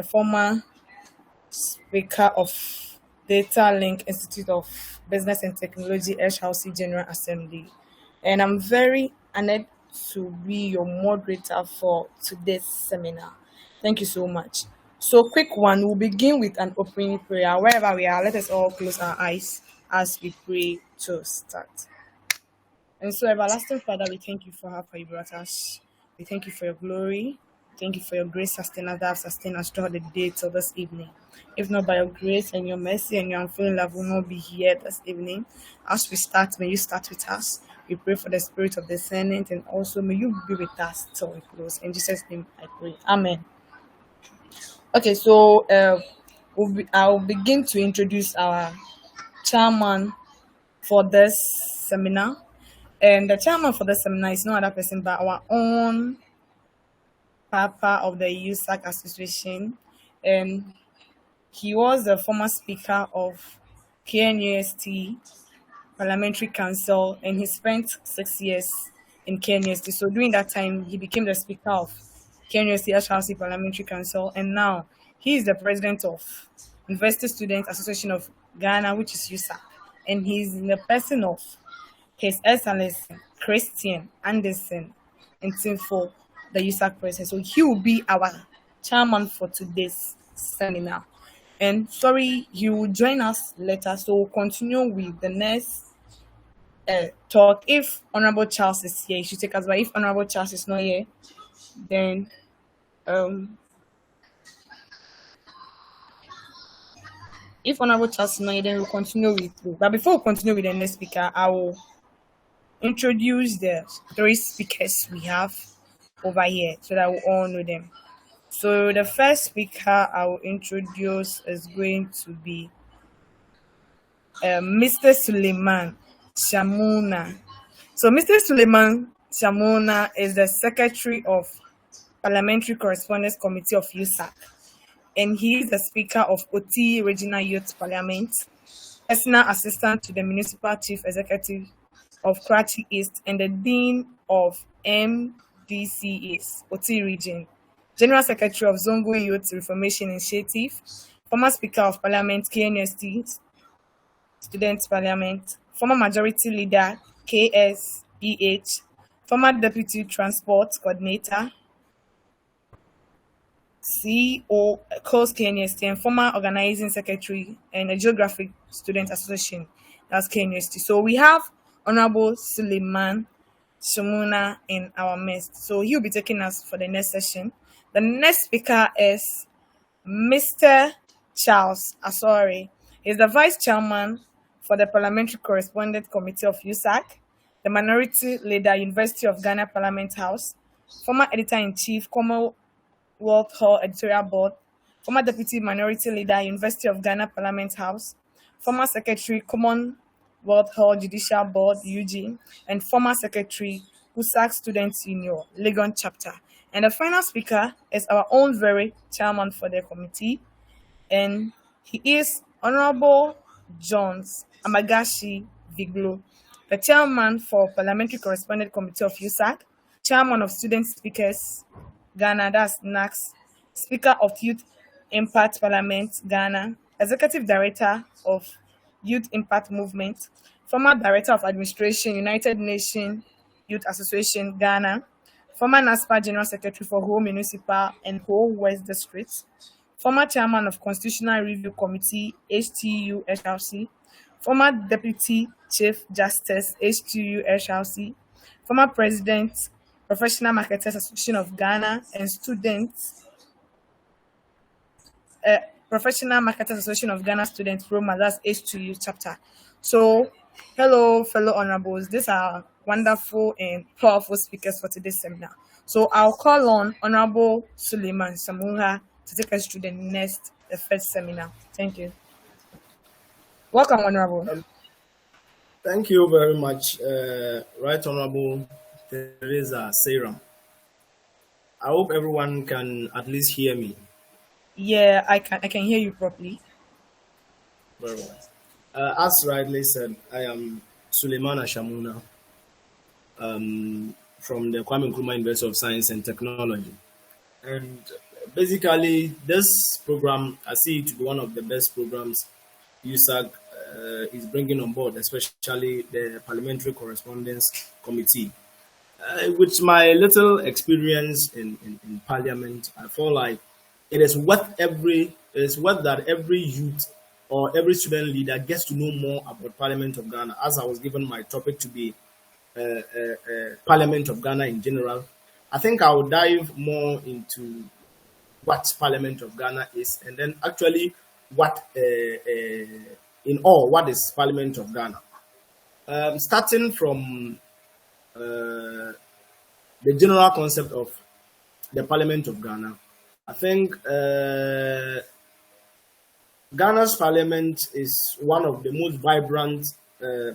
former speaker of Data Link Institute of Business and Technology, House General Assembly. And I'm very honored to be your moderator for today's seminar. Thank you so much. So, quick one, we'll begin with an opening prayer. Wherever we are, let us all close our eyes as we pray to start. And so, everlasting Father, we thank you for how far you brought us. We thank you for your glory. Thank you for your grace, sustenance that have sustained us throughout the day till this evening. If not by your grace and your mercy and your unfailing love, we will not be here this evening. As we start, may you start with us. We pray for the spirit of discernment, and also may you be with us till we close. In Jesus' name I pray. Amen. Okay, so I'll begin to introduce our chairman for this seminar. And the chairman for the seminar is no other person but our own Papa of the USAG Association. And he was the former speaker of KNUST Parliamentary Council, and he spent 6 years in KNUST. So during that time, he became the speaker of KNUST HRC Parliamentary Council, and now he is the president of University Students Association of Ghana, which is USAG. And he's in the person of His Excellency Christian Anderson Ntsiful, the USAG president. So he will be our chairman for today's seminar. And sorry, he will join us later. So we'll continue with the next talk. If Honorable Charles is here, he should take us. But if Honorable Charles is not here, then if Honorable Charles is not here, then we'll continue with. But before we continue with the next speaker, I will introduce the 3 speakers we have over here so that we all know them. So the first speaker I will introduce is going to be Mr. Sulemana Shamuna. So Mr. Sulemana Shamuna is the Secretary of Parliamentary Correspondence Committee of USAG, and he is the Speaker of OT Regional Youth Parliament, Personal Assistant to the Municipal Chief Executive of Karachi East, and the Dean of MDCA's OT Region, General Secretary of Zongo Youth Reformation Initiative, former Speaker of Parliament, KNUST Students Parliament, former Majority Leader, KSEH, former Deputy Transport Coordinator, CEO, Coast KNUST, and former Organizing Secretary and a Geographic Student Association, that's KNUST. So we have Honorable Sulemana Shamuna in our midst. So he'll be taking us for the next session. The next speaker is Mr. Charles Asore. He's the Vice Chairman for the Parliamentary Correspondence Committee of USAG, the Minority Leader, University of Ghana Parliament House, former Editor-in-Chief, Commonwealth Hall Editorial Board, former Deputy Minority Leader, University of Ghana Parliament House, former Secretary, Commonwealth Hall Judicial Board, UG, and former Secretary, USAG Students Union, Legon Chapter. And the final speaker is our own very chairman for the committee, and he is Honorable Jones Amegashie-Viglo, the chairman for Parliamentary Correspondence Committee of USAG, chairman of Student Speakers Ghana, that's NASSG, Speaker of Youth Impact Parliament Ghana, Executive Director of Youth Impact Movement, former Director of Administration, United Nations Youth Association Ghana, former NASSG General Secretary for Whole Municipal and Whole West Districts, former Chairman of Constitutional Review Committee, HTU HRC, former Deputy Chief Justice, HTU HRC, former President, Professional Marketers Association of Ghana, and Students, Professional Marketers Association of Ghana Students, Roma, that's H2U chapter. So, hello, fellow honorables. These are wonderful and powerful speakers for today's seminar. So, I'll call on Honorable Sulemana Shamuna to take us through the first seminar. Thank you. Welcome, Honorable. Thank you very much, Right Honorable Theresa Seyram. I hope everyone can at least hear me. Yeah, I can hear you properly. Very well. As rightly said, I am Sulemana Shamuna from the Kwame Nkrumah University of Science and Technology. And Basically, this program, I see it to be one of the best programs USAG is bringing on board, especially the Parliamentary Correspondence Committee. With my little experience in Parliament, I feel like it is worth that every youth or every student leader gets to know more about Parliament of Ghana. As I was given my topic to be Parliament of Ghana in general, I think I will dive more into what Parliament of Ghana is, and then actually what, in all, what is Parliament of Ghana. Starting from the general concept of the Parliament of Ghana, I think Ghana's Parliament is one of the most vibrant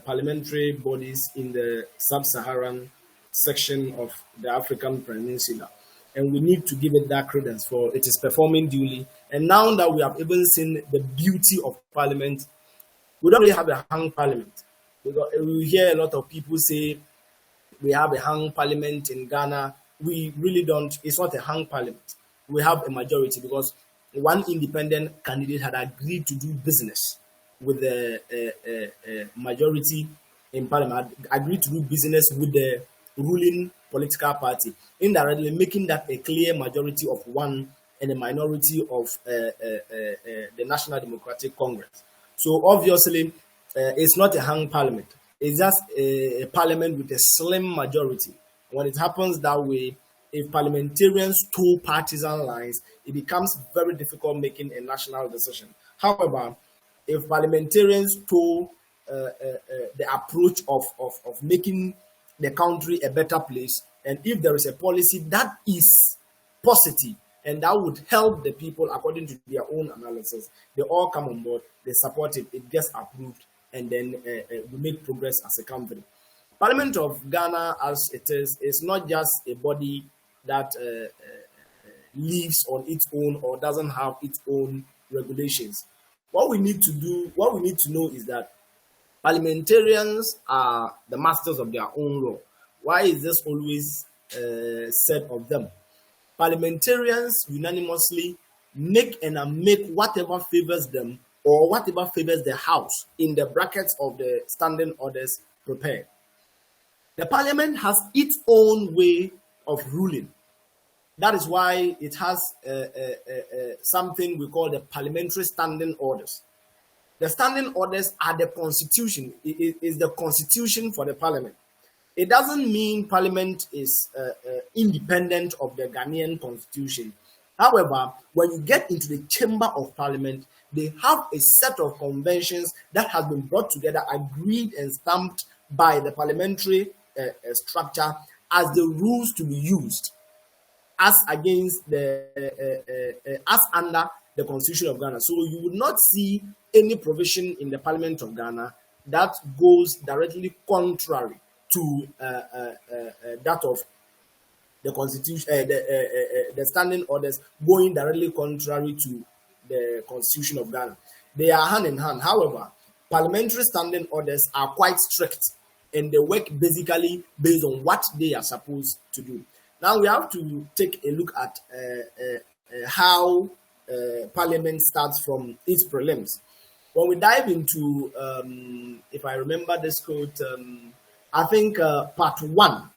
parliamentary bodies in the sub-Saharan section of the African Peninsula, and we need to give it that credence for it is performing duly. And now that we have even seen the beauty of Parliament, we don't really have a hung Parliament, because we hear a lot of people say we have a hung Parliament in Ghana. We really don't. It's not a hung Parliament. We have a majority because one independent candidate had agreed to do business with the majority in Parliament, agreed to do business with the ruling political party, indirectly making that a clear majority of one and a minority of the National Democratic Congress. So obviously, it's not a hung Parliament. It's just a Parliament with a slim majority. When it happens that way, if parliamentarians toe partisan lines, it becomes very difficult making a national decision. However, if parliamentarians toe the approach of making the country a better place, and if there is a policy that is positive and that would help the people according to their own analysis, they all come on board, they support it, it gets approved, and then we make progress as a country. Parliament of Ghana, as it is not just a body that lives on its own or doesn't have its own regulations. What we need to know is that parliamentarians are the masters of their own law. Why is this always said of them? Parliamentarians unanimously make and unmake whatever favors them or whatever favors the House in the brackets of the standing orders prepared. The Parliament has its own way of ruling. That is why it has something we call the Parliamentary Standing Orders. The standing orders are the constitution. It is the constitution for the Parliament. It doesn't mean Parliament is independent of the Ghanaian constitution. However, when you get into the chamber of Parliament, they have a set of conventions that has been brought together, agreed and stamped by the parliamentary structure as the rules to be used as against as under the Constitution of Ghana. So you would not see any provision in the Parliament of Ghana that goes directly contrary to that of the Constitution, the standing orders going directly contrary to the Constitution of Ghana. They are hand in hand. However, parliamentary standing orders are quite strict, and they work basically based on what they are supposed to do. Now we have to take a look at how Parliament starts from its prelims. When we dive into, if I remember this quote, I think part one,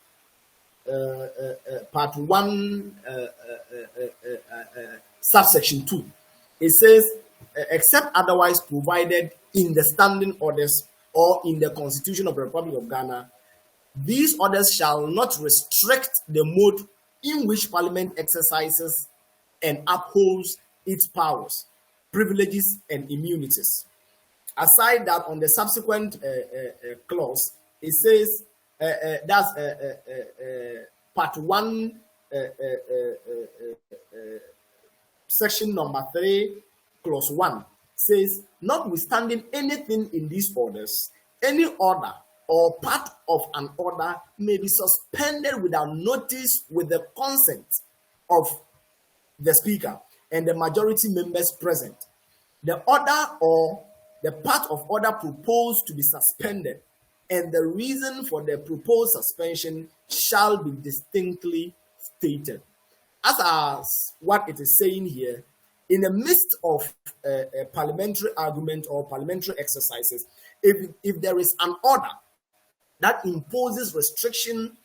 subsection 2, it says, except otherwise provided in the standing orders or in the Constitution of the Republic of Ghana, these orders shall not restrict the mode in which Parliament exercises and upholds its powers, privileges, and immunities. Aside that, on the subsequent clause, it says that's part 1, section number 3, clause 1, says, notwithstanding anything in these orders, any order or part of an order may be suspended without notice with the consent of the Speaker and the majority members present. The order or the part of order proposed to be suspended and the reason for the proposed suspension shall be distinctly stated. as what it is saying here, in the midst of a parliamentary argument or parliamentary exercises, if there is an order that imposes restriction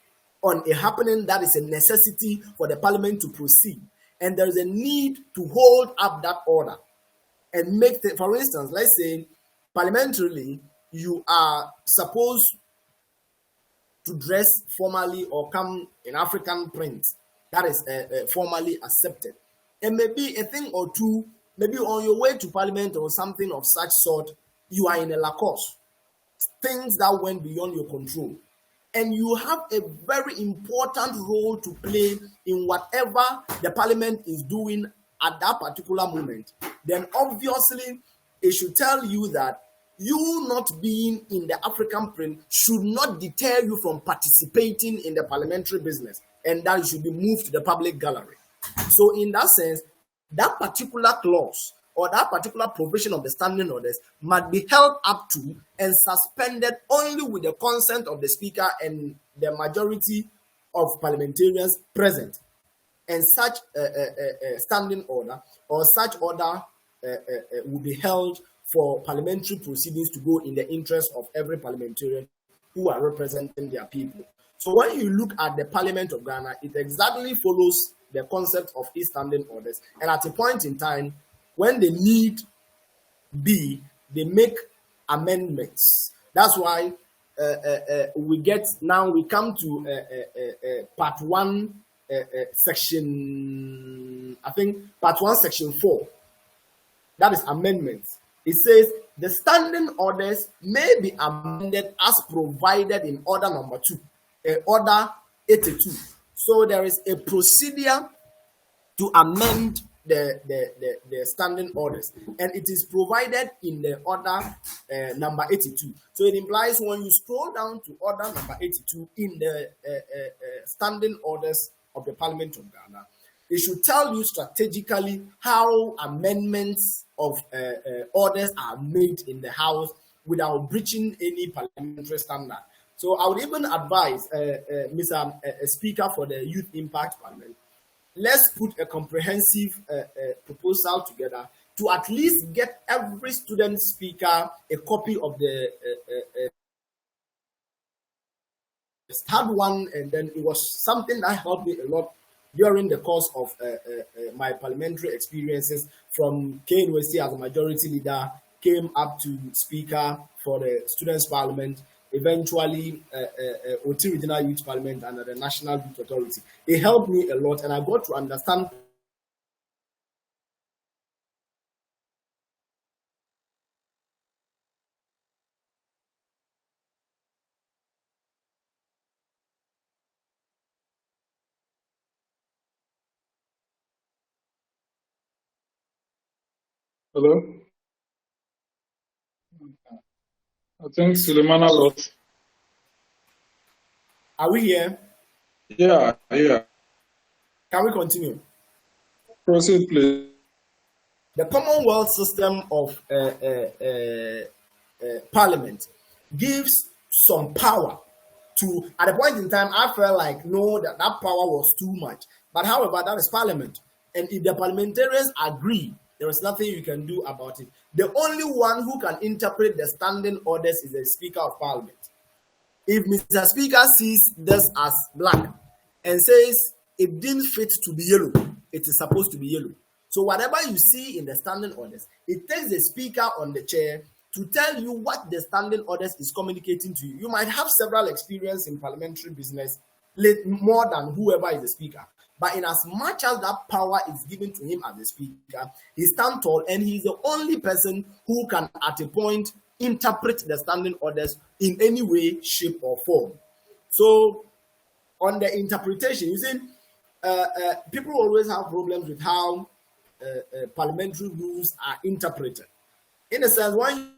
on a happening that is a necessity for the parliament to proceed, and there is a need to hold up that order and make the, for instance, let's say parliamentarily, you are supposed to dress formally or come in African print that is formally accepted. And maybe a thing or two, maybe on your way to parliament or something of such sort, you are in a Lacoste, things that went beyond your control. And you have a very important role to play in whatever the parliament is doing at that particular moment. Then obviously, it should tell you that you not being in the African print should not deter you from participating in the parliamentary business, and that you should be moved to the public gallery. So in that sense, that particular clause or that particular provision of the standing orders must be held up to and suspended only with the consent of the speaker and the majority of parliamentarians present. And such a standing order or such order will be held for parliamentary proceedings to go in the interest of every parliamentarian who are representing their people. So when you look at the Parliament of Ghana, it exactly follows the concept of its standing orders. And at a point in time, when the need be, they make amendments. That's why we come to part 1, section, I think part 1, section 4. That is amendments. It says the standing orders may be amended as provided in order number 2, order 82. So there is a procedure to amend the standing orders, and it is provided in the order number 82. So it implies when you scroll down to order number 82 in the standing orders of the Parliament of Ghana, it should tell you strategically how amendments of orders are made in the House without breaching any parliamentary standard. So I would even advise Mr. Speaker for the Youth Impact Parliament, let's put a comprehensive proposal together to at least get every student speaker a copy of the third one, and then it was something that helped me a lot during the course of my parliamentary experiences from KNUST as a majority leader, came up to speaker for the Students' Parliament, eventually OT Regional Youth Parliament and the National Youth Authority. It helped me a lot, and I got to understand Hello? I think Sulemana lost. Are we here? Yeah. Can we continue? Proceed, please. The Commonwealth system of Parliament gives some power to, at a point in time, I felt like, no, that power was too much. But however, that is Parliament. And if the parliamentarians agree, there is nothing you can do about it. The only one who can interpret the standing orders is the Speaker of Parliament. If Mr. Speaker sees this as black and says it didn't fit to be yellow, it is supposed to be yellow. So whatever you see in the standing orders, it takes the Speaker on the chair to tell you what the standing orders is communicating to you. You might have several experience in parliamentary business, more than whoever is the Speaker. But in as much as that power is given to him as the Speaker, he stands tall, and he's the only person who can, at a point, interpret the standing orders in any way, shape, or form. So, on the interpretation, you see, people always have problems with how parliamentary rules are interpreted. In a sense, when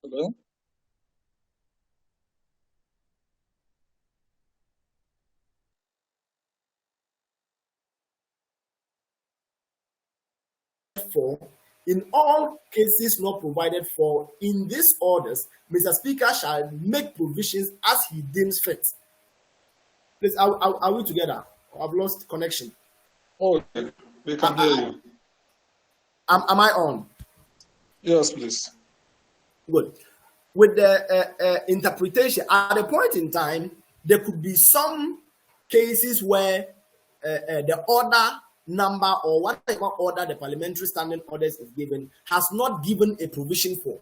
Hello? for In all cases not provided for in these orders, Mr. Speaker shall make provisions as he deems fit. Please, are we together? I've lost connection. Oh, we can hear you. Am I on? Yes, please. Good. With the interpretation, at a point in time, there could be some cases where the order number or whatever order the parliamentary standing orders is given has not given a provision for,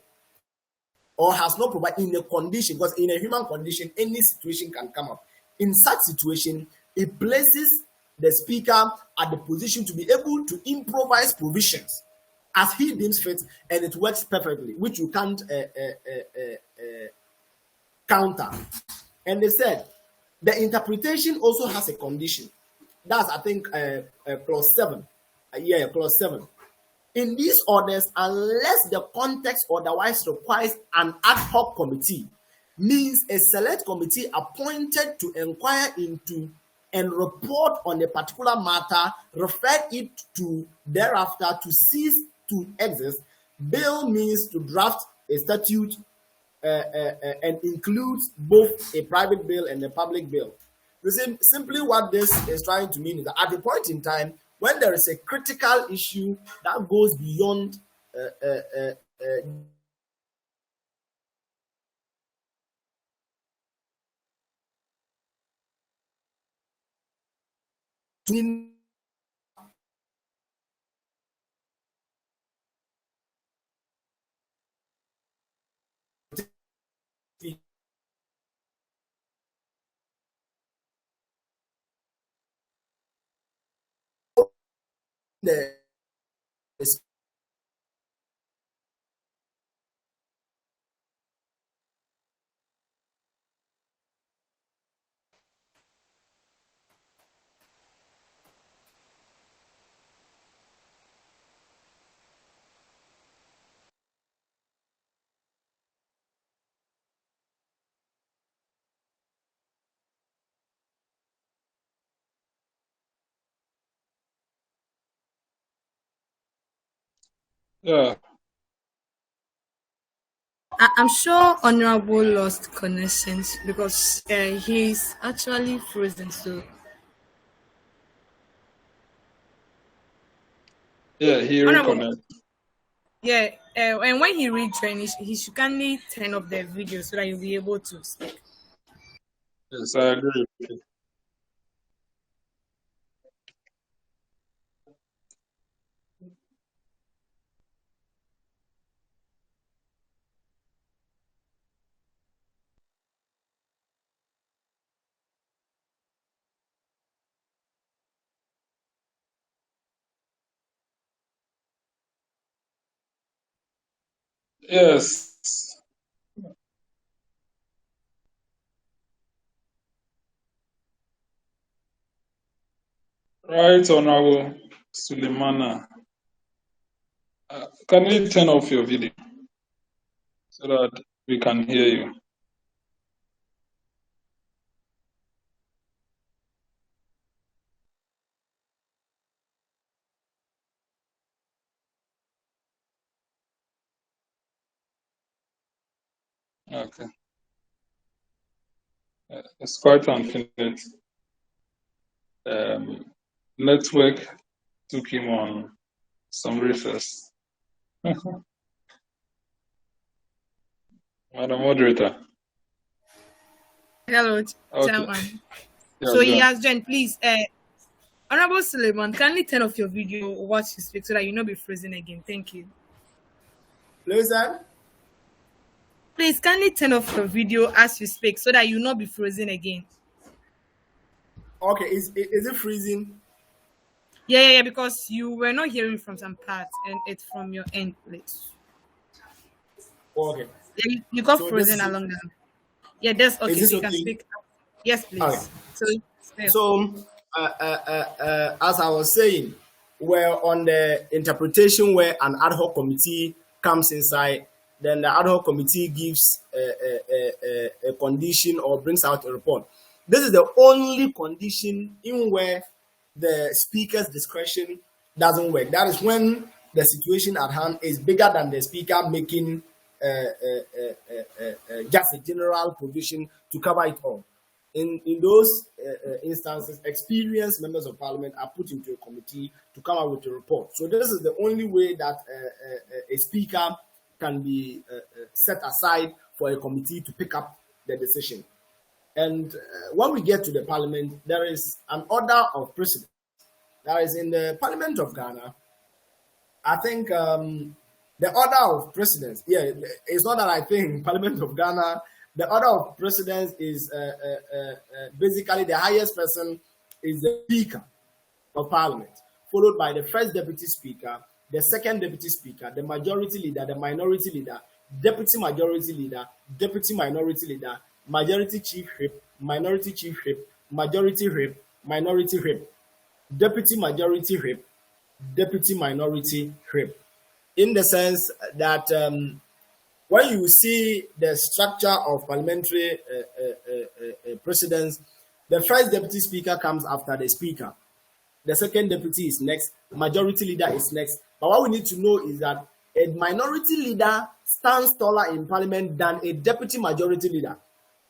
or has not provided in a condition, because in a human condition, any situation can come up. In such situation, it places the speaker at the position to be able to improvise provisions as he deems fit, and it works perfectly, which you can't counter. And they said the interpretation also has a condition. That's, I think, clause 7. Clause 7. In these orders, unless the context otherwise requires an ad hoc committee, means a select committee appointed to inquire into and report on a particular matter, refer it to thereafter to cease to exist. Bill means to draft a statute and includes both a private bill and a public bill. Simply what this is trying to mean is that at a point in time, when there is a critical issue that goes beyond the Yeah. I'm sure Honorable lost connections because he's actually frozen. So Yeah, he Honorable, reconnect. yeah, and when he rejoins, he should kindly turn off the video so that you'll be able to speak. Yes, I agree with you. Yes. Right, Honorable Sulemana. Can you turn off your video so that we can hear you? Okay. It's quite unfortunate. Network took him on some reefers. Madam Moderator. Hello, Okay. Chairman. Yeah, So he go on. has joined. Please, Honorable Suleiman, kindly turn off your video watch you speak so that you not be frozen again. Thank you. Theresa? Please kindly turn off your video as you speak so that you not be frozen again. Okay, is it freezing? Yeah, because you were not hearing from some parts and it's from your end, please. Okay. Yeah, you got So frozen along the. Yeah, that's okay. Is this So you okay? can speak. Yes, please. Okay. So, as I was saying, we're on the interpretation where an ad hoc committee comes inside, then the ad hoc committee gives a condition or brings out a report. This is the only condition in where the speaker's discretion doesn't work. That is when the situation at hand is bigger than the speaker making just a general provision to cover it all. In those instances, experienced members of parliament are put into a committee to come up with a report. So this is the only way that a speaker can be set aside for a committee to pick up the decision. And when we get to the parliament, there is an order of precedence. That is in the Parliament of Ghana. I think the order of precedence, it's not that I think Parliament of Ghana, the order of precedence is basically the highest person is the Speaker of Parliament, followed by the first Deputy Speaker, the second Deputy Speaker, the Majority Leader, the Minority Leader, Deputy Majority Leader, Deputy Minority Leader, Majority Chief Whip, Minority Chief Whip, Majority Whip, Minority Whip, Deputy Majority Whip, Deputy Minority Whip. In the sense that when you see the structure of parliamentary precedence, the first Deputy Speaker comes after the Speaker. The second Deputy is next. Majority Leader is next. But what we need to know is that a Minority Leader stands taller in Parliament than a Deputy Majority Leader.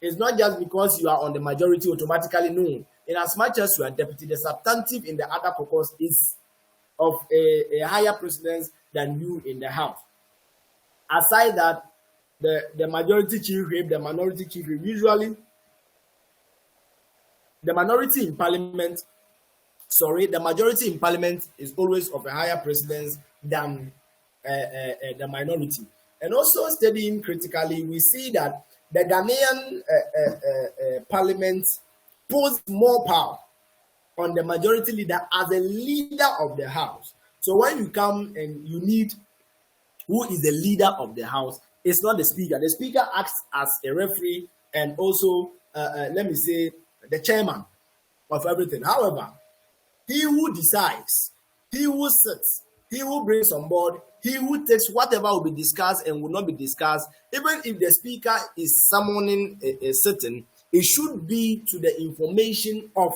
It's not just because you are on the majority automatically, no. In as much as you are deputy, the substantive in the other caucus is of a higher precedence than you in the House. Aside that, the majority chief whip, the minority chief whip, usually the minority in parliament, the majority in parliament is always of a higher precedence than the minority. And also studying critically, we see that the Ghanaian parliament puts more power on the majority leader as a leader of the house. So when you come and you need who is the leader of the house, it's not the speaker. The speaker acts as a referee and also, let me say, the chairman of everything. However, he who decides, he who sits, he who brings on board, he who takes whatever will be discussed and will not be discussed, even if the speaker is summoning a sitting, it should be to the information of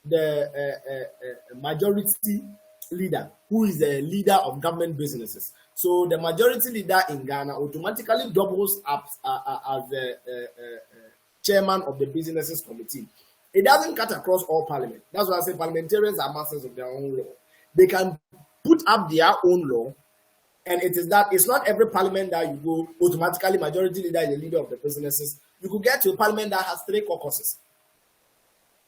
the majority leader, who is the leader of government businesses. So the majority leader in Ghana automatically doubles up as the chairman of the businesses committee. It doesn't cut across all parliament. That's why I say parliamentarians are masters of their own law. They can put up their own law, and it is that it's not every parliament that you go automatically majority leader is the leader of the businesses. You could get to a parliament that has 3 caucuses.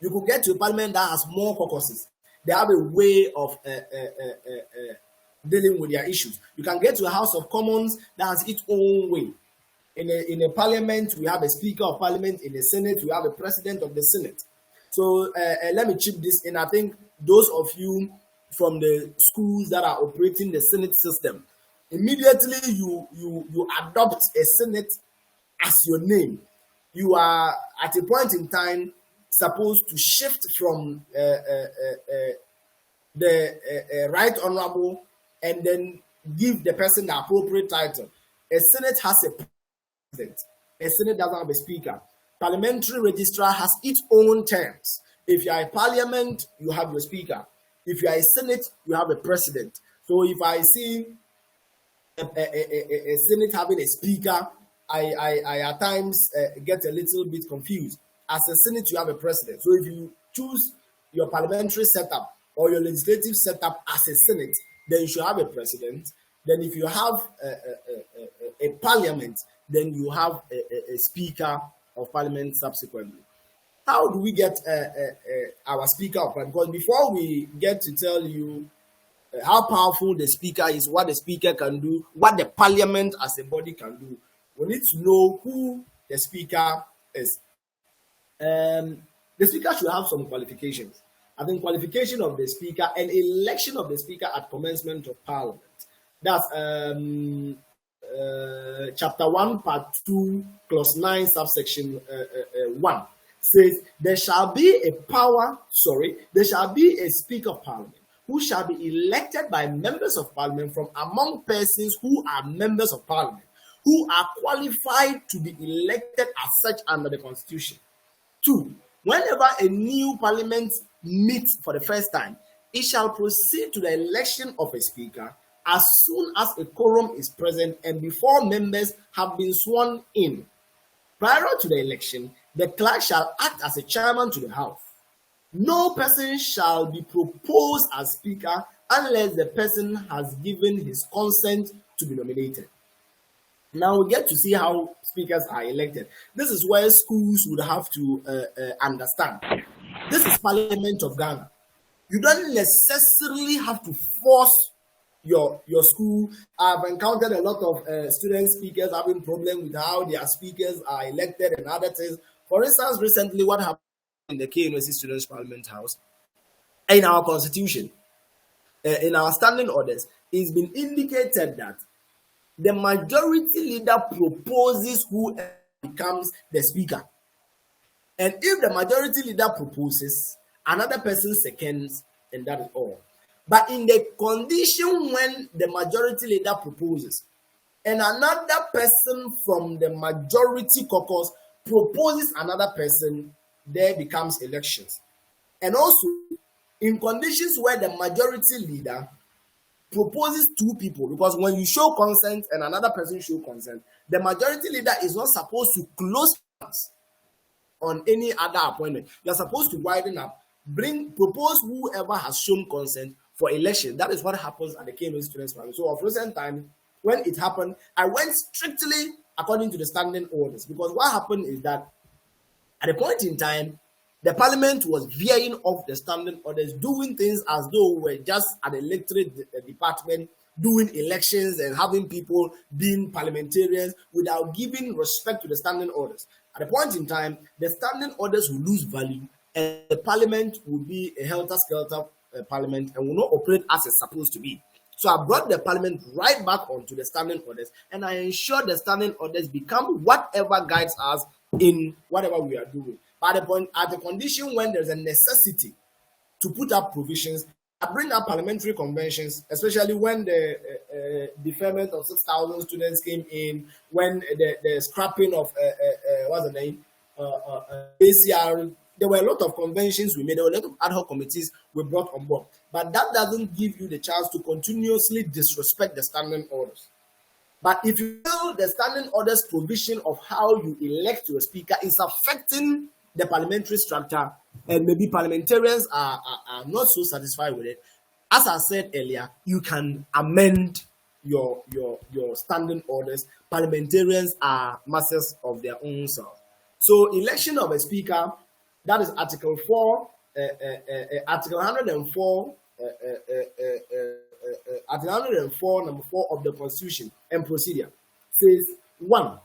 You could get to a parliament that has more caucuses. They have a way of dealing with their issues. You can get to a House of Commons that has its own way. In a parliament, we have a Speaker of Parliament. In the Senate, we have a President of the Senate. So let me chip this in. I think those of you from the schools that are operating the Senate system, immediately you adopt a Senate as your name. You are at a point in time supposed to shift from the right honorable and then give the person the appropriate title. A Senate has a president. A Senate doesn't have a speaker. Parliamentary registrar has its own terms. If you are a parliament, you have your speaker. If you are a Senate, you have a president. So if I see a Senate having a speaker, I at times get a little bit confused. As a Senate, you have a president. So if you choose your parliamentary setup or your legislative setup as a Senate, then you should have a president. Then if you have a parliament, then you have a speaker of parliament subsequently. How do we get our speaker of parliament? Because before we get to tell you how powerful the speaker is, what the speaker can do, what the parliament as a body can do, we need to know who the speaker is. The speaker should have some qualifications. I think qualification of the speaker and election of the speaker at commencement of parliament. That's chapter 1, part 2, clause 9, subsection 1 says there shall be a speaker of parliament who shall be elected by members of parliament from among persons who are members of parliament, who are qualified to be elected as such under the constitution. 2, whenever a new parliament meets for the first time, it shall proceed to the election of a speaker as soon as a quorum is present and before members have been sworn in. Prior to the election, the clerk shall act as a chairman to the House. No person shall be proposed as Speaker unless the person has given his consent to be nominated. Now we get to see how speakers are elected. This is where schools would have to understand. This is Parliament of Ghana. You don't necessarily have to force your school. I've encountered a lot of student speakers having problems with how their speakers are elected and other things. For instance, recently what happened in the KNUST Students Parliament House, in our constitution, in our standing orders, it's been indicated that the majority leader proposes who becomes the speaker. And if the majority leader proposes, another person seconds, and that is all. But in the condition when the majority leader proposes, and another person from the majority caucus proposes another person, there becomes elections. And also, in conditions where the majority leader proposes two people, because when you show consent and another person show consent, the majority leader is not supposed to close on any other appointment. You're supposed to widen up, propose whoever has shown consent for election. That is what happens at the KNUST Students Parliament. So of recent time, when it happened, I went strictly according to the standing orders, because what happened is that at a point in time, the parliament was veering off the standing orders, doing things as though we were just at the electorate department, doing elections and having people being parliamentarians without giving respect to the standing orders. At a point in time, the standing orders will lose value and the parliament will be a helter-skelter parliament and will not operate as it's supposed to be. So I brought the parliament right back onto the standing orders, and I ensure the standing orders become whatever guides us in whatever we are doing. But at the condition when there's a necessity to put up provisions, I bring up parliamentary conventions, especially when the deferment of 6,000 students came in, when the scrapping of what's the name, ACR. There were a lot of conventions we made, there were a lot of ad hoc committees we brought on board. But that doesn't give you the chance to continuously disrespect the standing orders. But if you feel the standing orders provision of how you elect your speaker is affecting the parliamentary structure, and maybe parliamentarians are not so satisfied with it, as I said earlier, you can amend your standing orders. Parliamentarians are masters of their own self. So election of a speaker, that is Article 4, Article 104, Article 104, number 4 of the Constitution and procedure says, 1.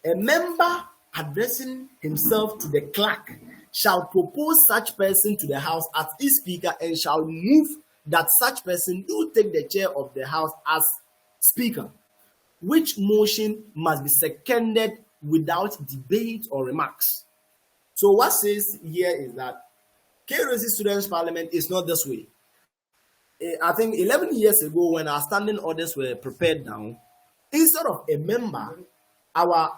A member addressing himself to the clerk shall propose such person to the House as his speaker and shall move that such person do take the chair of the House as speaker, which motion must be seconded without debate or remarks. So what says here is that KNUST Students Parliament is not this way. I think 11 years ago, when our standing orders were prepared down, instead of a member, our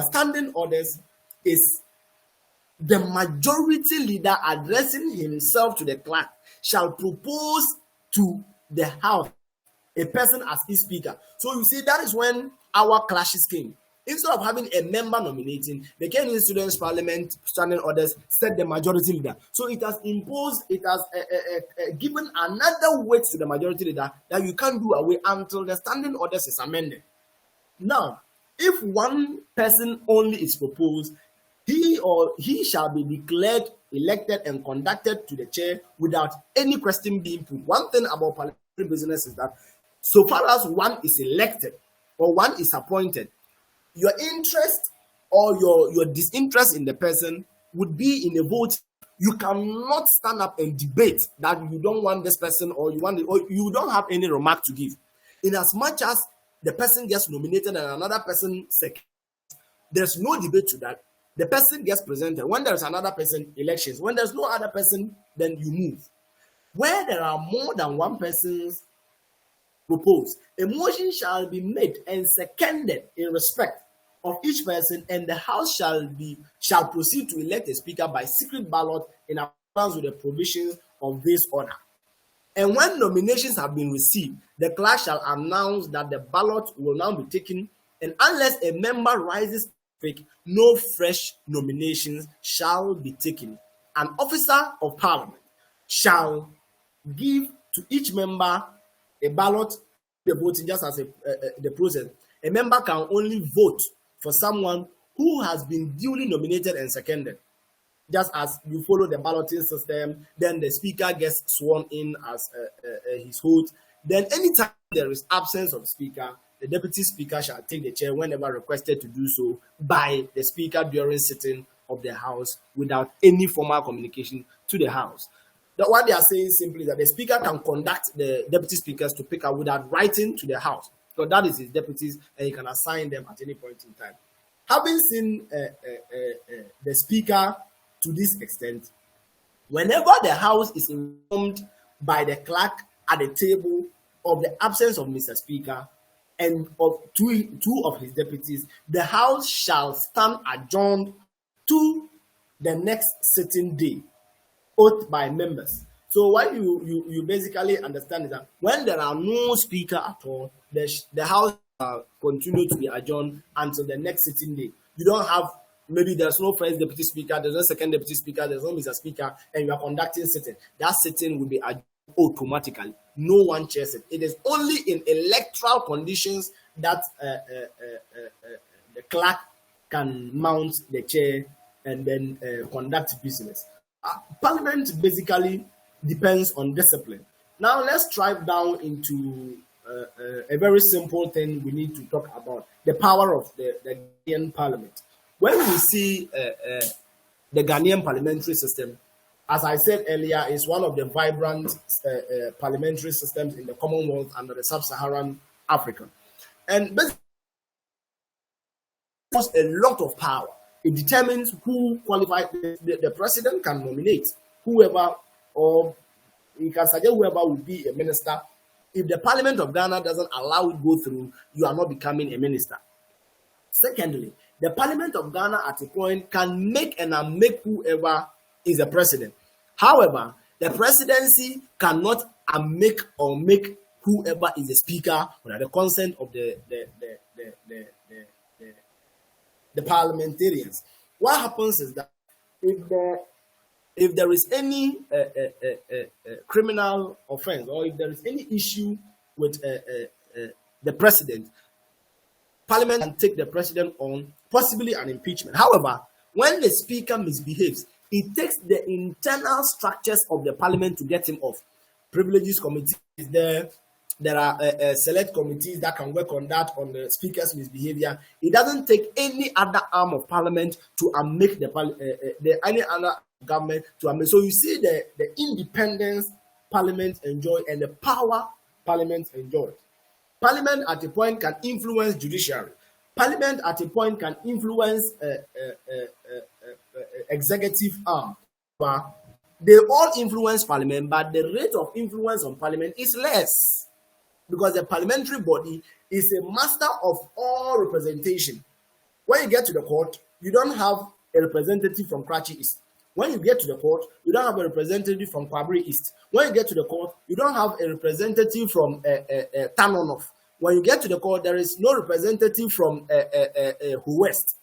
standing orders is the majority leader addressing himself to the clerk shall propose to the House a person as his speaker. So you see, that is when our clashes came. Instead of having a member nominating, the KNUST Students Parliament standing orders said the majority leader. So it has imposed, it has given another weight to the majority leader that you can't do away until the standing orders is amended. Now, if one person only is proposed, he or he shall be declared elected and conducted to the chair without any question being put. One thing about parliamentary business is that so far as one is elected or one is appointed, your interest or your disinterest in the person would be in a vote. You cannot stand up and debate that you don't want this person or you don't have any remark to give. In as much as the person gets nominated and another person second, there's no debate to that. The person gets presented. When there's another person, elections. When there's no other person, then you move. Where there are more than one person's proposed, a motion shall be made and seconded in respect of each person, and the House shall proceed to elect a speaker by secret ballot in accordance with the provisions of this order. And when nominations have been received, the clerk shall announce that the ballot will now be taken, and unless a member rises to speak, no fresh nominations shall be taken. An officer of parliament shall give to each member a ballot, the voting just as the process. A member can only vote for someone who has been duly nominated and seconded. Just as you follow the balloting system, then the speaker gets sworn in as his host. Then anytime there is absence of speaker, the deputy speaker shall take the chair whenever requested to do so by the speaker during sitting of the house without any formal communication to the house. What they are saying simply is that the speaker can conduct the deputy speakers to pick up without writing to the house. So that is his deputies, and he can assign them at any point in time. Having seen the speaker to this extent, whenever the house is informed by the clerk at the table of the absence of Mr. Speaker and of two of his deputies, the house shall stand adjourned to the next sitting day, oath by members. So what you basically understand is that when there are no speaker at all, the house continue to be adjourned until the next sitting day. You don't have, maybe there's no first deputy speaker, there's no second deputy speaker, there's no Mr. Speaker, and you are conducting sitting. That sitting will be adjourned automatically. No one chairs it. It is only in electoral conditions that the clerk can mount the chair and then conduct business. Parliament basically depends on discipline. Now let's drive down into a very simple thing we need to talk about: the power of the Ghanaian Parliament. When we see the Ghanaian parliamentary system, as I said earlier, is one of the vibrant parliamentary systems in the Commonwealth under the Sub-Saharan Africa, and basically has a lot of power. It determines who qualifies. The president can nominate whoever, or he can suggest whoever will be a minister. If the Parliament of Ghana doesn't allow it go through, you are not becoming a minister. Secondly, the Parliament of Ghana at a point can make and unmake whoever is a president. However, the presidency cannot unmake or make whoever is the speaker without the consent of the parliamentarians. What happens is that if there is any criminal offense, or if there is any issue with the president, Parliament can take the president on, possibly an impeachment. However, when the speaker misbehaves, it takes the internal structures of the Parliament to get him off. Privileges committee is there. There are select committees that can work on that, on the speaker's misbehavior. It doesn't take any other arm of Parliament to unmake any other government to unmake. So you see the independence Parliament enjoy and the power Parliament enjoys. Parliament at a point can influence judiciary. Parliament at a point can influence executive arm. But they all influence Parliament, but the rate of influence on Parliament is less, because the parliamentary body is a master of all representation. When you get to the court, you don't have a representative from Karachi East. When you get to the court, you don't have a representative from Kwabri East. When you get to the court, you don't have a representative from Tanonof. When you get to the court, there is no representative from West.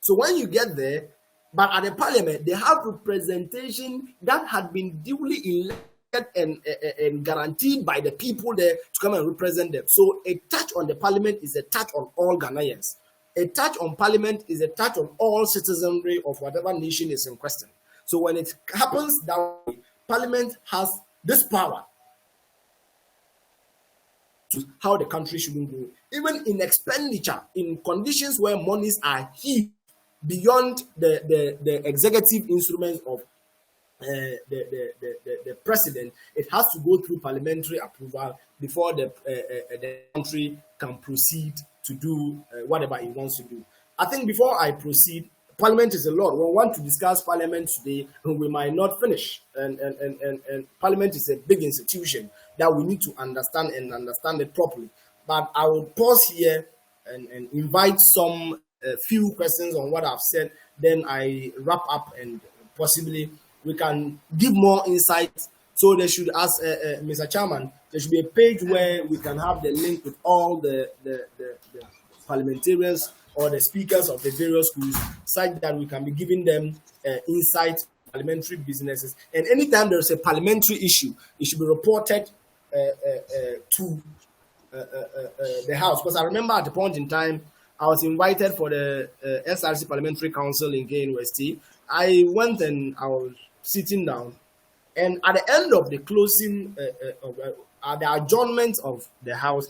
So when you get there, but at the parliament, they have representation that had been duly elected and guaranteed by the people there to come and represent them. So a touch on the parliament is a touch on all Ghanaians. A touch on parliament is a touch on all citizenry of whatever nation is in question. So when it happens that way, parliament has this power to how the country shouldn't go. Even in expenditure, in conditions where monies are heaped beyond the executive instruments of the president, it has to go through parliamentary approval before the country can proceed to do whatever it wants to do. I think before I proceed, Parliament is a lot. We want to discuss Parliament today, and we might not finish. And Parliament is a big institution that we need to understand and understand it properly. But I will pause here and invite some few questions on what I've said. Then I wrap up and possibly we can give more insight. So there should, as Mr. Chairman, there should be a page where we can have the link with all the parliamentarians or the speakers of the various schools, such that we can be giving them insight parliamentary businesses. And anytime there's a parliamentary issue, it should be reported to the House. Because I remember at the point in time, I was invited for the SRC Parliamentary Council in KNUST. I went and I was sitting down, and at the end of the closing, the adjournment of the House,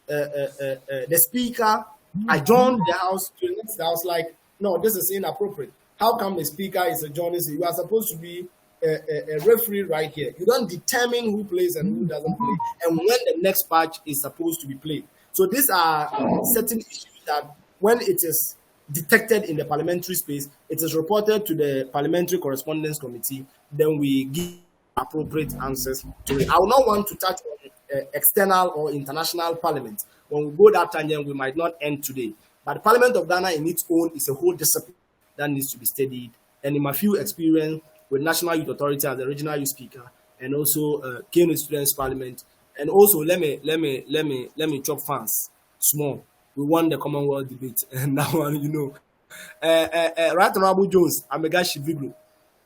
the Speaker adjourned the House to the next. I was like, no, this is inappropriate. How come the Speaker is adjourning? You are supposed to be a referee right here. You don't determine who plays and who doesn't play, and when the next match is supposed to be played. So these are certain issues that when it is detected in the parliamentary space, it is reported to the Parliamentary Correspondence Committee, then we give appropriate answers to it. I will not want to touch on external or international parliament. When we go that tangent, we might not end today. But the Parliament of Ghana in its own is a whole discipline that needs to be studied. And in my few experience with National Youth Authority as the regional youth speaker, and also KNU Students Parliament, and also let me chop fans small. We won the Commonwealth debate, and that one, you know, Right Honorable Jones, Amegashie-Viglo,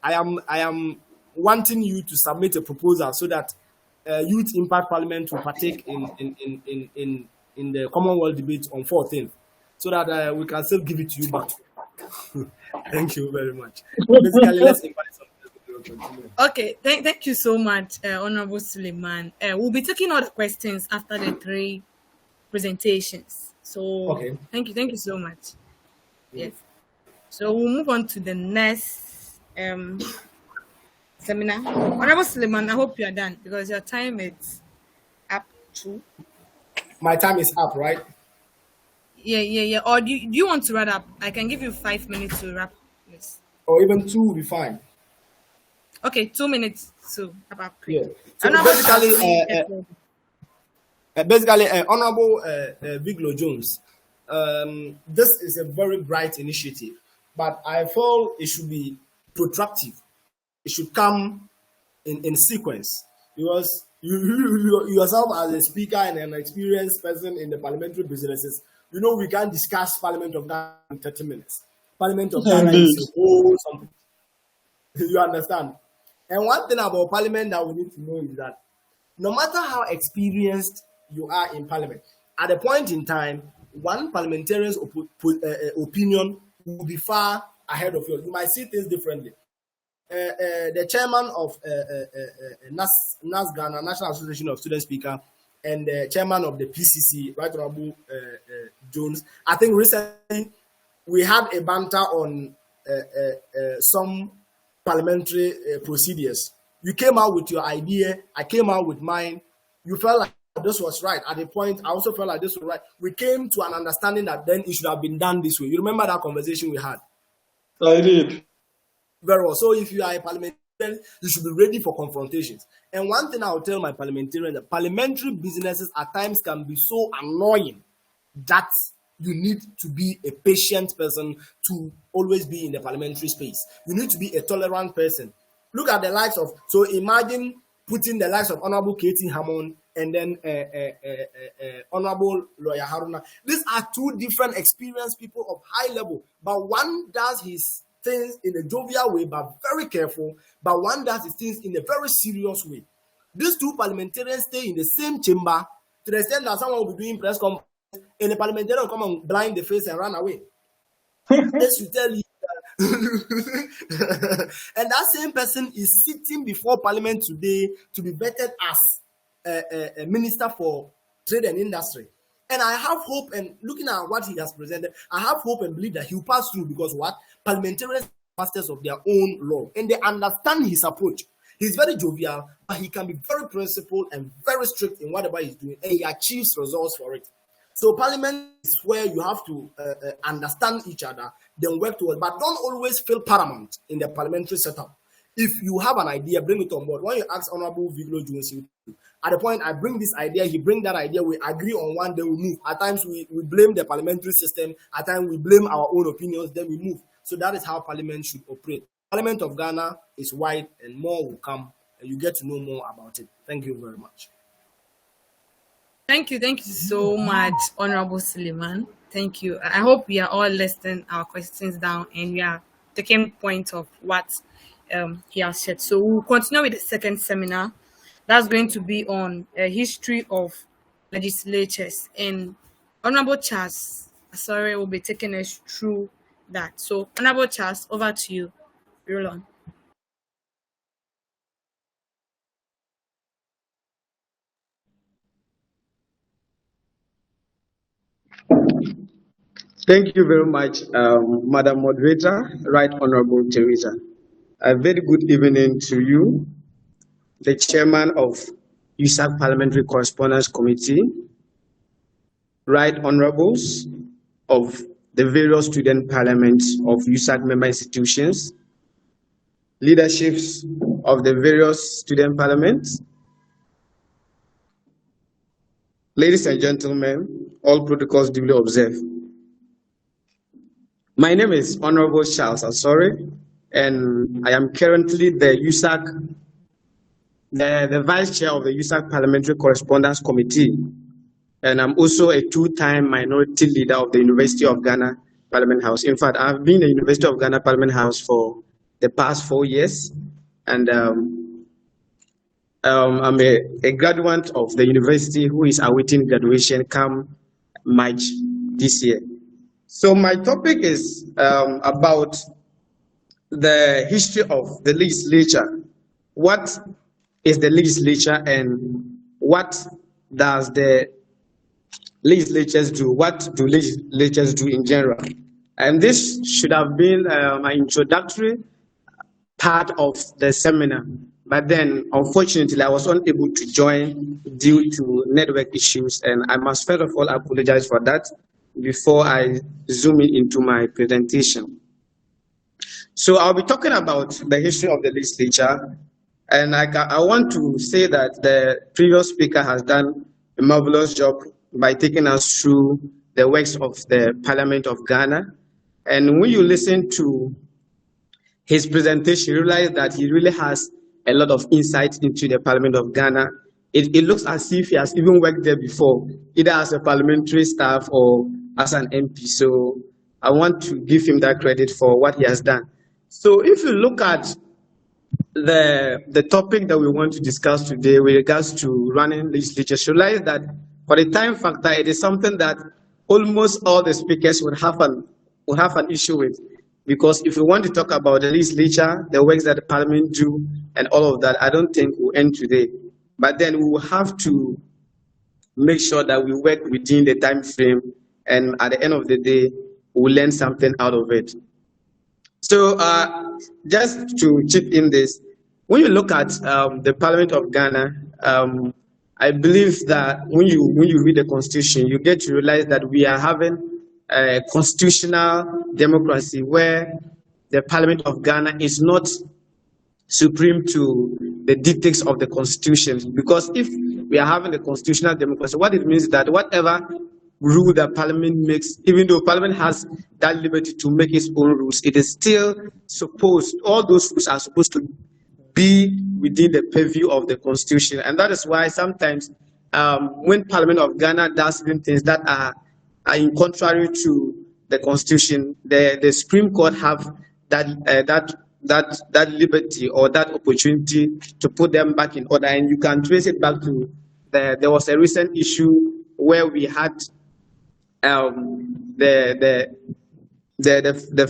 I am wanting you to submit a proposal so that Youth Impact Parliament will partake in the Commonwealth debate on 14th, so that we can still give it to you back. Thank you very much. Basically, let's invite some. Okay, thank you so much, Honorable Suleiman. We'll be taking all the questions after the 3 presentations. So, okay. Thank you so much. Yes. So we'll move on to the next seminar. Honorable Suleiman, I hope you are done because your time is up too. My time is up, right? Yeah. Or do you want to wrap up? I can give you 5 minutes to wrap this. Or even 2 will be fine. Okay, 2 minutes to wrap up. Yeah. So basically, Honorable Viglo Jones, this is a very bright initiative, but I feel it should be protractive. It should come in sequence, because you yourself as a speaker and an experienced person in the parliamentary businesses, you know we can't discuss Parliament of Ghana in 30 minutes. Parliament of Ghana is a whole something. You understand? And one thing about Parliament that we need to know is that no matter how experienced you are in Parliament, at a point in time, one parliamentarian's opinion will be far ahead of yours. You might see things differently. The chairman of Ghana, National Association of Student Speakers, and the chairman of the PCC, Right Honorable Jones, I think recently we had a banter on some parliamentary procedures. You came out with your idea, I came out with mine. You felt like this was right. At the point, I also felt like this was right. We came to an understanding that then it should have been done this way. You remember that conversation we had? I did. Very well. So if you are a parliamentarian, you should be ready for confrontations. And one thing I will tell my parliamentarians, that parliamentary businesses at times can be so annoying that you need to be a patient person to always be in the parliamentary space. You need to be a tolerant person. Look at the likes of, so imagine putting the likes of Honorable Katie Hammond and then Honorable Lawyer Haruna. These are 2 different experienced people of high level, but one does his things in a jovial way, but very careful, but one does his things in a very serious way. These 2 parliamentarians stay in the same chamber to the extent that someone will be doing press conference and the parliamentarian will come and blind the face and run away. This will tell you. And that same person is sitting before Parliament today to be vetted as a minister for trade and industry. And I have hope, and looking at what he has presented, I have hope and believe that he'll pass through, because what? Parliamentarians are masters of their own law, and they understand his approach. He's very jovial, but he can be very principled and very strict in whatever he's doing, and he achieves results for it. So Parliament is where you have to understand each other, then work towards, but don't always feel paramount in the parliamentary setup. If you have an idea, bring it on board. When you ask Honorable Viglo Jones, at the point I bring this idea, he bring that idea, we agree on one, then we move. At times we blame the parliamentary system, at times we blame our own opinions, then we move. So that is how Parliament should operate. Parliament of Ghana is wide and more will come, and you get to know more about it. Thank you very much. Thank you so much, Honorable Suleiman. Thank you. I hope we are all listing our questions down and we are taking point of what he has said. So we'll continue with the second seminar. That's going to be on history of legislatures, and Honorable Charles Asore will be taking us through that. So Honorable Charles, over to you. Roll on. Thank you very much, Madam Moderator, Right Honorable Theresa. A very good evening to you, the Chairman of USAG Parliamentary Correspondence Committee, Right Honorables of the various student parliaments of USAG member institutions, leaderships of the various student parliaments, ladies and gentlemen, all protocols duly observed. My name is Honorable Charles Asore, and I am currently the USAG, the Vice Chair of the USAG Parliamentary Correspondence Committee, and I'm also a two-time minority leader of the University of Ghana Parliament House. In fact, I've been in the University of Ghana Parliament House for the past 4 years, and I'm a graduate of the university who is awaiting graduation come March this year. So my topic is about the history of the legislature. What is the legislature and what does the legislatures do? What do legislatures do in general? And this should have been my introductory part of the seminar. But then, unfortunately, I was unable to join due to network issues, and I must first of all apologize for that before I zoom in into my presentation. So I'll be talking about the history of the legislature, and I want to say that the previous speaker has done a marvelous job by taking us through the works of the Parliament of Ghana. And when you listen to his presentation, you realize that he really has a lot of insight into the Parliament of Ghana. It looks as if he has even worked there before, either as a parliamentary staff or as an MP. So I want to give him that credit for what he has done. So if you look at the topic that we want to discuss today with regards to running legislatures, you realize that for the time factor, it is something that almost all the speakers would have an issue with. Because if we want to talk about the legislature, the works that the parliament do, and all of that, I don't think we'll end today. But then we will have to make sure that we work within the time frame, and at the end of the day, we'll learn something out of it. So just to chip in this, when you look at the Parliament of Ghana, I believe that when you read the Constitution, you get to realize that we are having a constitutional democracy where the Parliament of Ghana is not supreme to the dictates of the Constitution. Because if we are having a constitutional democracy, what it means is that whatever rule that Parliament makes, even though Parliament has that liberty to make its own rules, it is still supposed, all those rules are supposed to be within the purview of the Constitution. And that is why sometimes when Parliament of Ghana does certain things that are in contrary to the Constitution, the Supreme Court have that liberty or that opportunity to put them back in order. And you can trace it back to there was a recent issue where we had the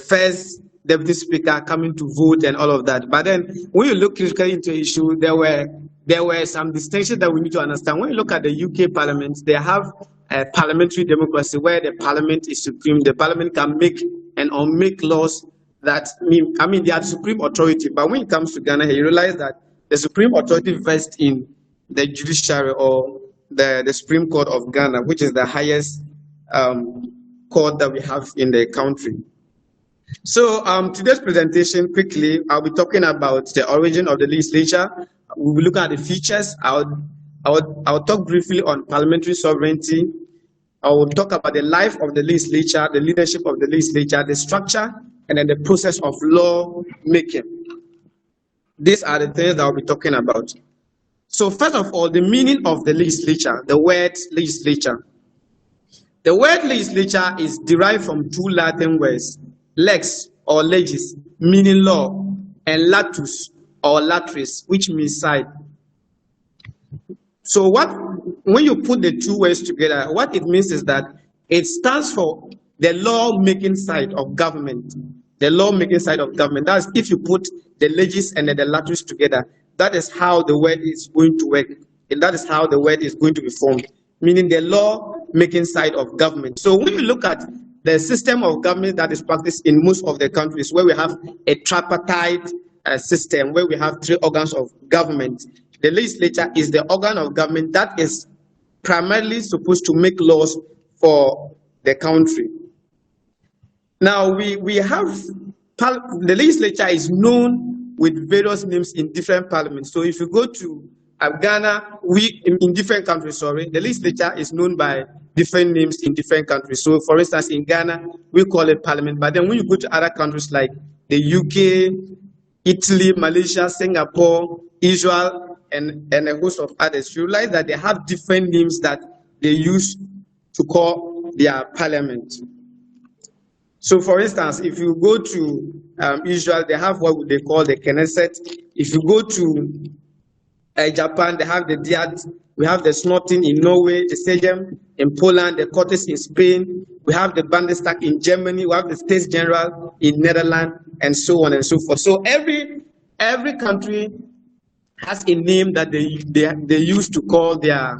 first deputy speaker coming to vote and all of that. But then when you look critically into the issue, there were some distinctions that we need to understand. When you look at the UK Parliament, they have a parliamentary democracy where the Parliament is supreme. The Parliament can make and unmake laws that they are supreme authority. But when it comes to Ghana, you realize that the supreme authority vests in the judiciary or the Supreme Court of Ghana, which is the highest court that we have in the country. So today's presentation, quickly, I'll be talking about the origin of the legislature. We will look at the features. I'll talk briefly on parliamentary sovereignty. I will talk about the life of the legislature, the leadership of the legislature, the structure and then the process of law making. These are the things that I'll be talking about. So first of all, the meaning of the legislature, the word legislature. The word legislature is derived from two Latin words, lex or legis, meaning law, and latus or latris, which means side. So when you put the two words together, what it means is that it stands for the law-making side of government. The law-making side of government. That's if you put the legis and the latus together, that is how the word is going to work. And that is how the word is going to be formed, meaning the law-making side of government. So when you look at the system of government that is practiced in most of the countries where we have a tripartite system, where we have three organs of government, the legislature is the organ of government that is primarily supposed to make laws for the country. Now, we have, the legislature is known with various names in different parliaments. So if you go to Ghana, in different countries, the legislature is known by different names in different countries. So for instance, in Ghana, we call it parliament. But then when you go to other countries like the UK, Italy, Malaysia, Singapore, Israel, and a host of others, you realize that they have different names that they use to call their parliament. So for instance, if you go to Israel, they have what they call the Knesset. If you go to Japan, they have the Diet. We have the Snorting in Norway, the Seyram in Poland, the Cortes in Spain. We have the Bundestag in Germany. We have the States General in Netherlands, and so on and so forth. So every country has a name that they use to call their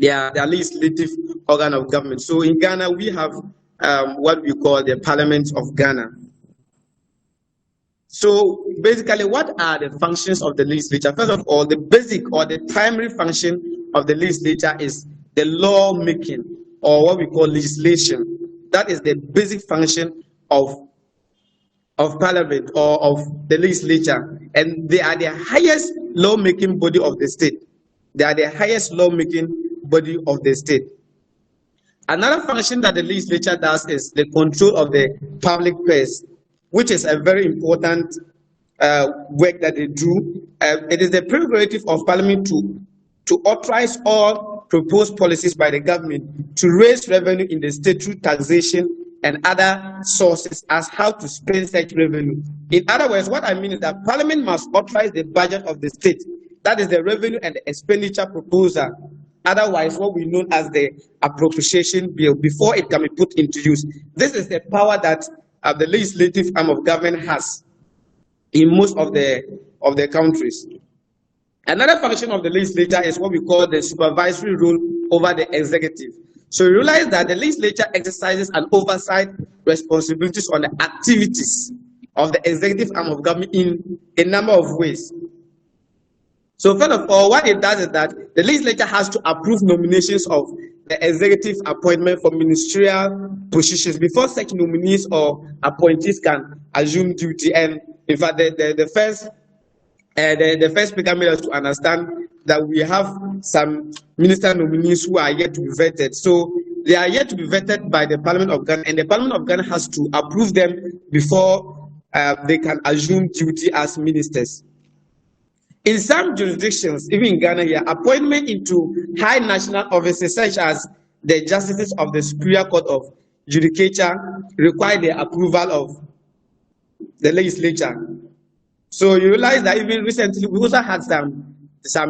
legislative organ of government. So in Ghana, we have what we call the Parliament of Ghana. So basically, what are the functions of the legislature? First of all, the basic or the primary function of the legislature is the law making, or what we call legislation. That is the basic function of Parliament or of the legislature, and they are the highest law-making body of the state. They are the highest law-making body of the state. Another function that the legislature does is the control of the public purse, which is a very important work that they do. It is the prerogative of Parliament to authorize all proposed policies by the government to raise revenue in the state through taxation and other sources as how to spend such revenue. In other words, what I mean is that Parliament must authorize the budget of the state. That is the revenue and the expenditure proposal. Otherwise, what we know as the appropriation bill, before it can be put into use. This is the power that the legislative arm of government has in most of the countries. Another function of the legislature is what we call the supervisory role over the executive. So you realize that the legislature exercises an oversight responsibilities on the activities of the executive arm of government in a number of ways. So first of all, what it does is that the legislature has to approve nominations of the executive appointment for ministerial positions before such nominees or appointees can assume duty. And in fact, the first speaker made us to understand that we have some minister nominees who are yet to be vetted. So they are yet to be vetted by the Parliament of Ghana, and the Parliament of Ghana has to approve them before they can assume duty as ministers. In some jurisdictions, even in Ghana here, appointment into high national offices such as the justices of the Superior Court of Judicature require the approval of the legislature. So you realize that even recently we also had some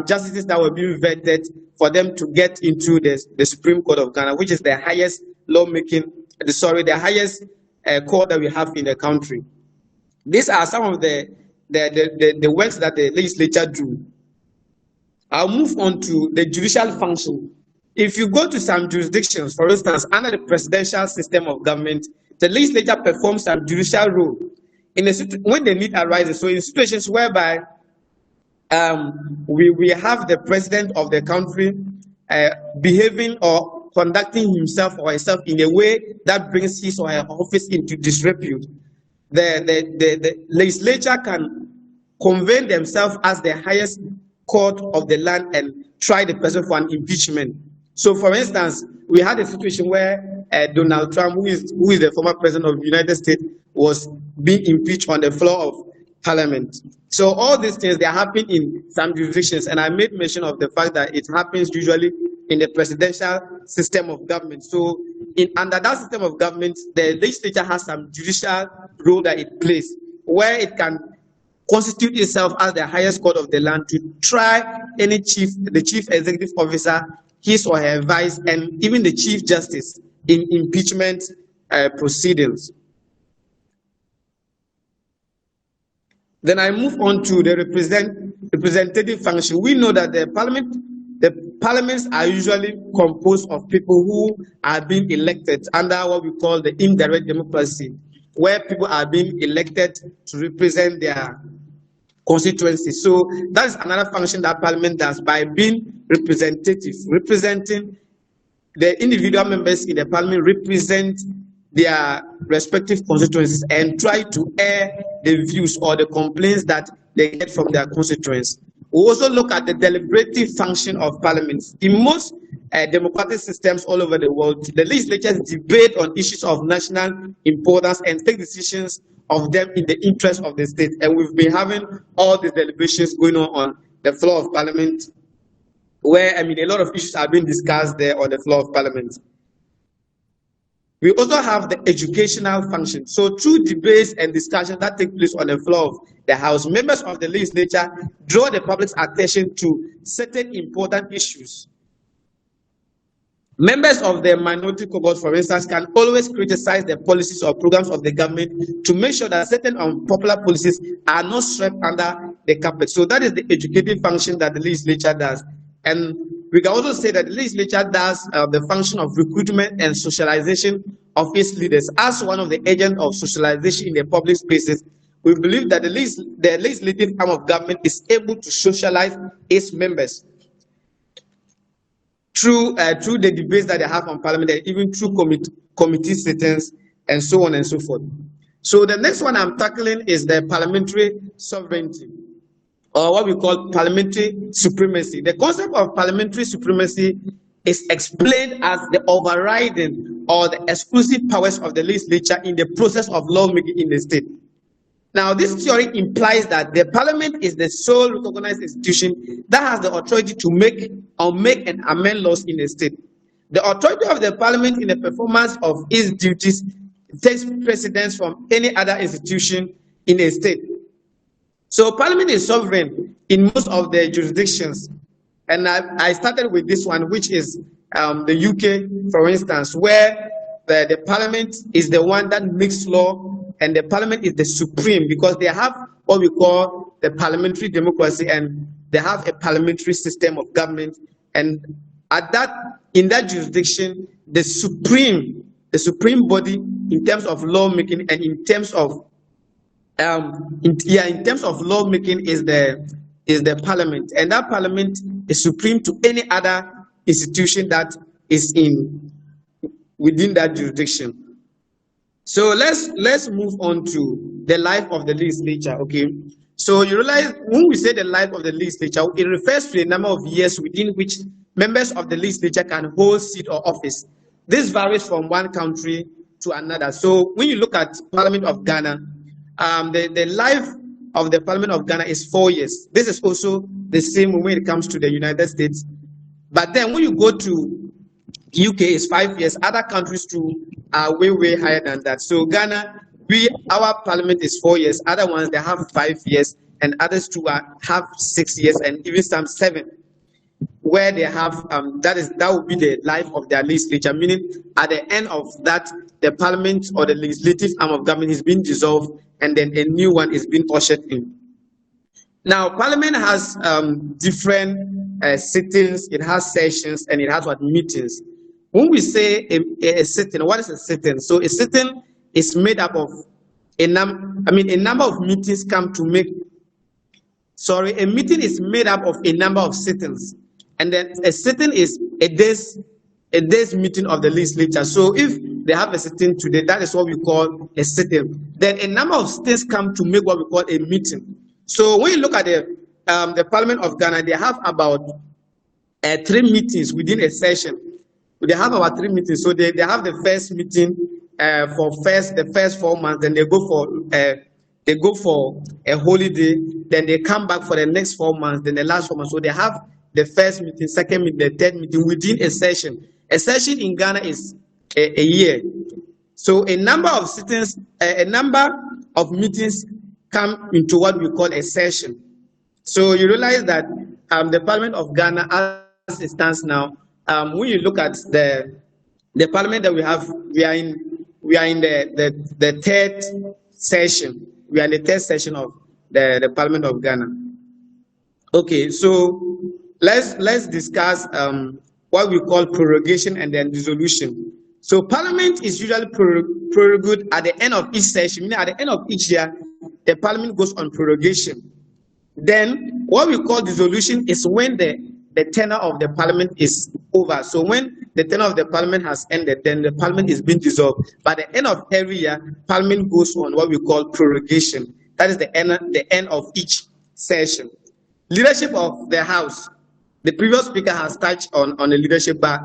justices that were being vetted for them to get into the Supreme Court of Ghana, which is the highest lawmaking, the highest court that we have in the country. These are some of the works that the legislature do. I'll move on to the judicial function. If you go to some jurisdictions, for instance, under the presidential system of government, the legislature performs some judicial role when the need arises. So in situations whereby we have the president of the country behaving or conducting himself or herself in a way that brings his or her office into disrepute, the legislature can convene themselves as the highest court of the land and try the person for an impeachment. So, for instance, we had a situation where Donald Trump, who is the former president of the United States, was being impeached on the floor of Parliament. So all these things, they happen in some jurisdictions, and I made mention of the fact that it happens usually in the presidential system of government. So under that system of government, the legislature has some judicial role that it plays, where it can constitute itself as the highest court of the land to try the chief executive officer, his or her vice, and even the chief justice in impeachment proceedings. Then I move on to the representative function. We know that the parliaments are usually composed of people who are being elected under what we call the indirect democracy, where people are being elected to represent their constituency. So that is another function that Parliament does by being representative, representing the individual members in the Parliament, represent their respective constituencies and try to air the views or the complaints that they get from their constituents. We also look at the deliberative function of parliaments. In most democratic systems all over the world, the legislatures debate on issues of national importance and take decisions of them in the interest of the state. And we've been having all these deliberations going on the floor of parliament, where, I mean, a lot of issues are being discussed there on the floor of parliament. We also have the educational function. So through debates and discussions that take place on the floor of the House, members of the legislature draw the public's attention to certain important issues. Members of the minority cohort, for instance, can always criticize the policies or programs of the government to make sure that certain unpopular policies are not swept under the carpet. So that is the educative function that the legislature does. And we can also say that the legislature does the function of recruitment and socialization of its leaders. As one of the agents of socialization in the public spaces, we believe that the legislative arm of government is able to socialize its members through the debates that they have on parliament, and even through committee sittings and so on and so forth. So the next one I'm tackling is the parliamentary sovereignty, or what we call parliamentary supremacy. The concept of parliamentary supremacy is explained as the overriding or the exclusive powers of the legislature in the process of lawmaking in the state. Now, this theory implies that the parliament is the sole recognized institution that has the authority to make and amend laws in the state. The authority of the parliament in the performance of its duties takes precedence from any other institution in a state. So parliament is sovereign in most of the jurisdictions. And I started with this one, which is the UK, for instance, where the parliament is the one that makes law, and the parliament is the supreme because they have what we call the parliamentary democracy, and they have a parliamentary system of government. And in that jurisdiction, the supreme body in terms of lawmaking and in terms of lawmaking is the parliament, and that parliament is supreme to any other institution that is within that jurisdiction. So let's move on to the life of the legislature. Okay, so you realize when we say the life of the legislature, it refers to the number of years within which members of the legislature can hold seat or office. This varies from one country to another. So when you look at Parliament of Ghana, the life of the Parliament of Ghana is 4 years. This is also the same when it comes to the United States. But then when you go to UK, it's 5 years. Other countries too are way higher than that. So Ghana, our Parliament is 4 years. Other ones, they have 5 years, and others too have 6 years, and even some 7. Where they have that would be the life of their legislature, meaning at the end of that, the parliament or the legislative arm of government is being dissolved, and then a new one is being ushered in. Now, parliament has different sittings, it has sessions, and it has meetings. When we say a sitting, what is a sitting? So a sitting is made up of a number of meetings come to make. Sorry, a meeting is made up of a number of sittings. And then a sitting is a day's meeting of the legislature. So if they have a sitting today, that is what we call a sitting. Then a number of states come to make what we call a meeting. So when you look at the Parliament of Ghana, they have about 3 meetings within a session. They have about 3 meetings. So they have the first meeting for the first 4 months, then they go for a holiday, then they come back for the next 4 months, then the last 4 months. So they have the first meeting, second meeting, the third meeting within a session. A session in Ghana is a year. So a number of sittings, a number of meetings come into what we call a session. So you realize that the Parliament of Ghana, as it stands now, when you look at the Parliament that we have, we are in the third session. We are in the third session of the Parliament of Ghana. Okay, so let's discuss what we call prorogation and then dissolution. So Parliament is usually prorogued at the end of each session, meaning at the end of each year, the Parliament goes on prorogation. Then what we call dissolution is when the tenure of the Parliament is over. So when the tenure of the Parliament has ended, then the Parliament is being dissolved. By the end of every year, Parliament goes on what we call prorogation. That is the end of each session. Leadership of the House. The previous speaker has touched on the leadership, but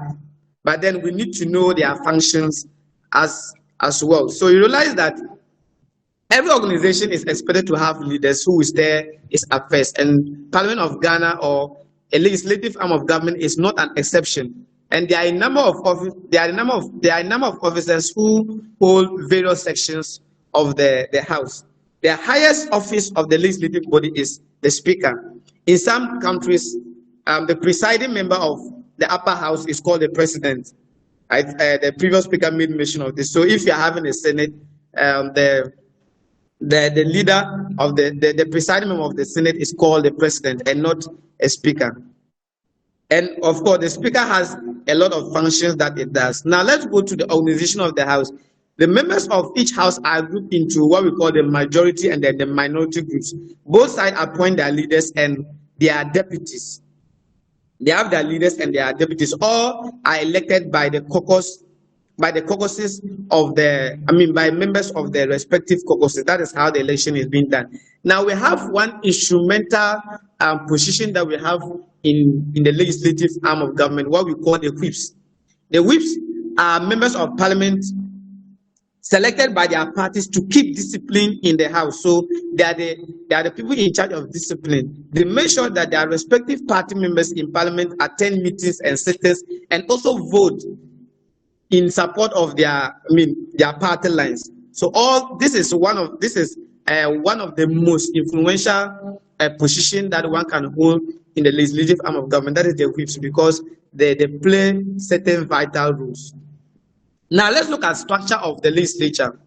then we need to know their functions as well. So you realize that every organization is expected to have leaders who is there is affairs, and Parliament of Ghana or a legislative arm of government is not an exception. And there are a number of officers who hold various sections of the House. The highest office of the legislative body is the Speaker. In some countries, the presiding member of the upper house is called the President. The previous speaker made mention of this. So if you're having a Senate, the leader of the presiding member of the Senate is called the President and not a Speaker. And of course, the Speaker has a lot of functions that it does. Now let's go to the organization of the House. The members of each house are grouped into what we call the majority and then the minority groups. Both sides appoint their leaders and their deputies. They have their leaders and their deputies. All are elected by the caucuses of by members of the respective caucuses. That is how the election is being done. Now we have one instrumental position that we have in the legislative arm of government, what we call the whips. The whips are members of parliament selected by their parties to keep discipline in the House. So they are the people in charge of discipline. They make sure that their respective party members in parliament attend meetings and sittings and also vote in support of their party lines. So this is one of the most influential position that one can hold in the legislative arm of government. That is the whips, because they play certain vital roles. Now let's look at structure of the legislature.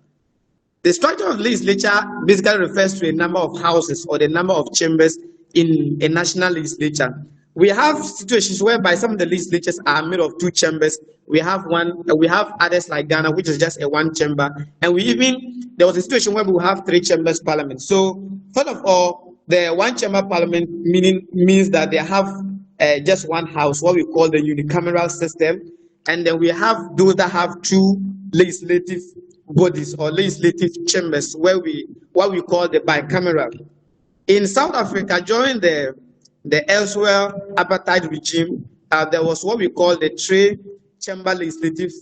The structure of the legislature basically refers to a number of houses or the number of chambers in a national legislature. We have situations whereby some of the legislatures are made of 2 chambers. We have others like Ghana, which is just a 1 chamber. And there was a situation where we have 3 chambers parliament. So first of all, the 1 chamber parliament means that they have just 1 house, what we call the unicameral system. And then we have those that have 2 legislative bodies or legislative chambers, what we call the bicameral. In South Africa, during the elsewhere apartheid regime, there was what we call the 3-chamber legislative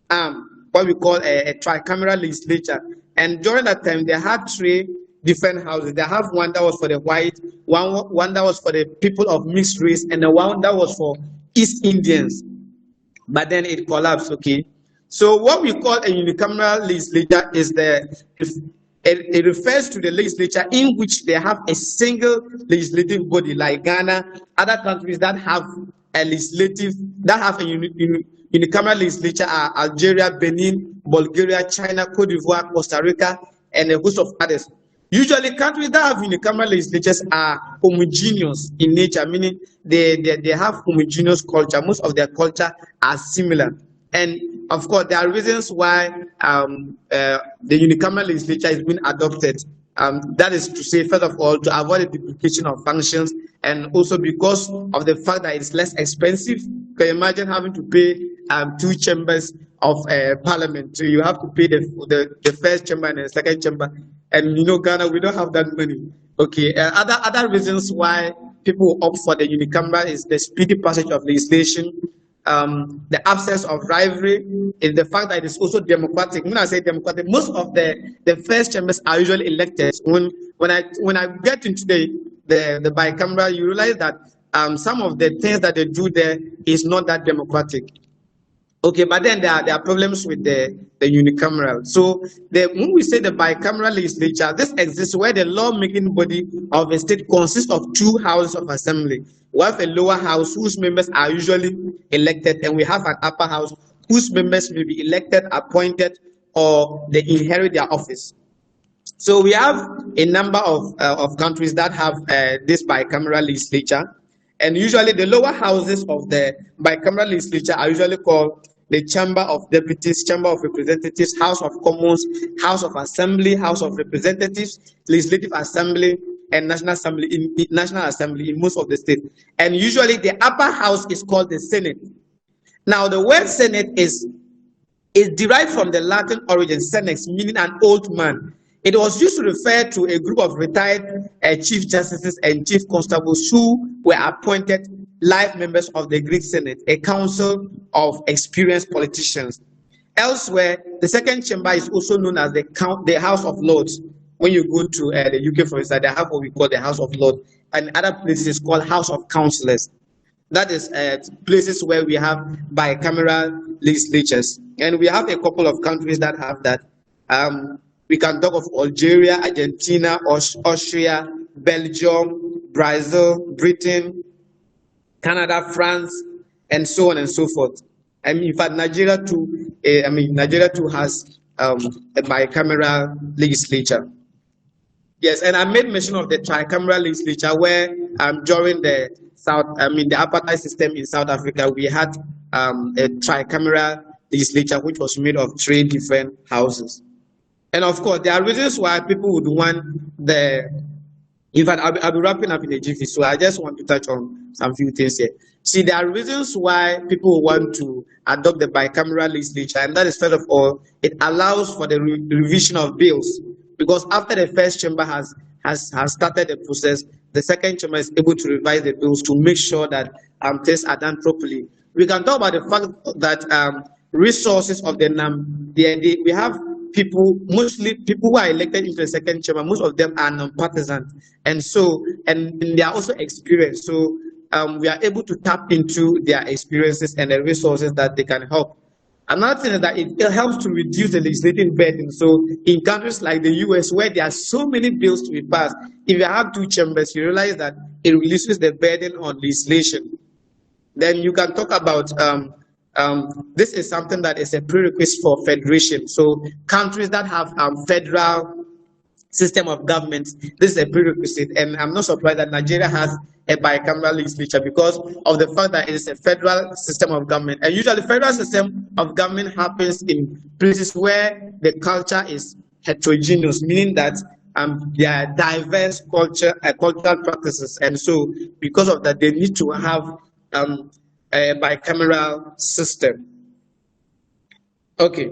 arm, what we call a tricameral legislature. And during that time, they had 3 different houses. They have one that was for the white, one that was for the people of mixed race, and the one that was for East Indians. But then it collapsed, okay? So what we call a unicameral legislature is it refers to the legislature in which they have a single legislative body, like Ghana, other countries that have a unicameral legislature are Algeria, Benin, Bulgaria, China, Cote d'Ivoire, Costa Rica, and a host of others. Usually, countries that have unicameral legislatures are homogeneous in nature, meaning they have homogeneous culture. Most of their culture are similar. And of course, there are reasons why the unicameral legislature is being adopted. That is to say, first of all, to avoid the duplication of functions, and also because of the fact that it's less expensive. Can you imagine having to pay 2 chambers of parliament? So you have to pay the first chamber and the second chamber. And Ghana, we don't have that money. Okay. Other reasons why people opt for the unicameral is the speedy passage of legislation. the absence of rivalry, is the fact that it is also democratic. When I say democratic, most of the first chambers are usually elected. When I get into the bicameral, you realize that some of the things that they do there is not that democratic. Okay, but then there are problems with the unicameral. So when we say the bicameral legislature, this exists where the lawmaking body of a state consists of two houses of assembly. We have a lower house whose members are usually elected, and we have an upper house whose members may be elected, appointed, or they inherit their office. So we have a number of countries that have this bicameral legislature. And usually the lower houses of the bicameral legislature are usually called the Chamber of Deputies, Chamber of Representatives, House of Commons, House of Assembly, House of Representatives, Legislative Assembly, and National Assembly in most of the states. And usually the upper house is called the Senate. Now the word Senate is derived from the Latin origin senex, meaning an old man. It was used to refer to a group of retired chief justices and chief constables who were appointed life members of the Greek Senate, a council of experienced politicians. Elsewhere, the second chamber is also known as the House of Lords. When you go to the UK, for instance, they have what we call the House of Lords, and other places it's called House of Councillors. That is places where we have bicameral legislatures, and we have a couple of countries that have that. We can talk of Algeria, Argentina, Austria, Belgium, Brazil, Britain, Canada, France, and so on and so forth. I mean, in fact, Nigeria too. Nigeria too has a bicameral legislature. Yes, and I made mention of the tricameral legislature, where during the apartheid system in South Africa, we had a tricameral legislature which was made of 3 different houses. And of course, there are reasons why people would want in fact, I'll be wrapping up in a jiffy, so I just want to touch on some few things here. See, there are reasons why people want to adopt the bicameral legislature, and that is, first of all, it allows for the revision of bills, because after the first chamber has started the process, the second chamber is able to revise the bills to make sure that things are done properly. We can talk about the fact that resources of we have mostly people who are elected into the second chamber, most of them are non-partisan, and they are also experienced. So we are able to tap into their experiences and the resources that they can help. Another thing is that it helps to reduce the legislative burden. So in countries like the US, where there are so many bills to be passed, if you have 2 chambers, you realize that it reduces the burden on legislation. Then you can talk about this is something that is a prerequisite for federation. So countries that have federal system of government, this is a prerequisite. And I'm not surprised that Nigeria has a bicameral legislature because of the fact that it is a federal system of government. And usually federal system of government happens in places where the culture is heterogeneous, meaning that there are diverse cultural practices. And so because of that, they need to have a bicameral system. Okay.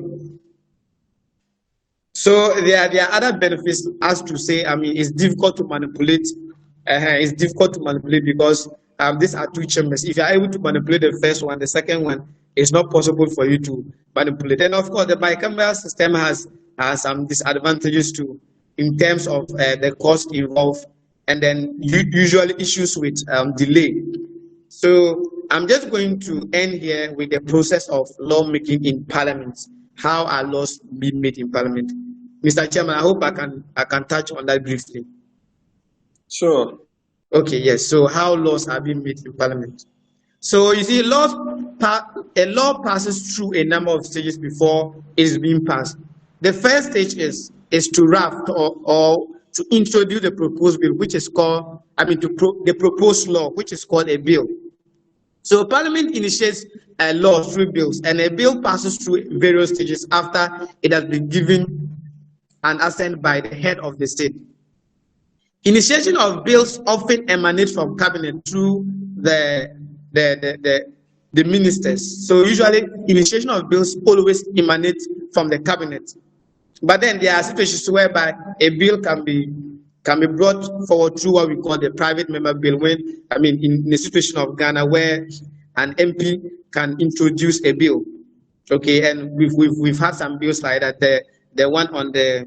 So there are other benefits, as to say, it's difficult to manipulate. It's difficult to manipulate because these are 2 chambers. If you are able to manipulate the first one, the second one, it's not possible for you to manipulate. And of course, the bicameral system has some disadvantages too, in terms of the cost involved, and then usually issues with delay. So I'm just going to end here with the process of lawmaking in Parliament. How are laws being made in Parliament? Mr. Chairman, I hope I can touch on that briefly. Sure. Okay, yes. So how laws are being made in Parliament? So you see, a law passes through a number of stages before it is being passed. The first stage is to draft or to introduce the proposed bill, which is called, the proposed law, which is called a bill. So Parliament initiates a law through bills, and a bill passes through various stages after it has been given an assent by the head of the state. Initiation of bills often emanates from cabinet through the ministers. So usually initiation of bills always emanates from the cabinet. But then there are situations whereby a bill can be brought forward through what we call the private member bill, when in the situation of Ghana, where an MP can introduce a bill. Okay, and we've had some bills like that. The one on the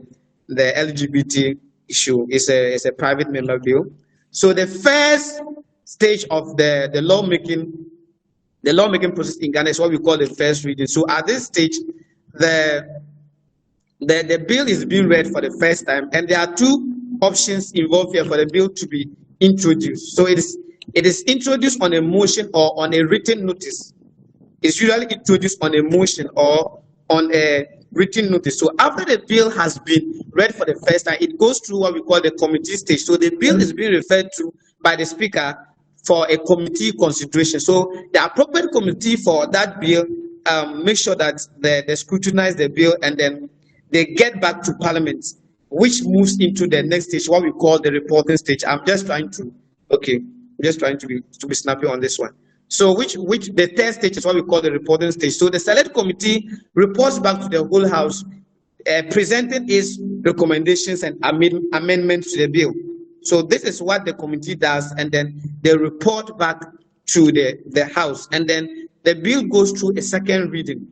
LGBT issue is a private member bill. So the first stage of the lawmaking process in Ghana is what we call the first reading. So at this stage, the bill is being read for the first time, and there are two options involved here for the bill to be introduced. So it is introduced on a motion or on a written notice. It's usually introduced on a motion or on a written notice. So after the bill has been read for the first time, it goes through what we call the committee stage. So the bill is being referred to by the speaker for a committee consideration. So the appropriate committee for that bill make sure that they scrutinize the bill, and then they get back to Parliament, which moves into the next stage, what we call the reporting stage. I'm just trying to be snappy on this one. So which the third stage is what we call the reporting stage. So the select committee reports back to the whole House, presenting its recommendations and amendments to the bill. So this is what the committee does, and then they report back to the House, and then the bill goes through a second reading.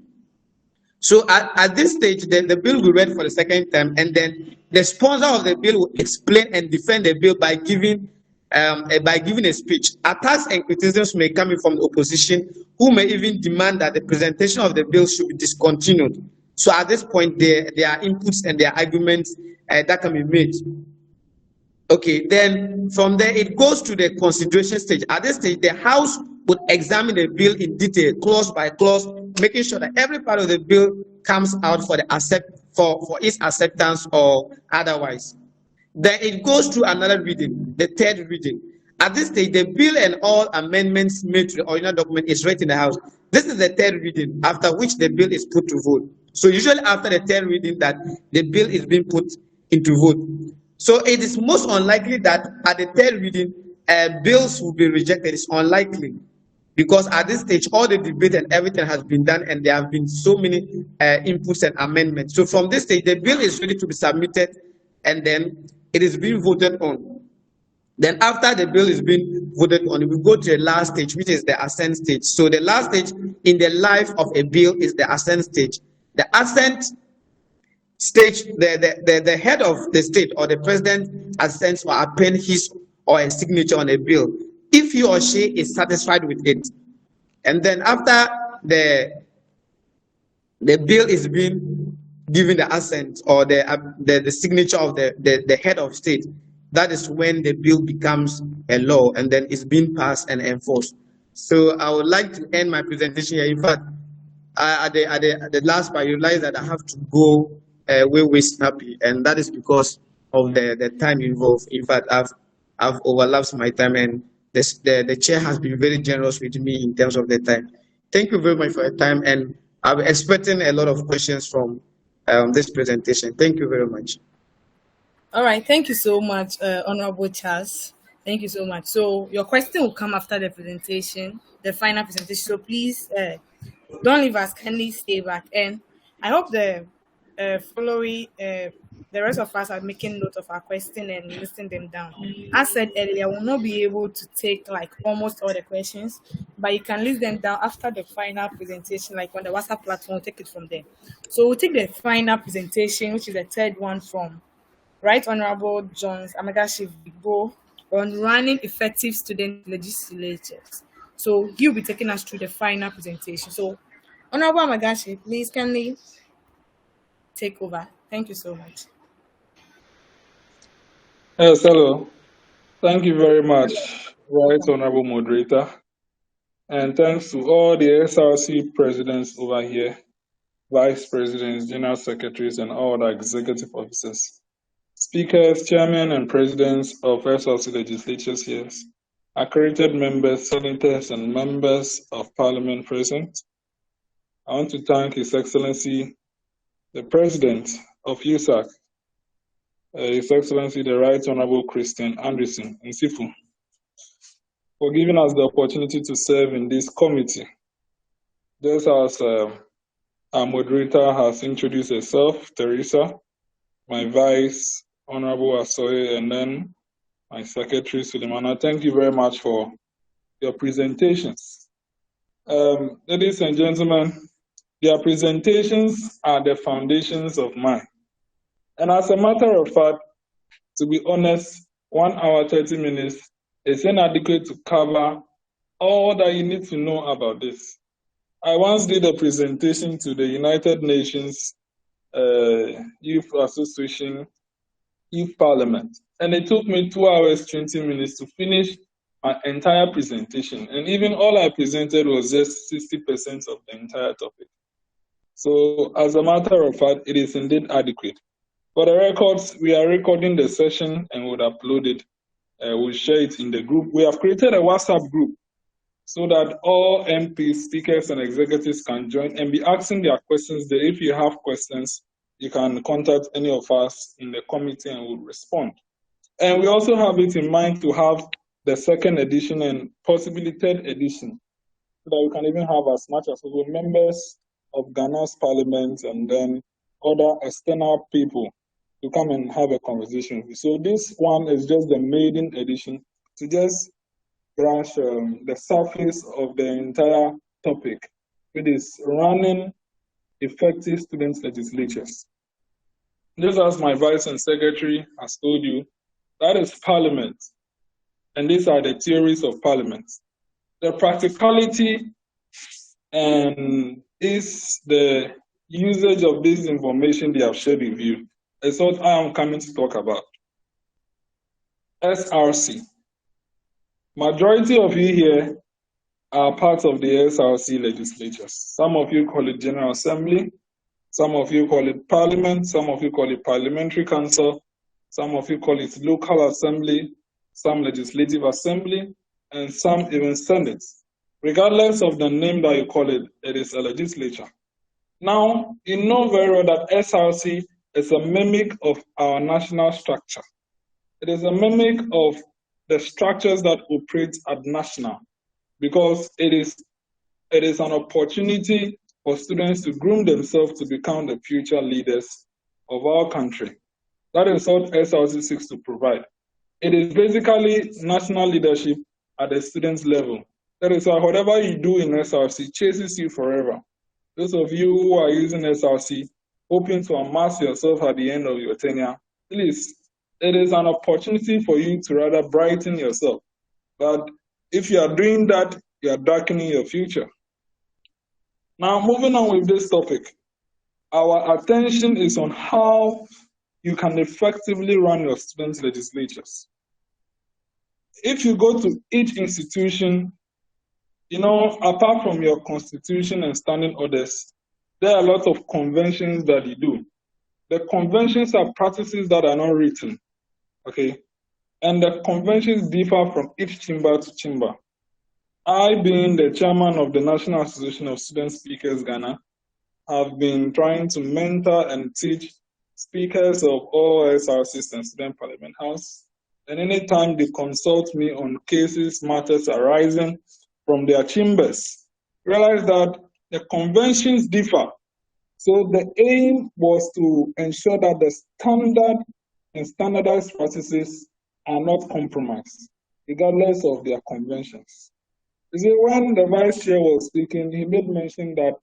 So at this stage, the bill will be read for the second time, and then the sponsor of the bill will explain and defend the bill by giving a speech. Attacks and criticisms may come in from the opposition, who may even demand that the presentation of the bill should be discontinued. So at this point, there are inputs and there are arguments that can be made. Okay, then from there it goes to the consideration stage. At this stage, the House would examine the bill in detail, clause by clause, making sure that every part of the bill comes out for its acceptance or otherwise. Then it goes through another reading, the third reading. At this stage, the bill and all amendments made to the original document is read in the House. This is the third reading, after which the bill is put to vote. So usually after the third reading that the bill is being put into vote. So it is most unlikely that at the third reading, bills will be rejected. It's unlikely, because at this stage, all the debate and everything has been done, and there have been so many inputs and amendments. So from this stage, the bill is ready to be submitted, and then it is being voted on. Then after the bill is being voted on, we go to the last stage, which is the assent stage. So the last stage in the life of a bill is the assent stage. The assent stage, the head of the state or the president assents or append his or a signature on a bill if he or she is satisfied with it. And then after the bill is being given the assent or the signature of the head of state, that is when the bill becomes a law and then it's being passed and enforced. So I would like to end my presentation here. In fact, at the last part, I realized that I have to go way snappy, and that is because of the time involved. In fact, I've overlapped my time, and the chair has been very generous with me in terms of the time. Thank you very much for your time, and I'm expecting a lot of questions from this presentation. Thank you very much. All right, thank you so much, Honorable Charles. Thank you so much. So your question will come after the presentation, the final presentation. So please don't leave us, kindly stay back. And I hope the rest of us are making note of our question and listing them down. As said earlier, we'll not be able to take like almost all the questions, but you can list them down after the final presentation, like on the WhatsApp platform. We'll take it from there. So we'll take the final presentation, which is the third one from Right Honorable Jones Amegashie-Viglo on running effective student legislatures. So he'll be taking us through the final presentation. So Honorable Amegashie, please kindly take over. Thank you so much. Yes, hello. Thank you very much, Right Honorable Moderator. And thanks to all the SRC presidents over here, vice presidents, general secretaries, and all the executive officers, speakers, chairmen, and presidents of SRC legislatures here, accredited members, senators, and members of parliament present. I want to thank His Excellency, the President of USAG, His Excellency, the Right Honorable Christian Anderson Ntsiful, for giving us the opportunity to serve in this committee. Just as our moderator has introduced herself, Theresa, my Vice Honorable Asore, and then my Secretary, Sulemana. Thank you very much for your presentations. Ladies and gentlemen, their presentations are the foundations of mine. And as a matter of fact, to be honest, 1 hour, 30 minutes is inadequate to cover all that you need to know about this. I once did a presentation to the United Nations Youth Association Youth Parliament, and it took me 2 hours, 20 minutes to finish my entire presentation. And even all I presented was just 60% of the entire topic. So as a matter of fact, it is indeed adequate. For the records, we are recording the session and would upload it. We'll share it in the group. We have created a WhatsApp group so that all MPs, speakers, and executives can join and be asking their questions there. If you have questions, you can contact any of us in the committee and we'll respond. And we also have it in mind to have the 2nd edition and possibly 3rd edition, so that we can even have as much as possible members of Ghana's parliament and then other external people to come and have a conversation. So this one is just the maiden edition to just brush the surface of the entire topic, which is running effective student legislatures. Just as my vice and secretary has told you, that is parliament. And these are the theories of parliament. The practicality and is the usage of this information they have shared with you is what I am coming to talk about. SRC. Majority of you here are part of the SRC legislatures. Some of you call it General Assembly, some of you call it Parliament, some of you call it Parliamentary Council, some of you call it Local Assembly, some Legislative Assembly, and some even Senate. Regardless of the name that you call it, it is a legislature. Now, you know very well that SRC is a mimic of our national structure. It is a mimic of the structures that operate at national, because it is an opportunity for students to groom themselves to become the future leaders of our country. That is what SRC seeks to provide. It is basically national leadership at the students' level. That is why whatever you do in SRC chases you forever. Those of you who are using SRC, hoping to amass yourself at the end of your tenure, please, it is an opportunity for you to rather brighten yourself. But if you are doing that, you are darkening your future. Now, moving on with this topic, our attention is on how you can effectively run your student legislatures. If you go to each institution, you know, apart from your constitution and standing orders, there are a lot of conventions that you do. The conventions are practices that are not written, okay? And the conventions differ from each chamber to chamber. I, being the chairman of the National Association of Student Speakers Ghana, have been trying to mentor and teach speakers of all SRCs and Student Parliament House. And anytime they consult me on cases, matters arising from their chambers, realize that the conventions differ. So the aim was to ensure that the standard and standardized practices are not compromised, regardless of their conventions. You see, when the vice chair was speaking, he made mention that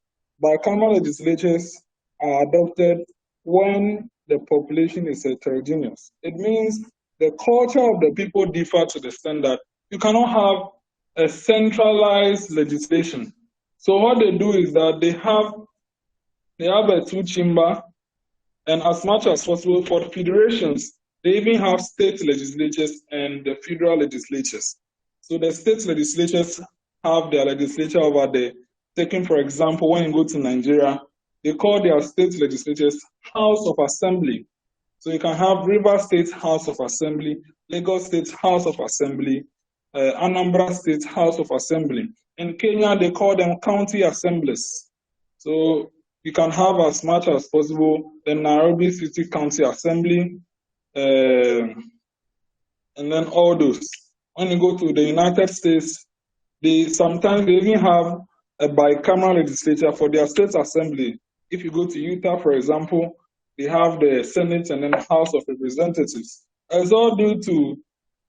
bicameral legislatures are adopted when the population is heterogeneous. It means the culture of the people differ to the extent that you cannot have a centralized legislation. So what they do is that they have a two-chamber, and as much as possible for the federations, they even have state legislatures and the federal legislatures. So the state legislatures have their legislature over there. Taking, for example, when you go to Nigeria, they call their state legislatures House of Assembly. So you can have River State House of Assembly, Lagos State House of Assembly, Anambra State House of Assembly. In Kenya, they call them county assemblies. So you can have as much as possible the Nairobi City County Assembly, and then all those. When you go to the United States, sometimes they even have a bicameral legislature for their state assembly. If you go to Utah, for example, they have the Senate and then the House of Representatives. It's all due to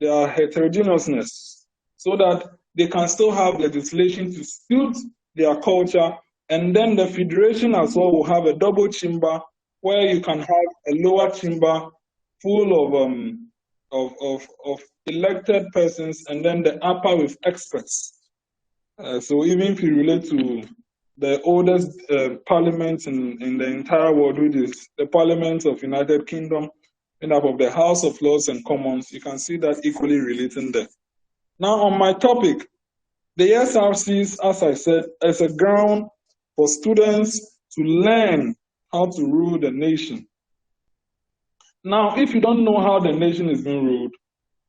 their heterogeneousness, so that they can still have legislation to suit their culture, and then the federation as well will have a double chamber where you can have a lower chamber full of elected persons, and then the upper with experts. So even if you relate to the oldest parliament in the entire world, which is the Parliament of United Kingdom, made up of the House of Lords and Commons, you can see that equally relating there. Now on my topic, the SRCs, as I said, is a ground for students to learn how to rule the nation. Now, if you don't know how the nation is being ruled,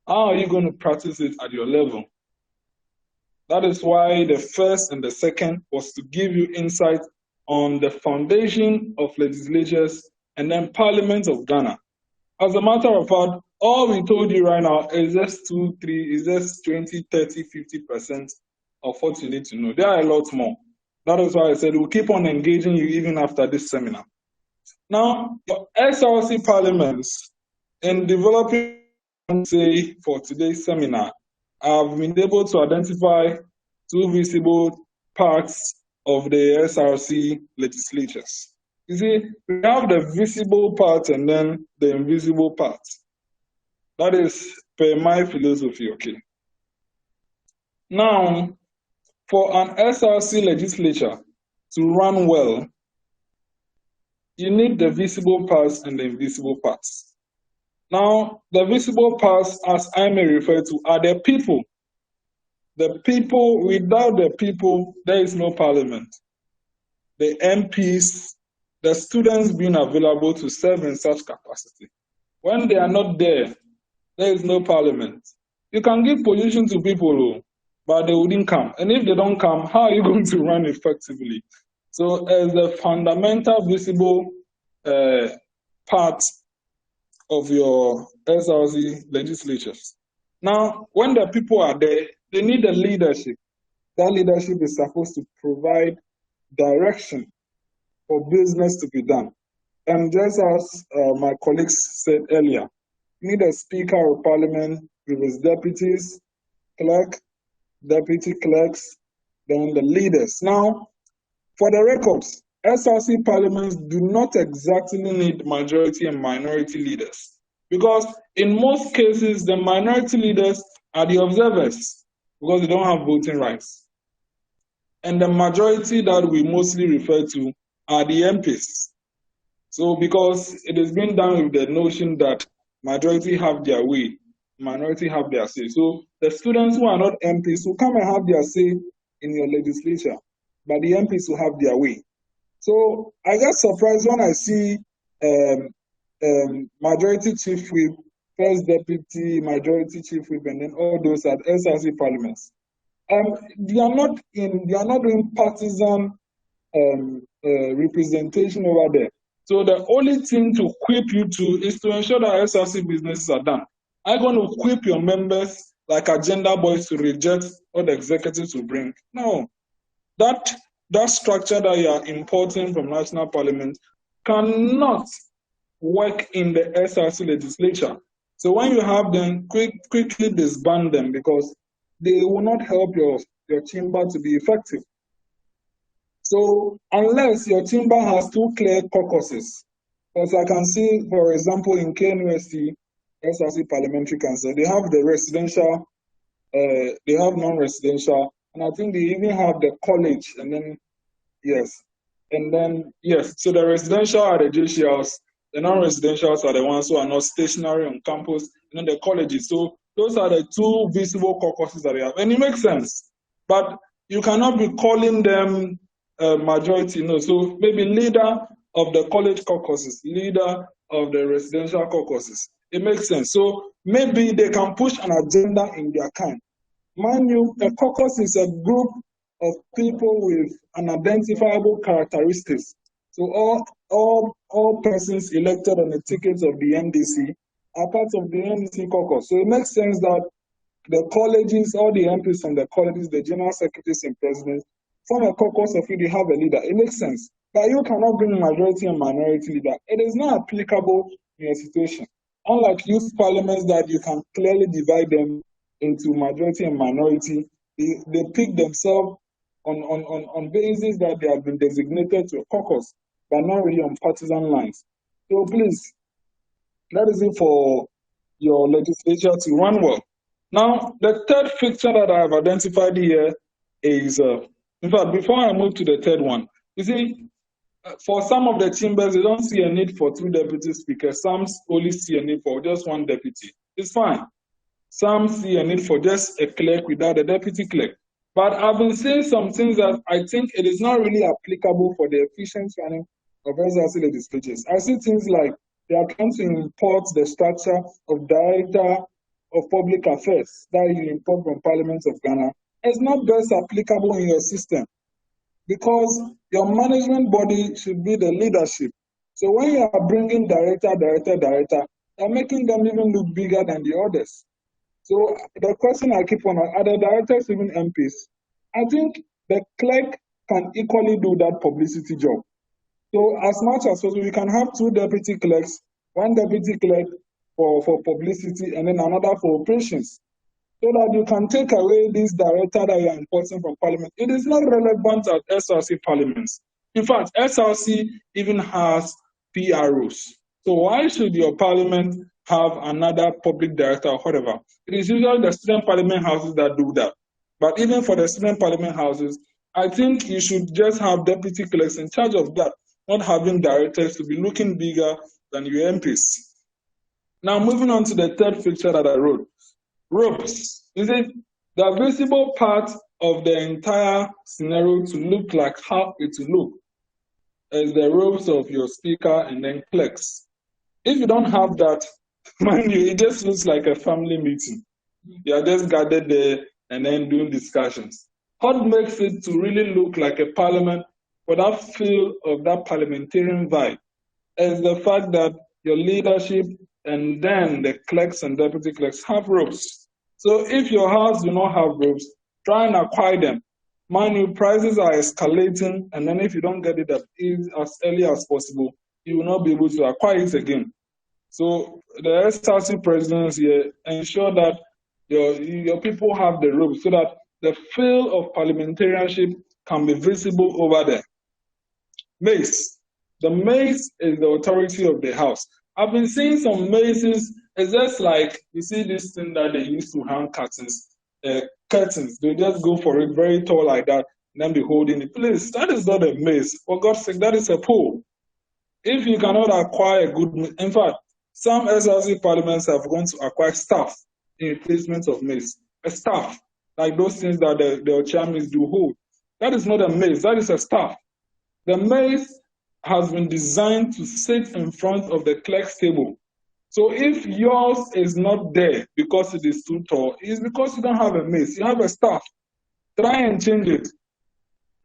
how are you going to practice it at your level? That is why the first and the second was to give you insight on the foundation of legislatures and then Parliament of Ghana. As a matter of fact, all we told you right now is just 20, 30, 50% of what you need to know. There are a lot more. That is why I said we'll keep on engaging you even after this seminar. Now, for SRC parliaments, in developing, say, for today's seminar, I've been able to identify two visible parts of the SRC legislatures. You see, we have the visible part and then the invisible part. That is per my philosophy, okay? Now, for an SRC legislature to run well, you need the visible parts and the invisible parts. Now, the visible parts, as I may refer to, are the people. The people, without the people, there is no parliament. The MPs, the students being available to serve in such capacity. When they are not there, there is no parliament. You can give position to people, but they wouldn't come. And if they don't come, how are you going to run effectively? So as the fundamental visible part of your SRC legislatures. Now, when the people are there, they need a leadership. That leadership is supposed to provide direction for business to be done. And just as my colleagues said earlier, you need a Speaker of Parliament with his deputies, clerk, deputy clerks, then the leaders. Now, for the records, SRC parliaments do not exactly need majority and minority leaders, because in most cases, the minority leaders are the observers because they don't have voting rights. And the majority that we mostly refer to are the MPs. So because it has been done with the notion that majority have their way, minority have their say. So the students who are not MPs will come and have their say in your legislature, but the MPs will have their way. So I get surprised when I see majority chief whip, first deputy, majority chief whip, and then all those at SRC parliaments. They are not doing partisan representation over there. So the only thing to equip you to is to ensure that SRC businesses are done. I'm going to equip your members like agenda boys to reject what the executives will bring. No, that structure that you are importing from national parliament cannot work in the SRC legislature. So when you have them, quickly disband them, because they will not help your chamber to be effective. So unless your chamber has two clear caucuses, as I can see, for example, in KNUST, SRC Parliamentary Council, they have the residential, they have non-residential, and I think they even have the college, and then, yes. And then, yes, so the residential are the JCLs, the non-residentials are the ones who are not stationary on campus, and then the colleges. So those are the two visible caucuses that they have. And it makes sense, but you cannot be calling them majority, no. So maybe leader of the college caucuses, leader of the residential caucuses. It makes sense. So maybe they can push an agenda in their kind. Mind you, a caucus is a group of people with an identifiable characteristics. So all persons elected on the tickets of the NDC are part of the NDC caucus. So it makes sense that the colleges, all the MPs from the colleges, the general secretaries and presidents, from a caucus of you, they have a leader. It makes sense. But you cannot bring majority and minority leader. It is not applicable in your situation. Unlike youth parliaments that you can clearly divide them into majority and minority, they pick themselves on basis that they have been designated to a caucus, but not really on partisan lines. So please, that is it for your legislature to run well. Now, the third fixture that I have identified here is, in fact, before I move to the third one, you see, for some of the chambers, they don't see a need for 2 deputy speakers. Some only see a need for just 1 deputy. It's fine. Some see a need for just a clerk without a deputy clerk. But I've been saying some things that I think it is not really applicable for the efficient running of SRC legislatures. I see things like they are trying to import the structure of Director of Public Affairs that you import from Parliament of Ghana. It's not best applicable in your system because your management body should be the leadership. So when you are bringing director, you're making them even look bigger than the others. So the question I keep on, are the directors even MPs? I think the clerk can equally do that publicity job. So as much as possible, we can have 2 deputy clerks, 1 deputy clerk for publicity and then another for operations, so that you can take away this director that you are importing from Parliament. It is not relevant at SRC parliaments. In fact, SRC even has PROs. So why should your parliament have another public director or whatever? It is usually the student parliament houses that do that. But even for the student parliament houses, I think you should just have deputy clerks in charge of that, not having directors to be looking bigger than your MPs. Now, moving on to the third fixture that I wrote. Ropes. Is it the visible part of the entire scenario to look like how it will look as the ropes of your speaker and then clerks? If you don't have that, mind you, it just looks like a family meeting. You are just gathered there and then doing discussions. What makes it to really look like a parliament with that feel of that parliamentarian vibe is the fact that your leadership and then the clerks and deputy clerks have ropes. So if your house do not have ropes, try and acquire them. Mind you, prices are escalating, and then if you don't get it as early as possible, you will not be able to acquire it again. So the SRC presidents here ensure that your people have the ropes so that the feel of parliamentarianship can be visible over there. Mace. The mace is the authority of the house. I've been seeing some maces. It's just like, you see this thing that they used to hang curtains. They just go for it very tall like that, and then be holding it. Please, that is not a mace. For God's sake, that is a pole. If you cannot acquire a good mace, in fact, some SRC parliaments have gone to acquire staff in replacement of mace. A staff, like those things that the chairmen do hold. That is not a mace, that is a staff. The mace has been designed to sit in front of the clerk's table. So if yours is not there because it is too tall, it's because you don't have a mace, you have a staff. Try and change it.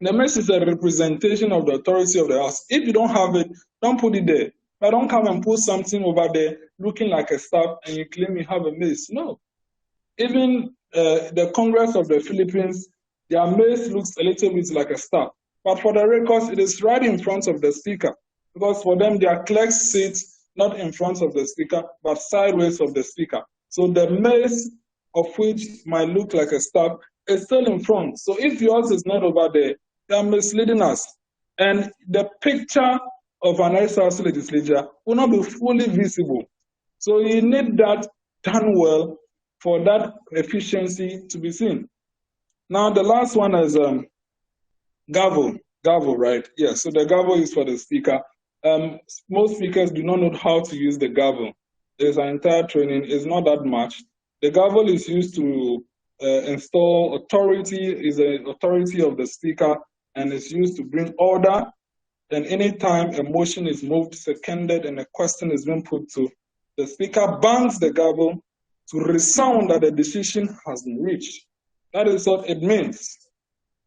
The mace is a representation of the authority of the house. If you don't have it, don't put it there. But don't come and put something over there looking like a staff and you claim you have a mace. No. Even the Congress of the Philippines, their mace looks a little bit like a staff. But for the records, it is right in front of the speaker. Because for them, their clerks sit not in front of the speaker, but sideways of the speaker. So the mace, of which might look like a staff, is still in front. So if yours is not over there, they are misleading us. And the picture of an SRC legislature will not be fully visible. So you need that done well for that efficiency to be seen. Now, the last one is gavel, right? Yeah, so the gavel is for the speaker. Most speakers do not know how to use the gavel. There's an entire training, it's not that much. The gavel is used to install authority, is the authority of the speaker, and it's used to bring order. And anytime a motion is moved, seconded, and a question is being put to, the speaker bangs the gavel to resound that a decision has been reached. That is what it means,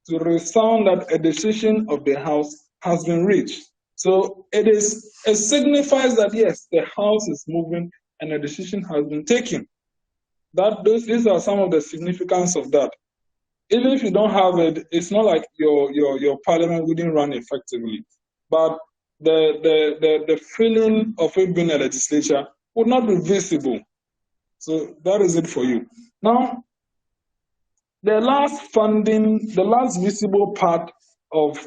to resound that a decision of the House has been reached. So it signifies that yes, the House is moving and a decision has been taken. These are some of the significance of that. Even if you don't have it, it's not like your parliament wouldn't run effectively. But the feeling of it being a legislature would not be visible. So that is it for you. Now, The last funding, the last visible part of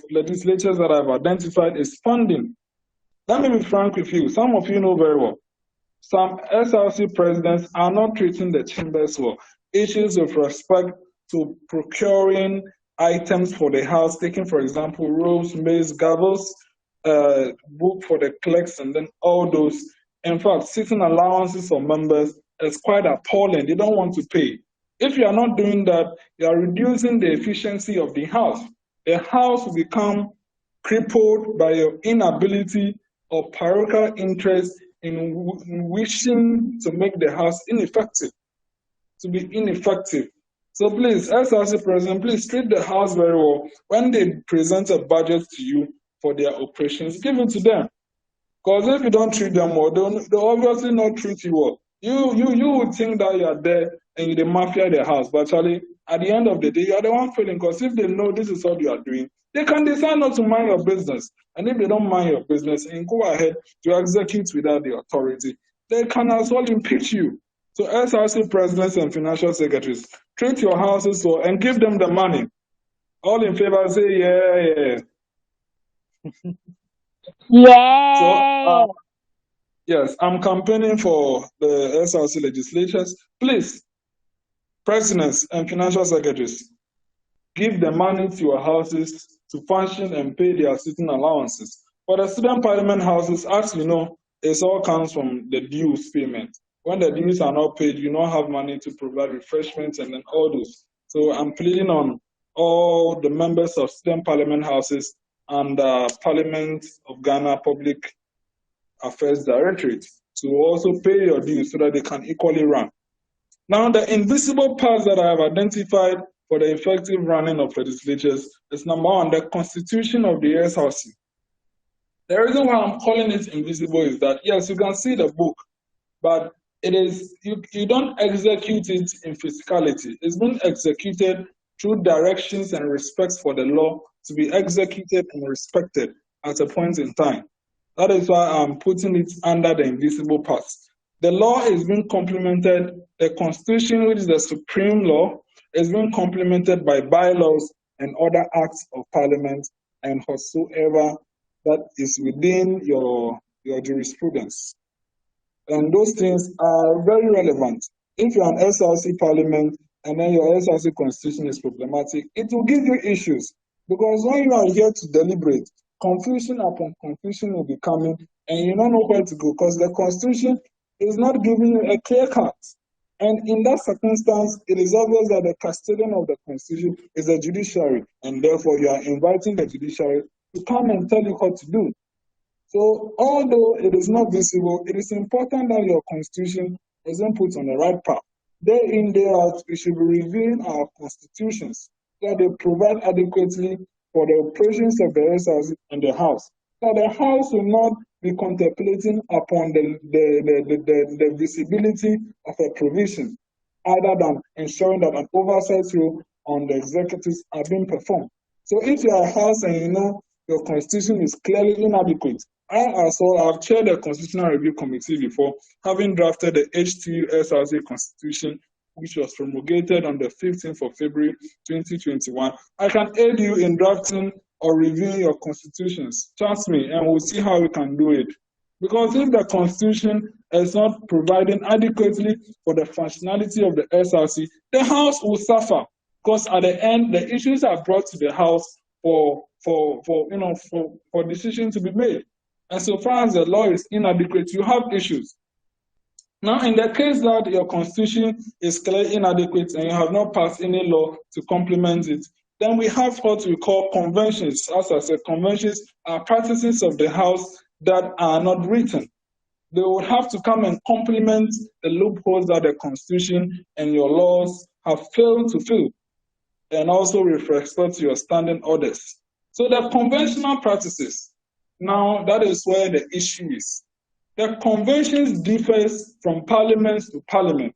legislatures that I've identified is funding. Let me be frank with you. Some of you know very well. Some SRC presidents are not treating the chambers well. Issues with respect to procuring items for the house, taking, for example, ropes, maize, gavels, book for the clerks, and then all those. In fact, sitting allowances for members is quite appalling. They don't want to pay. If you are not doing that, you are reducing the efficiency of the house. The house will become crippled by your inability or parochial interest in wishing to make the house ineffective, to be ineffective. So please, SRC President, please treat the house very well. When they present a budget to you for their operations, give it to them. Because if you don't treat them well, they'll obviously not treat you well. You would think that you are there and you're the mafia the house, but actually, at the end of the day, you are the one failing. Because if they know this is what you are doing, they can decide not to mind your business. And if they don't mind your business and go ahead to execute without the authority, they can as well impeach you. So SRC presidents and financial secretaries, treat your houses well and give them the money. All in favor, say yeah. Yeah. So, yes, I'm campaigning for the SRC legislatures. Please, presidents and financial secretaries, give the money to your houses to function and pay their sitting allowances. For the student parliament houses, as you know, it all comes from the dues payment. When the dues are not paid, you don't have money to provide refreshments and then all those. So I'm pleading on all the members of student parliament houses and Parliament of Ghana Public Affairs Directorate to also pay your dues so that they can equally run. Now, the invisible parts that I have identified for the effective running of legislatures is number one, the constitution of the SRC. The reason why I'm calling it invisible is that, yes, you can see the book, but it is you don't execute it in physicality. It's been executed through directions and respects for the law to be executed and respected at a point in time. That is why I'm putting it under the invisible parts. The law is being complemented, the Constitution, which is the supreme law, is being complemented by bylaws and other acts of parliament and whatsoever that is within your jurisprudence. And those things are very relevant. If you're an SRC parliament and then your SRC constitution is problematic, it will give you issues. Because when you are here to deliberate, confusion upon confusion will be coming and you don't know where to go because the constitution is not giving you a clear cut. And in that circumstance, it is obvious that the custodian of the constitution is the judiciary, and therefore you are inviting the judiciary to come and tell you what to do. So although it is not visible, it is important that your constitution is put on the right path. Day in, day out, we should be reviewing our constitutions so that they provide adequately for the operations of the SRC and the House. So the House will not be contemplating upon the visibility of a provision, other than ensuring that an oversight role on the executives are being performed. So if you are a House and you know your constitution is clearly inadequate, I as well have chaired the Constitutional Review Committee before, having drafted the H2 SRC Constitution, which was promulgated on the 15th of February 2021. I can aid you in drafting or reviewing your constitutions. Trust me, and we'll see how we can do it. Because if the Constitution is not providing adequately for the functionality of the SRC, the House will suffer. Because at the end, the issues are brought to the House for decision to be made. And so far as the law is inadequate, you have issues. Now, in the case that your constitution is clearly inadequate and you have not passed any law to complement it, then we have what we call conventions. As I said, conventions are practices of the House that are not written. They would have to come and complement the loopholes that the Constitution and your laws have failed to fill, and also with respect to your standing orders. So the conventional practices, now that is where the issue is. The conventions differs from parliament to parliament.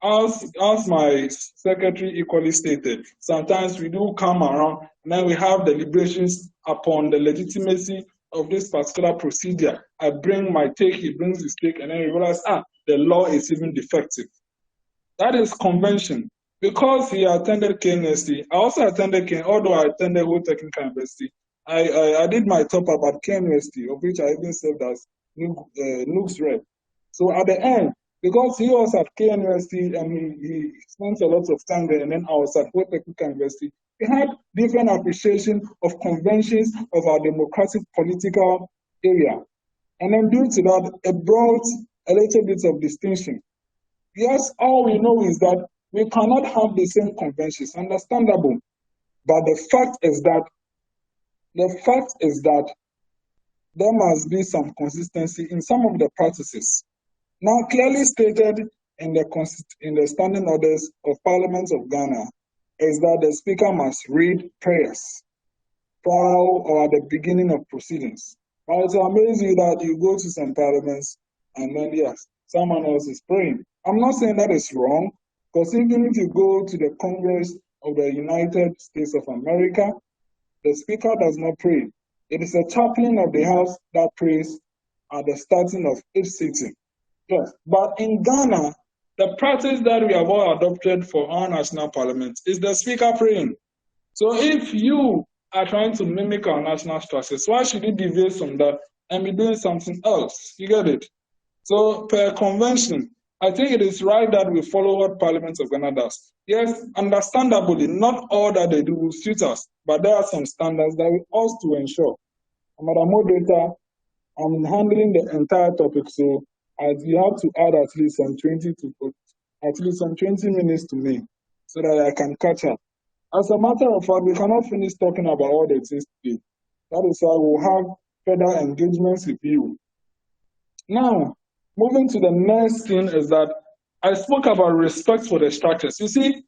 As my secretary equally stated, sometimes we do come around and then we have deliberations upon the legitimacy of this particular procedure. I bring my take, he brings his take, and then we realize, the law is even defective. That is convention. because he attended KNST, I also attended although I attended Whole Technical University, I did my top up at KNST, of which I even served as NUGS rep. So at the end, because he was at KNST and he spent a lot of time there, and then I was at Whole Technical University, we had different appreciation of conventions of our democratic political area. And then due to that, it brought a little bit of distinction. Yes, all we know is that we cannot have the same conventions, understandable. But the fact is that there must be some consistency in some of the practices. Now, clearly stated in the standing orders of Parliament of Ghana is that the Speaker must read prayers prior or at the beginning of proceedings. But it amazes you that you go to some parliaments and then yes, someone else is praying. I'm not saying that is wrong, because even if you go to the Congress of the United States of America, the Speaker does not pray. It is a chaplain of the House that prays at the starting of each sitting. Yes, but in Ghana, the practice that we have all adopted for our national parliament is the Speaker praying. So if you are trying to mimic our national structures, why should you deviate from that and be doing something else? You get it? So per convention, I think it is right that we follow what Parliament of Ghana does. Yes, understandably, not all that they do will suit us, but there are some standards that we ought to ensure. Madam Moderator, I'm handling the entire topic, so you have to add at least some 20 minutes to me so that I can catch up. As a matter of fact, we cannot finish talking about all the things today. That is why we'll have further engagements with you. Now, moving to the next thing is that I spoke about respect for the structures. You see,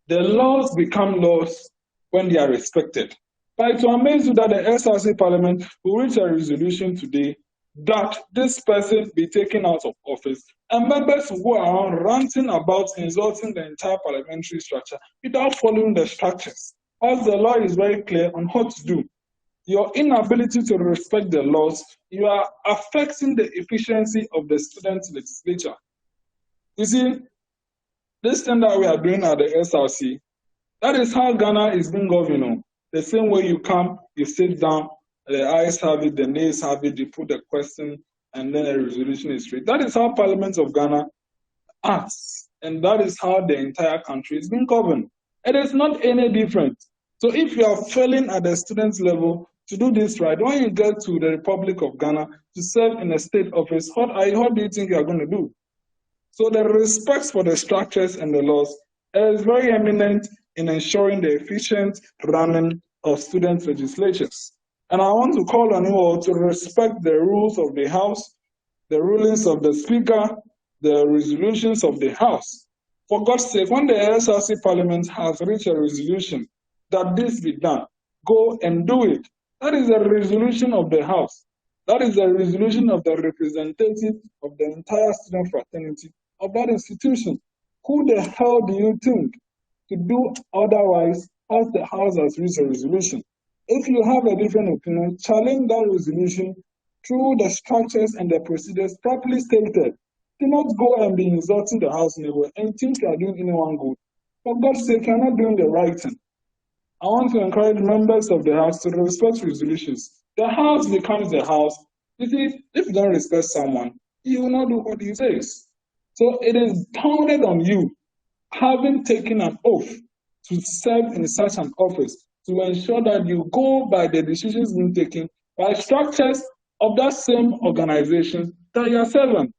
the laws become laws when they are respected. But it will amaze you that the SRC Parliament will reach a resolution today that this person be taken out of office, and members will go around ranting about insulting the entire parliamentary structure without following the structures. As the law is very clear on what to do. Your inability to respect the laws, you are affecting the efficiency of the student legislature. You see, this thing that we are doing at the SRC, that is how Ghana is being governed. The same way you come, you sit down, the ayes have it, the nays have it, you put the question, and then a resolution is read. That is how Parliament of Ghana acts, and that is how the entire country is being governed. It is not any different. So if you are failing at the student level to do this right, when you get to the Republic of Ghana to serve in a state office, what do you think you are going to do? So the respect for the structures and the laws is very eminent in ensuring the efficient running of student legislatures. And I want to call on you all to respect the rules of the House, the rulings of the Speaker, the resolutions of the House. For God's sake, when the SRC Parliament has reached a resolution that this be done, go and do it. That is a resolution of the House. That is a resolution of the representative of the entire student fraternity of that institution. Who the hell do you think to do otherwise as the House has reached a resolution? If you have a different opinion, challenge that resolution through the structures and the procedures properly stated. Do not go and be insulting the House neighbor and think you are doing anyone good. For God's sake, you are not doing the right thing. I want to encourage members of the House to respect resolutions. The House becomes the House. You see, if you don't respect someone, you will not do what he says. So it is founded on you having taken an oath to serve in such an office, to ensure that you go by the decisions being taken by structures of that same organization that you are serving.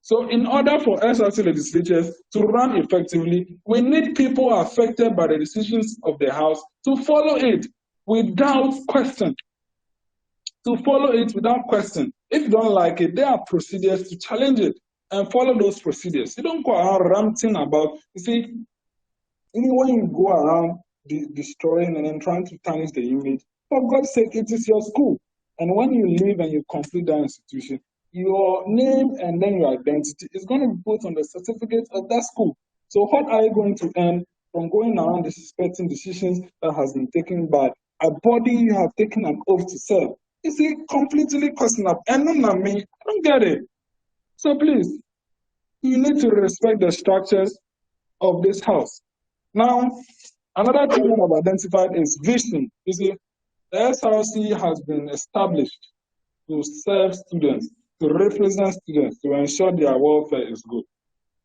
So in order for SRC legislatures to run effectively, we need people affected by the decisions of the House to follow it without question. To follow it without question. If you don't like it, there are procedures to challenge it and follow those procedures. You don't go around ranting about, you see, even when you go around destroying and then trying to tarnish the image, for God's sake, it is your school. And when you leave and you complete that institution, your name and then your identity is going to be put on the certificate of that school. So what are you going to earn from going around disrespecting decisions that has been taken by a body you have taken an oath to serve? You see, completely questionable. And not me, I don't get it. So please, you need to respect the structures of this house. Now, another thing that I've identified is vision. You see, the SRC has been established to serve students, to represent students, to ensure their welfare is good.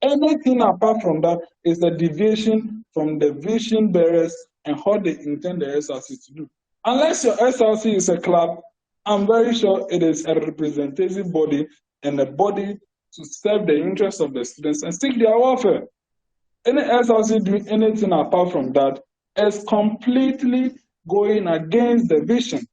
Anything apart from that is a deviation from the vision bearers and what they intend the SRC to do. Unless your SRC is a club, I'm very sure it is a representative body and a body to serve the interests of the students and seek their welfare. Any SRC doing anything apart from that is completely going against the vision.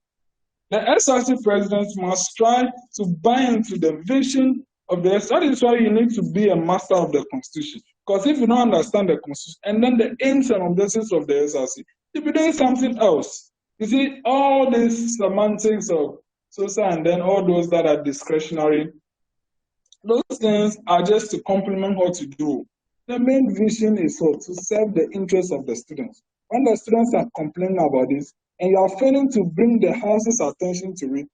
The SRC president must try to buy into the vision of the SRC. That is why you need to be a master of the Constitution. Because if you don't understand the Constitution and then the aims and objectives of the SRC, you'll be doing something else. You see, all these semantics of social and then all those that are discretionary, those things are just to complement what you do. The main vision is to serve the interests of the students. When the students are complaining about this, and you are failing to bring the House's attention to it,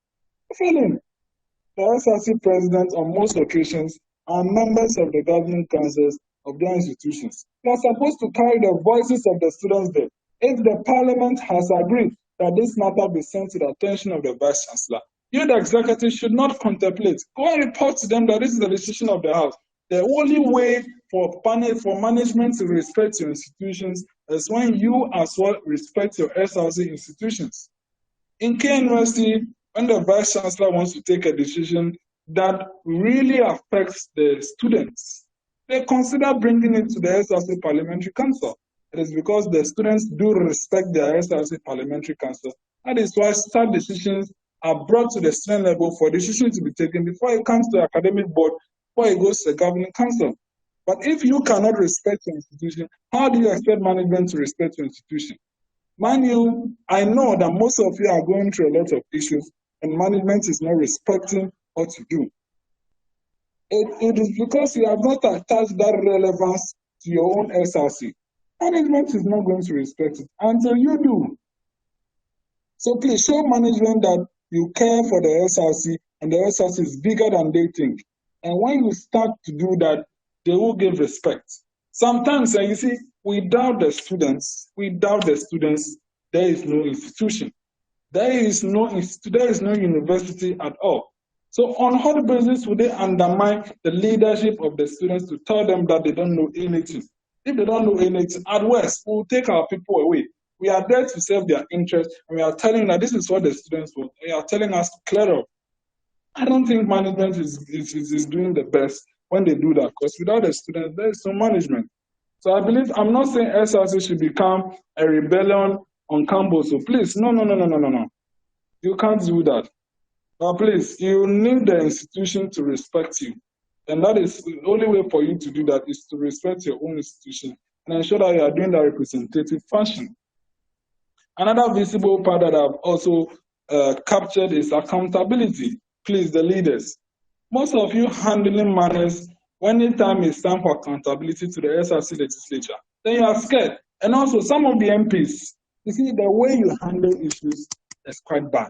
failing. The SRC presidents on most occasions are members of the governing councils of their institutions. They are supposed to carry the voices of the students there. If the parliament has agreed that this matter be sent to the attention of the vice chancellor, you, the executive, should not contemplate. Go and report to them that this is the decision of the House. The only way for management to respect your institutions is when you as well respect your SRC institutions. In KNUST, when the Vice Chancellor wants to take a decision that really affects the students, they consider bringing it to the SRC Parliamentary Council. It is because the students do respect their SRC Parliamentary Council. That is why such decisions are brought to the student level for decisions to be taken before it comes to the academic board, before it goes to the governing council. But if you cannot respect your institution, how do you expect management to respect your institution? Mind you, I know that most of you are going through a lot of issues and management is not respecting what you do. It is because you have not attached that relevance to your own SRC. Management is not going to respect it until you do. So please show management that you care for the SRC and the SRC is bigger than they think. And when you start to do that, they will give respect. Sometimes, you see, without the students, there is no institution. There is no university at all. So on what basis would they undermine the leadership of the students to tell them that they don't know anything? If they don't know anything, at worst, we'll take our people away. We are there to serve their interests, and we are telling that this is what the students want. They are telling us to clear up. I don't think management is doing the best when they do that, because without the students, there is no management. So I believe, I'm not saying SRC should become a rebellion on campus. So please, no. You can't do that. But please, you need the institution to respect you. And that is the only way for you to do that is to respect your own institution and ensure that you are doing that representative fashion. Another visible part that I've also captured is accountability. Please, the leaders. Most of you handling matters when the time is time for accountability to the SRC legislature, then you are scared. And also some of the MPs, you see, the way you handle issues is quite bad.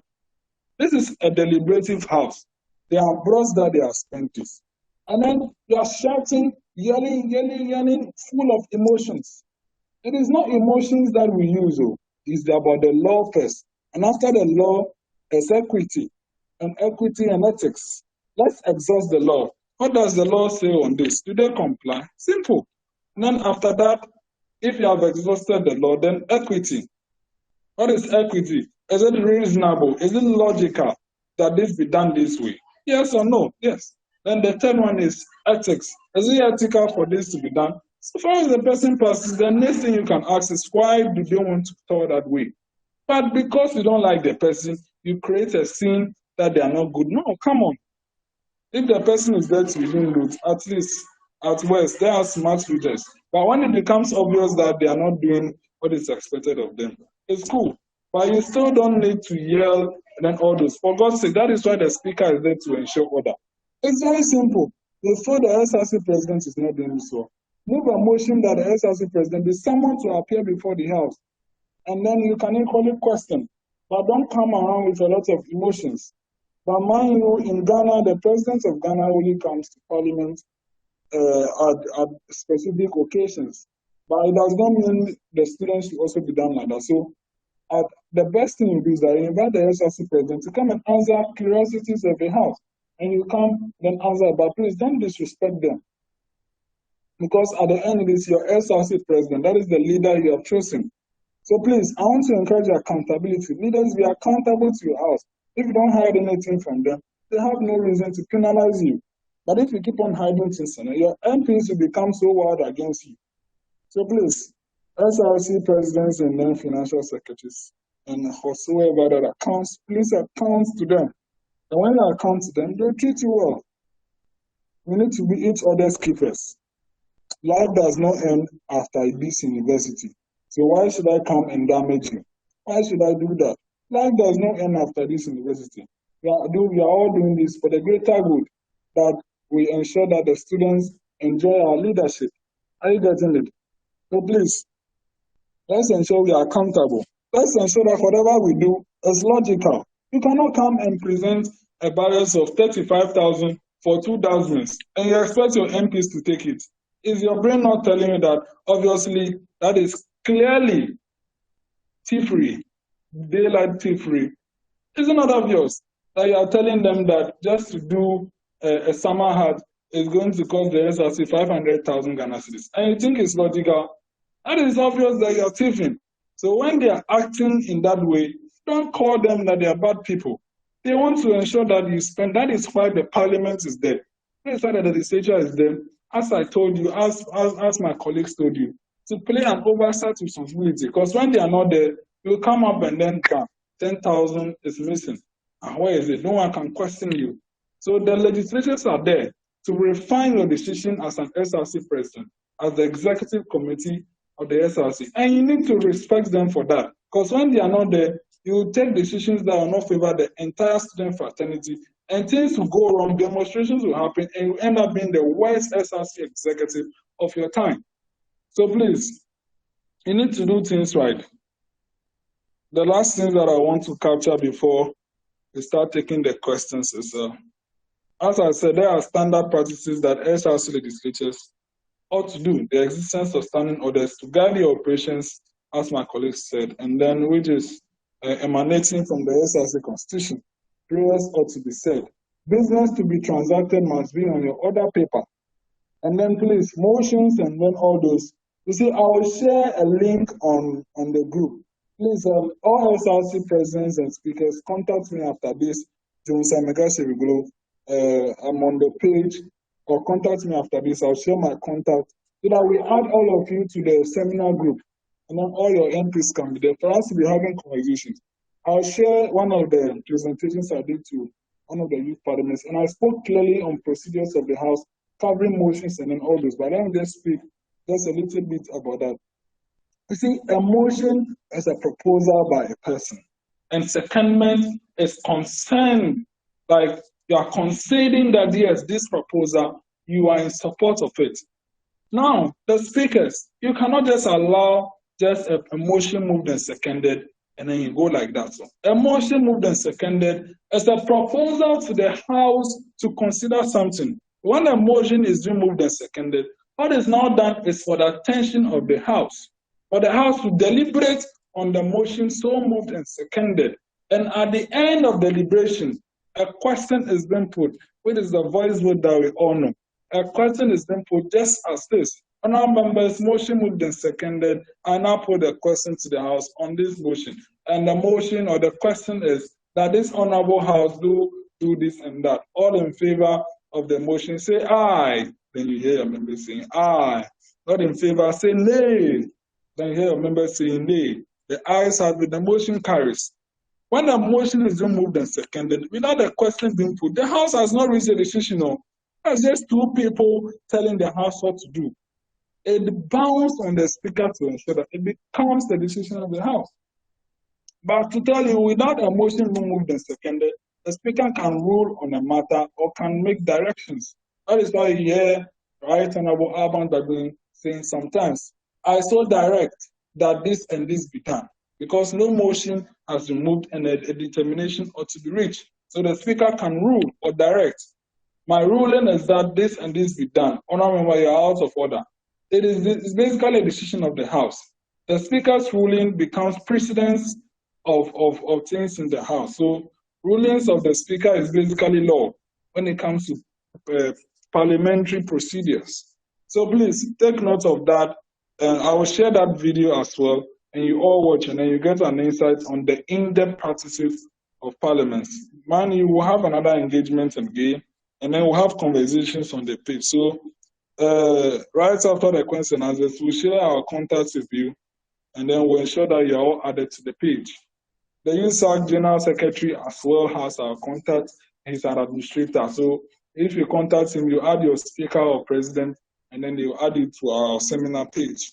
This is a deliberative house. There are bros that they are spent this. And then you are shouting, yelling, full of emotions. It is not emotions that we use, it's about the law first. And after the law, there's equity and ethics. Let's exhaust the law. What does the law say on this? Do they comply? Simple. And then after that, if you have exhausted the law, then equity. What is equity? Is it reasonable? Is it logical that this be done this way? Yes or no? Yes. Then the third one is ethics. Is it ethical for this to be done? So far as the person passes, the next thing you can ask is, why do they want to talk that way? But because you don't like the person, you create a scene that they are not good. No, come on. If the person is there to win loot, at least at worst, they are smart leaders. But when it becomes obvious that they are not doing what is expected of them, it's cool. But you still don't need to yell and then all those. For God's sake, that is why the speaker is there to ensure order. It's very simple. Before the SRC president is not doing this work, move a motion that the SRC president be summoned to appear before the House. And then you can equally question. But don't come around with a lot of emotions. But mind you, in Ghana, the president of Ghana only comes to parliament at specific occasions. But it does not mean the students should also be done like that. So the best thing you do is that you invite the SRC president to come and answer curiosities of the house. And you come then answer, but please don't disrespect them. Because at the end, it is your SRC president, that is the leader you have chosen. So please, I want to encourage accountability. Leaders, be accountable to your house. If you don't hide anything from them, they have no reason to penalize you. But if you keep on hiding things, your MPs will become so wild against you. So please, SRC presidents and then financial secretaries and whosoever that accounts, please account to them. And when you account to them, they'll treat you well. We need to be each other's keepers. Life does not end after this university. So why should I come and damage you? Why should I do that? Life does not end after this university. We are all doing this for the greater good, that we ensure that the students enjoy our leadership. Are you getting it? So please, let's ensure we are accountable. Let's ensure that whatever we do is logical. You cannot come and present a balance of 35,000 for 2 documents and you expect your MPs to take it. Is your brain not telling you that obviously that is clearly thievery, daylight thievery? Is it not obvious that you are telling them that just to do a summer hat is going to cost the SRC 500,000 Ghana cedis? And you think it's logical? That is obvious that you are thieving. So when they are acting in that way, don't call them that they are bad people. They want to ensure that you spend. That is why the parliament is there. That is why the legislature is there. As I told you, as my colleagues told you, to play an oversight responsibility. Because when they are not there, you come up and then 10,000 is missing. And where is it? No one can question you. So the legislatures are there to refine your decision as an SRC president, as the executive committee of the SRC. And you need to respect them for that. Because when they are not there, you will take decisions that will not favor the entire student fraternity, and things will go wrong, demonstrations will happen, and you end up being the worst SRC executive of your time. So please, you need to do things right. The last thing that I want to capture before we start taking the questions is, as I said, there are standard practices that SRC legislatures ought to do. The existence of standing orders to guide the operations, as my colleagues said, and then which is emanating from the SRC constitution. Prayers ought to be said. Business to be transacted must be on your order paper. And then please, motions and then all those. You see, I will share a link on the group. Please, all SRC presidents and speakers, contact me after this. Amegashie-Viglo. I'm on the page, or contact me after this. I'll share my contact so that we add all of you to the seminar group. And then all your MPs can be there for us to be having conversations. I'll share one of the presentations I did to one of the youth parliaments, and I spoke clearly on procedures of the House, covering motions and then all those. But let me just speak just a little bit about that. You see, a motion is a proposal by a person, and secondment is concern, like you are conceding that yes, this proposal, you are in support of it. Now, the speakers, you cannot just allow just a motion moved and seconded, and then you go like that. So a motion moved and seconded is a proposal to the House to consider something. When a motion is moved and seconded, what is now done is for the attention of the House, for the House to deliberate on the motion so moved and seconded. And at the end of deliberation, a question is being put, which is the voice vote that we all know. A question is being put just as this. Honourable members, motion moved and seconded. I now put a question to the House on this motion. And the motion or the question is that this Honourable House do this and that. All in favour of the motion, say aye. Then you hear your members saying aye. Not in favour, say nay. Then you hear your members saying nay. The ayes have it, the motion carries. When the motion is moved and seconded, without the question being put, the House has not reached a decision. It's just two people telling the House what to do. It bounds on the speaker to ensure that it becomes the decision of the House. But to tell you, without a motion moved and seconded, the speaker can rule on a matter or can make directions. That is why you hear Right Honourable Alban Bagbin saying sometimes, I so direct that this and this be done, because no motion has been moved and a determination ought to be reached. So the speaker can rule or direct. My ruling is that this and this be done. Honourable member, you are out of order. It's basically a decision of the House. The Speaker's ruling becomes precedence of things in the House. So rulings of the Speaker is basically law when it comes to parliamentary procedures. So please take note of that. I will share that video as well, and you all watch, and then you get an insight on the in-depth practices of parliaments. Man, you will have another engagement again, and then we'll have conversations on the page. So right after the question and answers, we'll share our contacts with you, and then we'll ensure that you're all added to the page. The USAG General Secretary as well has our contact. He's an administrator. So if you contact him, you add your speaker or president, and then they'll add it to our seminar page.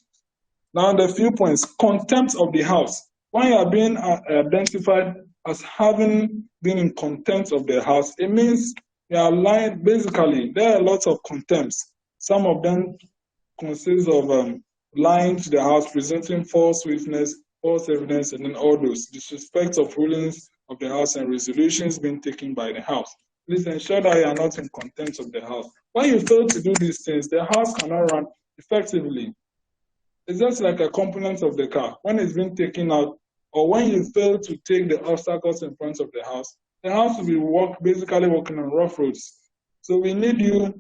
Now, the few points: contempt of the House. When you are being identified as having been in contempt of the House, it means you are lying. Basically, there are lots of contempts. Some of them consist of lying to the House, presenting false witness, false evidence, and then all those disrespect of rulings of the House and resolutions being taken by the House. Please ensure that you are not in contempt of the House. When you fail to do these things, the House cannot run effectively. It's just like a component of the car. When it's been taken out, or when you fail to take the obstacles in front of the House will be basically walking on rough roads. So we need you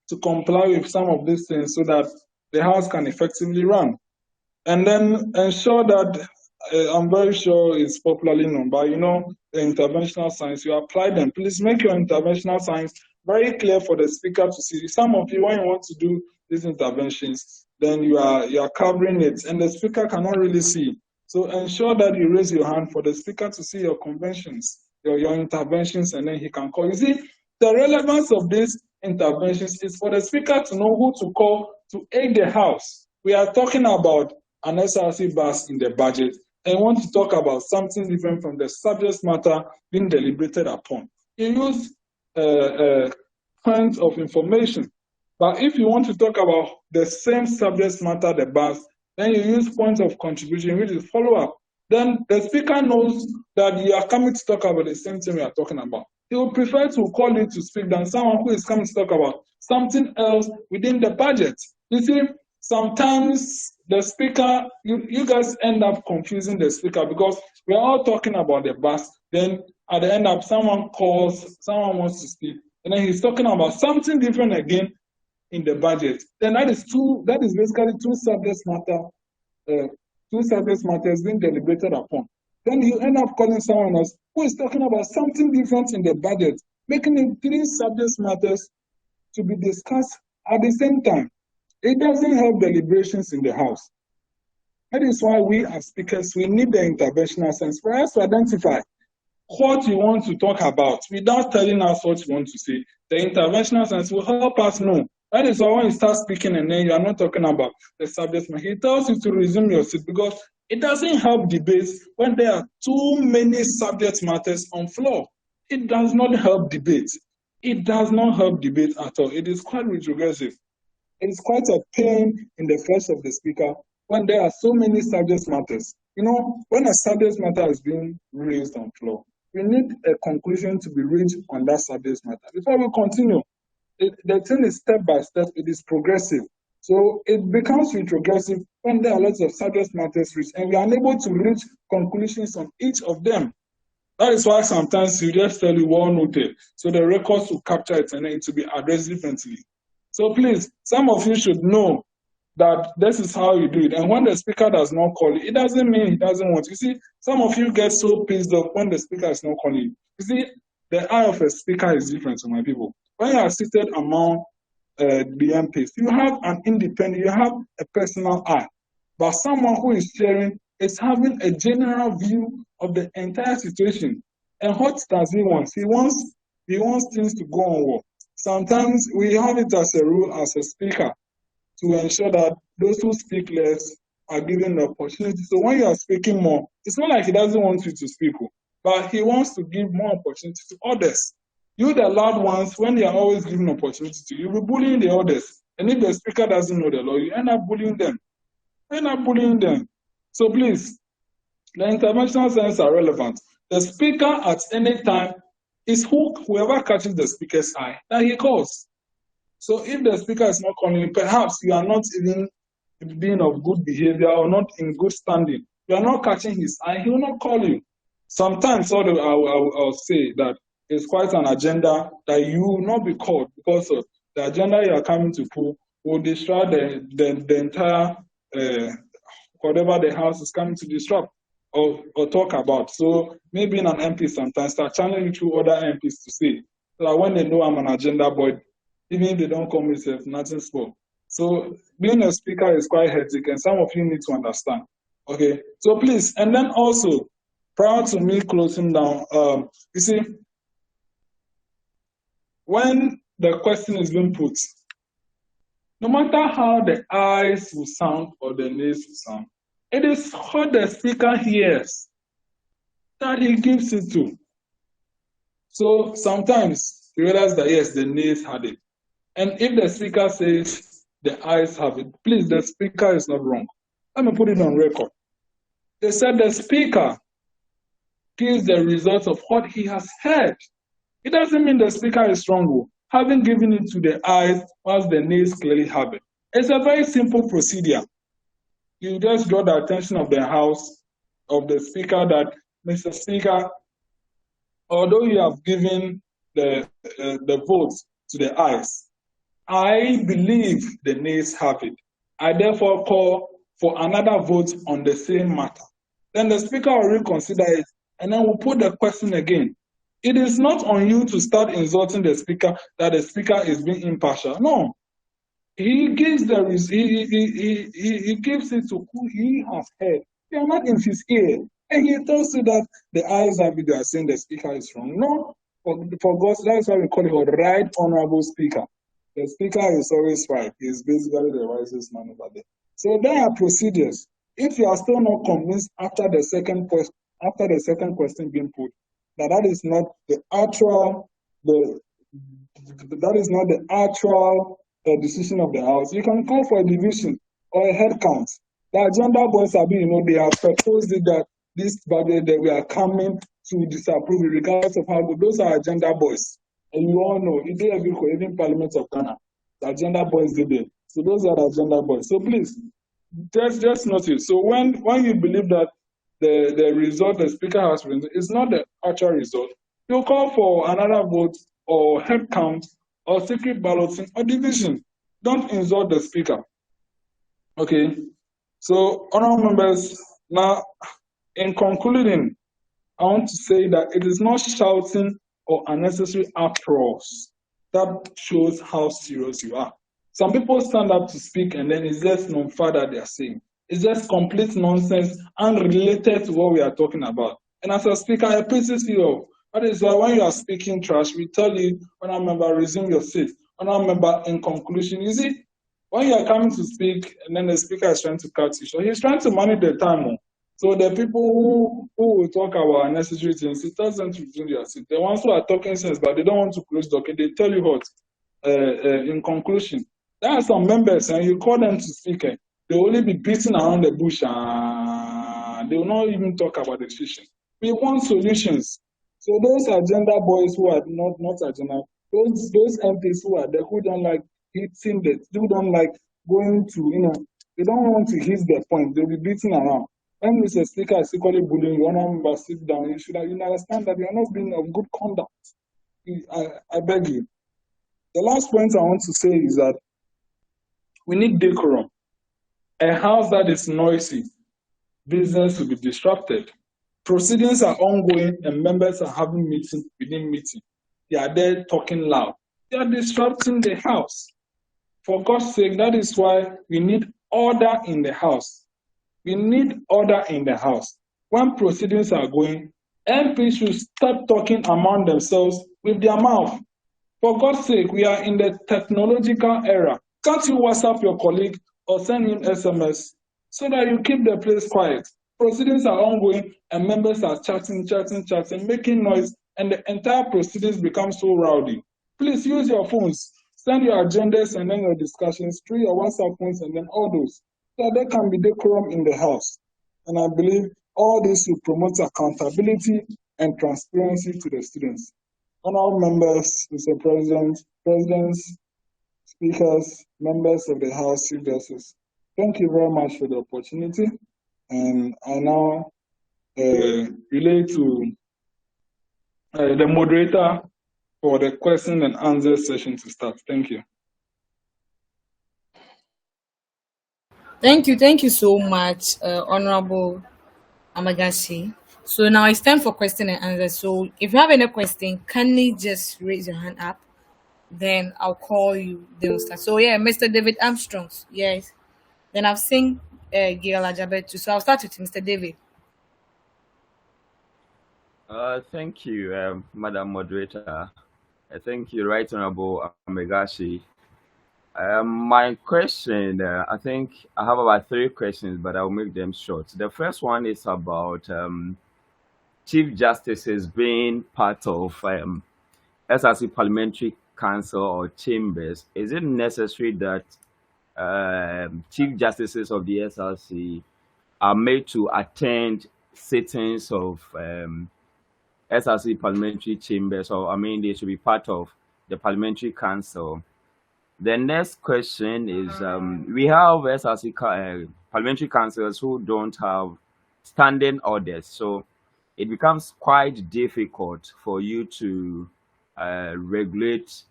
to comply with some of these things so that the House can effectively run. And then ensure that, I'm very sure it's popularly known, but the interventional signs, you apply them. Please make your interventional signs very clear for the speaker to see. Some of you, when you want to do these interventions, then you are covering it, and the speaker cannot really see. So ensure that you raise your hand for the speaker to see your conventions, your interventions, and then he can call. You see, the relevance of these interventions is for the speaker to know who to call to aid the House. We are talking about an SRC bus in the budget, and want to talk about something different from the subject matter being deliberated upon. You use points of information. But if you want to talk about the same subject matter, the bus, then you use points of contribution, which is follow-up. Then the speaker knows that you are coming to talk about the same thing we are talking about. He would prefer to call you to speak than someone who is coming to talk about something else within the budget. You see, sometimes the speaker, you guys end up confusing the speaker because we're all talking about the bus. Then at the end of someone calls, someone wants to speak, and then he's talking about something different again in the budget. Then that is basically two subject matters being deliberated upon. Then you end up calling someone else who is talking about something different in the budget, making it three subject matters to be discussed at the same time. It doesn't help deliberations in the House. That is why we as speakers, we need the interventional sense for us to identify what you want to talk about without telling us what you want to say. The interventional sense will help us know. That is why when you start speaking and then you are not talking about the subject matter, he tells you to resume your seat because it doesn't help debates when there are too many subject matters on floor. It does not help debate. It does not help debate at all. It is quite retrogressive. It is quite a pain in the flesh of the speaker when there are so many subject matters. When a subject matter is being raised on floor, we need a conclusion to be reached on that subject matter. Before we continue, the thing is step by step, it is progressive. So it becomes retrogressive when there are lots of subject matters reached, and we are unable to reach conclusions on each of them. That is why sometimes you just tell you well noted, so the records will capture it and then it will be addressed differently. So please, some of you should know that this is how you do it. And when the speaker does not call you, it doesn't mean he doesn't want you. See, some of you get so pissed off when the speaker is not calling you. You see, the eye of a speaker is different to my people. When you are seated among the MPs, you have an independent, you have a personal eye. But someone who is sharing is having a general view of the entire situation. And what does he want? He wants things to go on well. Sometimes we have it as a rule as a speaker to ensure that those who speak less are given the opportunity. So when you are speaking more, it's not like he doesn't want you to speak, but he wants to give more opportunity to others. You, the loud ones, when they are always given opportunity to you, will be bullying the others. And if the speaker doesn't know the law, you end up bullying them. So please, the interventional signs are relevant. The speaker at any time is whoever catches the speaker's eye that he calls. So if the speaker is not calling you, perhaps you are not even being of good behavior or not in good standing. You are not catching his eye, he will not call you. Sometimes I'll say that it's quite an agenda that you will not be called because of the agenda you are coming to pull will disrupt the entire whatever the House is coming to disrupt or talk about. So maybe in an MP sometimes start channeling you through other MPs to say, so that when they know I'm an agenda boy, even if they don't call me self, nothing's for. So being a speaker is quite hectic, and some of you need to understand. Okay, so please, and then also, prior to me closing down, you see, when the question is being put, no matter how the ayes will sound or the nays will sound, it is what the speaker hears that he gives it to. So sometimes you realize that yes, the nays had it. And if the speaker says the ayes have it, please, the speaker is not wrong. Let me put it on record. They said the speaker gives the results of what he has heard. It doesn't mean the speaker is wrong, having given it to the ayes whilst the nays clearly have it. It's a very simple procedure. You just draw the attention of the House, of the speaker, that Mr. Speaker, although you have given the votes to the ayes, I believe the nays have it. I therefore call for another vote on the same matter. Then the speaker will reconsider it, and then we'll put the question again. It is not on you to start insulting the speaker that the speaker is being impartial. No. He gives he gives it to who he has heard. They are not in his ear. And he tells you that the ayes have it, they are saying the speaker is wrong. No, for God, that's why we call him a right honorable speaker. The speaker is always right. He is basically the wisest man over there. So there are procedures. If you are still not convinced after the second question being put, that is not the actual decision of the House, you can call for a division or a head count. The agenda boys they have proposed it that this budget that we are coming to disapprove regardless of how good. Those are agenda boys. And you all know, even Parliament of Ghana, the agenda boys did it. So those are the agenda boys. So please, just notice. So when you believe that the result the speaker has written is not the actual result, you call for another vote or head count or secret balloting or division. Don't insult the speaker. Okay. So, honorable members, now in concluding, I want to say that it is not shouting or unnecessary applause that shows how serious you are. Some people stand up to speak and then it's just non-further they are saying. It's just complete nonsense, unrelated to what we are talking about. And as a speaker, I pisses you off. That is why when you are speaking trash, we tell you, honorable member, resume your seat. Honorable member, in conclusion, you see, when you are coming to speak and then the speaker is trying to cut you short, he's trying to manage the time. So the people who will talk about unnecessary things, it tells them to resume their seat. The ones who are talking sense, but they don't want to close the docket, they tell you what, in conclusion. There are some members, and you call them to speak, they will only be beating around the bush, they will not even talk about the decision. We want solutions. So those agenda boys who are not agenda, those MPs who are there who don't like hitting who don't like going to, they don't want to hit their point, they'll be beating around. When Mr. Speaker is equally bullying you, one member sit down, you understand that you are not being of good conduct. I beg you. The last point I want to say is that we need decorum. A house that is noisy, business will be disrupted. Proceedings are ongoing and members are having meeting within meeting. They are there talking loud. They are disrupting the house. For God's sake, that is why we need order in the house. We need order in the house. When proceedings are going, MPs should stop talking among themselves with their mouth. For God's sake, we are in the technological era. Can't you WhatsApp your colleague or send him SMS so that you keep the place quiet? Proceedings are ongoing and members are chatting, making noise, and the entire proceedings become so rowdy. Please use your phones. Send your agendas and then your discussions through your WhatsApp phones and then all those. So there can be decorum in the house. And I believe all this will promote accountability and transparency to the students. Honorable members, Mr. President, Presidents, speakers, members of the House, Chief Justice. Thank you very much for the opportunity. And I now relay to the moderator for the question and answer session to start. Thank you. Thank you so much, Honorable Amegashie. So now it's time for question and answer. So if you have any question, kindly just raise your hand up. Then I'll call you. Then we'll start. So yeah, Mr. David Armstrong. Yes. Then I've seen Gail Ajabet too. So I'll start with Mr. David. Thank you, Madam Moderator. Thank you, Right Honorable Amegashie. My question, I think I have about 3 questions, but I'll make them short. The first one is about Chief Justices being part of SRC Parliamentary Council or Chambers. Is it necessary that Chief Justices of the SRC are made to attend sittings of SRC Parliamentary Chambers, or I mean, they should be part of the Parliamentary Council? The next question is, we have SRC Parliamentary Councils who don't have standing orders, so it becomes quite difficult for you to regulate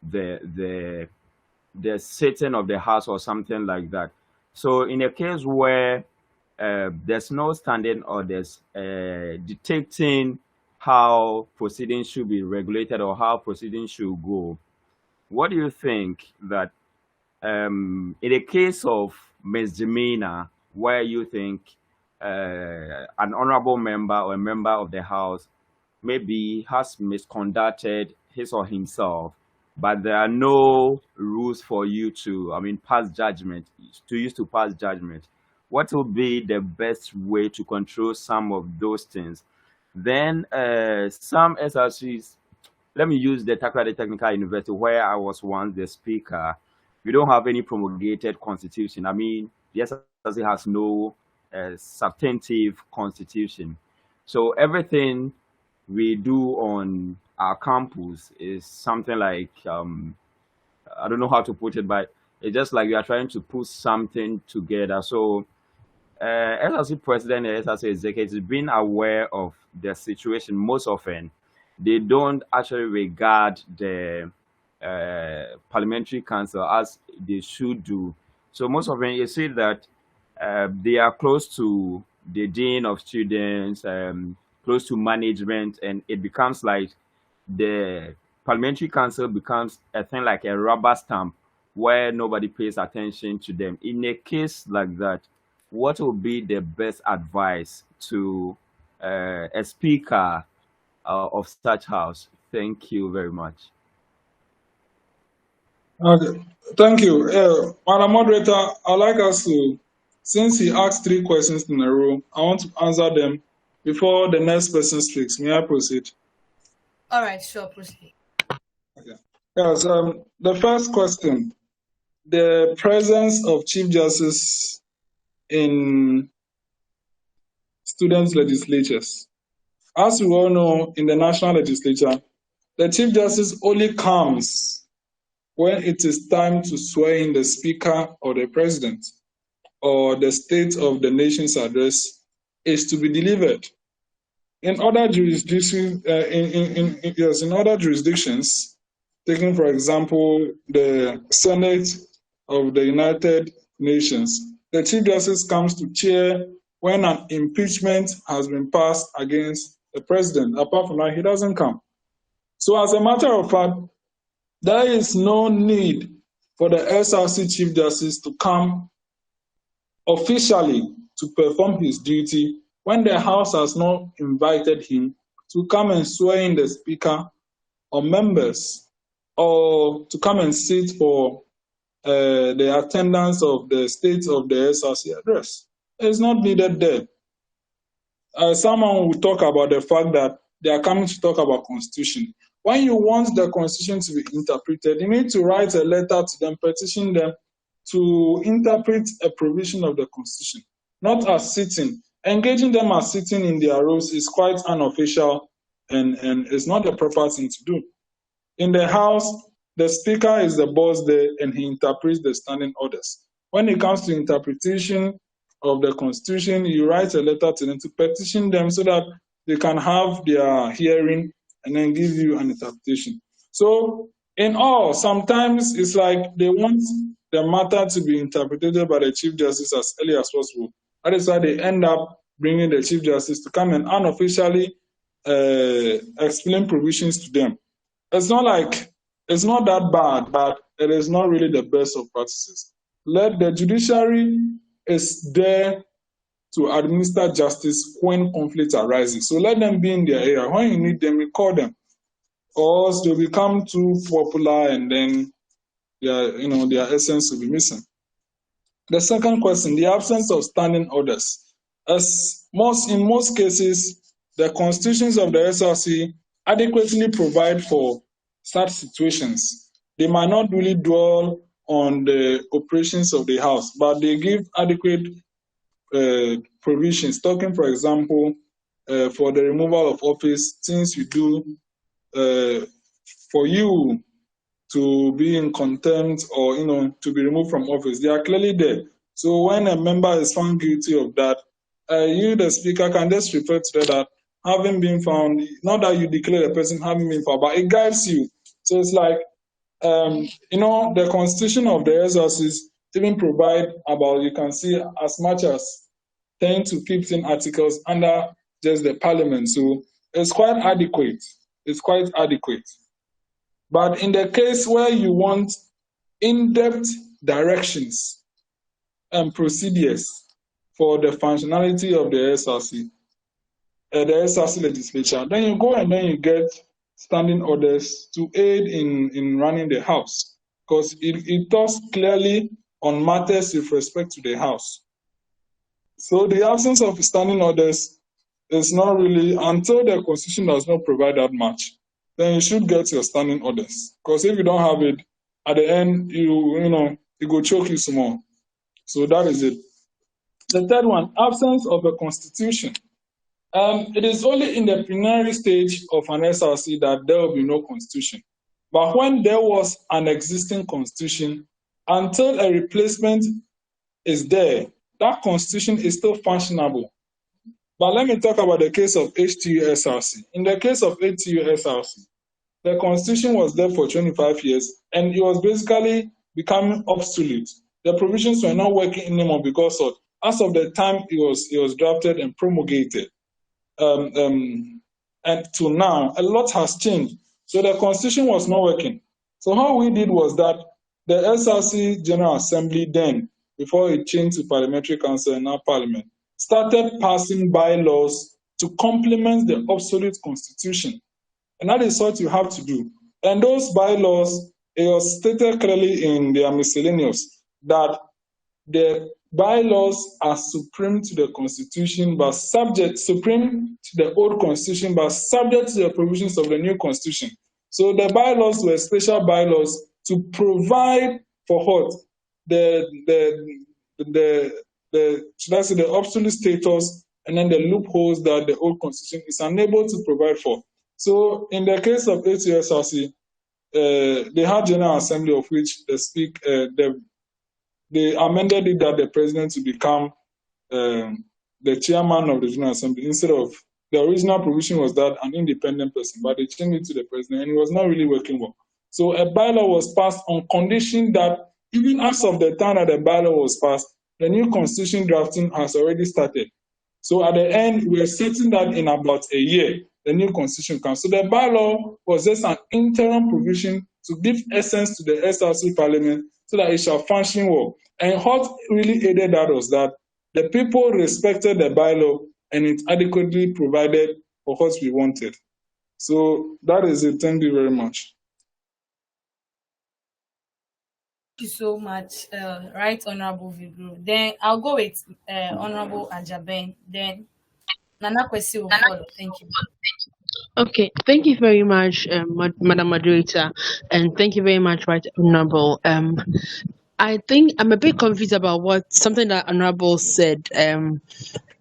the sitting of the House or something like that. So in a case where there's no standing orders dictating how proceedings should be regulated or how proceedings should go, what do you think that in the case of misdemeanor, where you think an honorable member or a member of the House maybe has misconducted his or himself, but there are no rules for you to, pass judgment, to pass judgment, what will be the best way to control some of those things? Then some SRCs, let me use the Takoradi Technical University, where I was once the speaker. We don't have any promulgated constitution. The SRC has no substantive constitution. So everything we do on our campus is something like, I don't know how to put it, but it's just like we are trying to put something together. So SRC president and SRC executives being aware of the situation most often, they don't actually regard the Parliamentary Council as they should do. So most often you see that they are close to the dean of students, close to management, and it becomes like the Parliamentary Council becomes a thing like a rubber stamp where nobody pays attention to them. In a case like that, what would be the best advice to a speaker of such house? Thank you very much. Okay, thank you. Madam Moderator, I'd like us to, since he asked 3 questions in a row, I want to answer them before the next person speaks. May I proceed? All right, sure, proceed. Okay. Yes, the first question, the presence of Chief Justice in student legislatures. As we all know, in the national legislature, the Chief Justice only comes when it is time to swear in the Speaker or the President, or the State of the Nation's address is to be delivered. In other jurisdictions, in other jurisdictions, taking for example the Senate of the United Nations, the Chief Justice comes to chair when an impeachment has been passed against the President. Apart from that, he doesn't come. So as a matter of fact, there is no need for the SRC Chief Justice to come officially to perform his duty when the House has not invited him to come and swear in the Speaker or members, or to come and sit for the attendance of the State of the SRC address. It's not needed there. Someone will talk about the fact that they are coming to talk about Constitution. When you want the Constitution to be interpreted, you need to write a letter to them, petition them to interpret a provision of the Constitution, not as sitting. Engaging them as sitting in their roles is quite unofficial and it's not the proper thing to do. In the House, the speaker is the boss there and he interprets the standing orders. When it comes to interpretation of the constitution, you write a letter to them to petition them so that they can have their hearing and then give you an interpretation. So in all, sometimes it's like they want the matter to be interpreted by the Chief Justice as early as possible. That is why they end up bringing the Chief Justice to come and unofficially explain provisions to them. It's not that bad, but it is not really the best of practices. Let the judiciary is there to administer justice when conflict arises. So let them be in their area. When you need them, you call them. Or else they'll become too popular and then their essence will be missing. The second question, the absence of standing orders. In most cases, the constitutions of the SRC adequately provide for such situations. They might not really dwell on the operations of the House, but they give adequate provisions. Talking, for example, for the removal of office, things you do for you to be in contempt or to be removed from office, they are clearly there. So when a member is found guilty of that, you, the speaker, can just refer to that having been found, not that you declare the person having been found, but it guides you. So it's like, the constitution of the SRCs even provide about, you can see as much as 10 to 15 articles under just the parliament. So it's quite adequate. It's quite adequate. But in the case where you want in-depth directions and procedures for the functionality of the SRC legislature, then you go and then you get standing orders to aid in running the House, because it talks clearly on matters with respect to the House. So the absence of standing orders is not really, until the Constitution does not provide that much, then you should get your standing orders. Because if you don't have it, at the end, it will choke you some more. So that is it. The third one, absence of a constitution. It is only in the plenary stage of an SRC that there will be no constitution. But when there was an existing constitution, until a replacement is there, that constitution is still functionable. But let me talk about the case of HTU SRC. In the case of HTU SRC, the constitution was there for 25 years and it was basically becoming obsolete. The provisions were not working anymore because of, as of the time it was drafted and promulgated, and to now, a lot has changed. So the constitution was not working. So how we did was that the SRC General Assembly then, before it changed to Parliamentary Council and now Parliament, started passing bylaws to complement the obsolete constitution. And that is what you have to do. And those bylaws, it was stated clearly in their miscellaneous that the bylaws are supreme to the constitution, but supreme to the old constitution, but subject to the provisions of the new constitution. So the bylaws were special bylaws to provide for what? Should I say the obsolete status and then the loopholes that the old constitution is unable to provide for. So in the case of HTSRC, they had General Assembly of which they amended it that the president to become the chairman of the General Assembly instead of the original provision was that an independent person, but they changed it to the president and it was not really working well. So a bylaw was passed on condition that even as of the time that the bylaw was passed, the new constitution drafting has already started. So at the end, we are certain that in about a year, the new constitution comes. So the bylaw was just an interim provision to give essence to the SRC parliament so that it shall function well. And what really aided that was that the people respected the bylaw and it adequately provided for what we wanted. So that is it. Thank you very much. Thank you so much, Right Honorable Viglo. Then I'll go with Honorable Ajaben. Then Nana Kwesi will follow. Thank you. Okay, thank you very much, Madam Moderator, and thank you very much, Right Honorable. I think I'm a bit confused about something that Honorable said.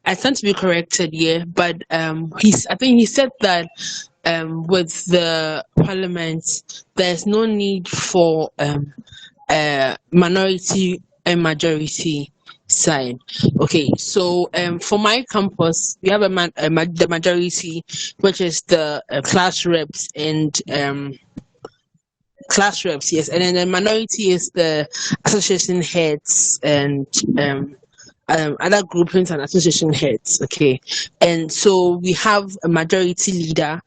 I stand to be corrected here, but I think he said that with the parliament, there's no need for minority and majority side. Okay, so for my campus, we have the majority, which is the class reps and class reps, yes, and then the minority is the association heads and other groupings and association heads. Okay, and so we have a majority leader,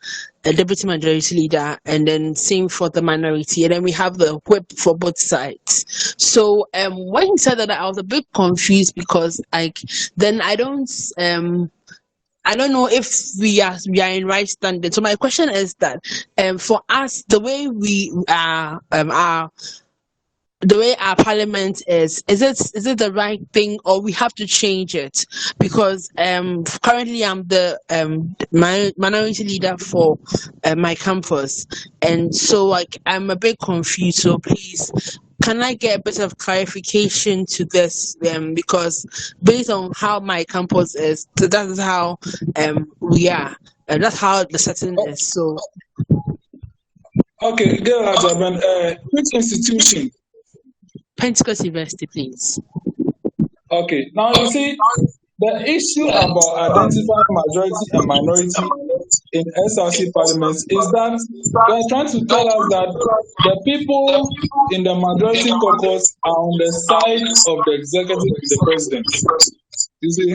a deputy majority leader, and then same for the minority, and then we have the whip for both sides. So when he said that, I was a bit confused because then I don't know if we are in right standing. So my question is that for us, the way we are the way our parliament is it the right thing, or we have to change it? Because currently I'm the minority leader for my campus, and so I'm a bit confused. So please, can I get a bit of clarification to this? Because based on how my campus is, that is how we are, and that's how the setting is. So Okay, girl, which institution? Pentecost University, please. Okay, now you see the issue about identifying majority and minority in SRC parliaments is that they are trying to tell us that the people in the majority caucus are on the side of the executive and the president. You see,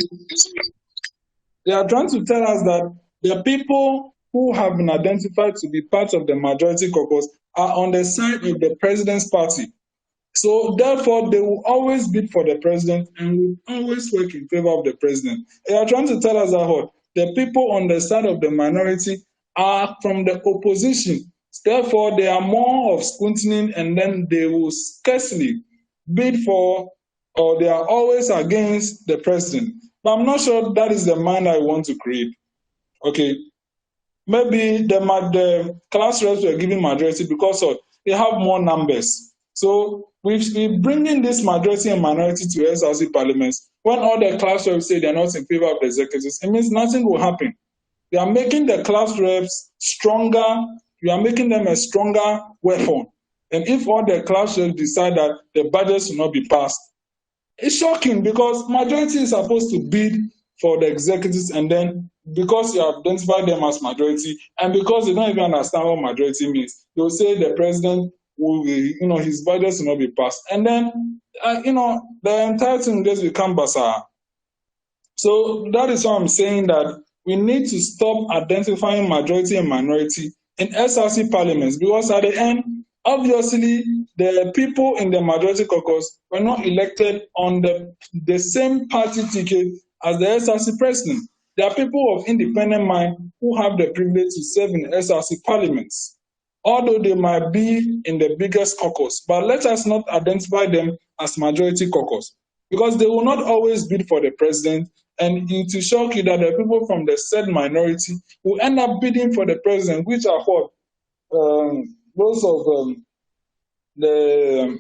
they are trying to tell us that the people who have been identified to be part of the majority caucus are on the side of the president's party. So therefore, they will always bid for the president and will always work in favor of the president. They are trying to tell us that what the people on the side of the minority are from the opposition. Therefore, they are more of scrutiny, and then they will scarcely bid for, or they are always against the president. But I'm not sure that is the mind I want to create. Okay, maybe the class reps were given majority because of they have more numbers. So we bring in this majority and minority to SRC parliaments. When all the class reps say they're not in favor of the executives, it means nothing will happen. They are making the class reps stronger. You are making them a stronger weapon. And if all the class reps decide that the budgets will not be passed, it's shocking because majority is supposed to bid for the executives, and then because you identify them as majority, and because they don't even understand what majority means, they'll say the president will, his budgets will not be passed, and then the entire thing just become bazaar. So that is why I'm saying that we need to stop identifying majority and minority in SRC parliaments, because at the end, obviously, the people in the majority caucus were not elected on the same party ticket as the SRC president. There are people of independent mind who have the privilege to serve in SRC parliaments, although they might be in the biggest caucus. But let us not identify them as majority caucus, because they will not always bid for the president. And it will shock you that the people from the said minority will end up bidding for the president, which are what? Those of the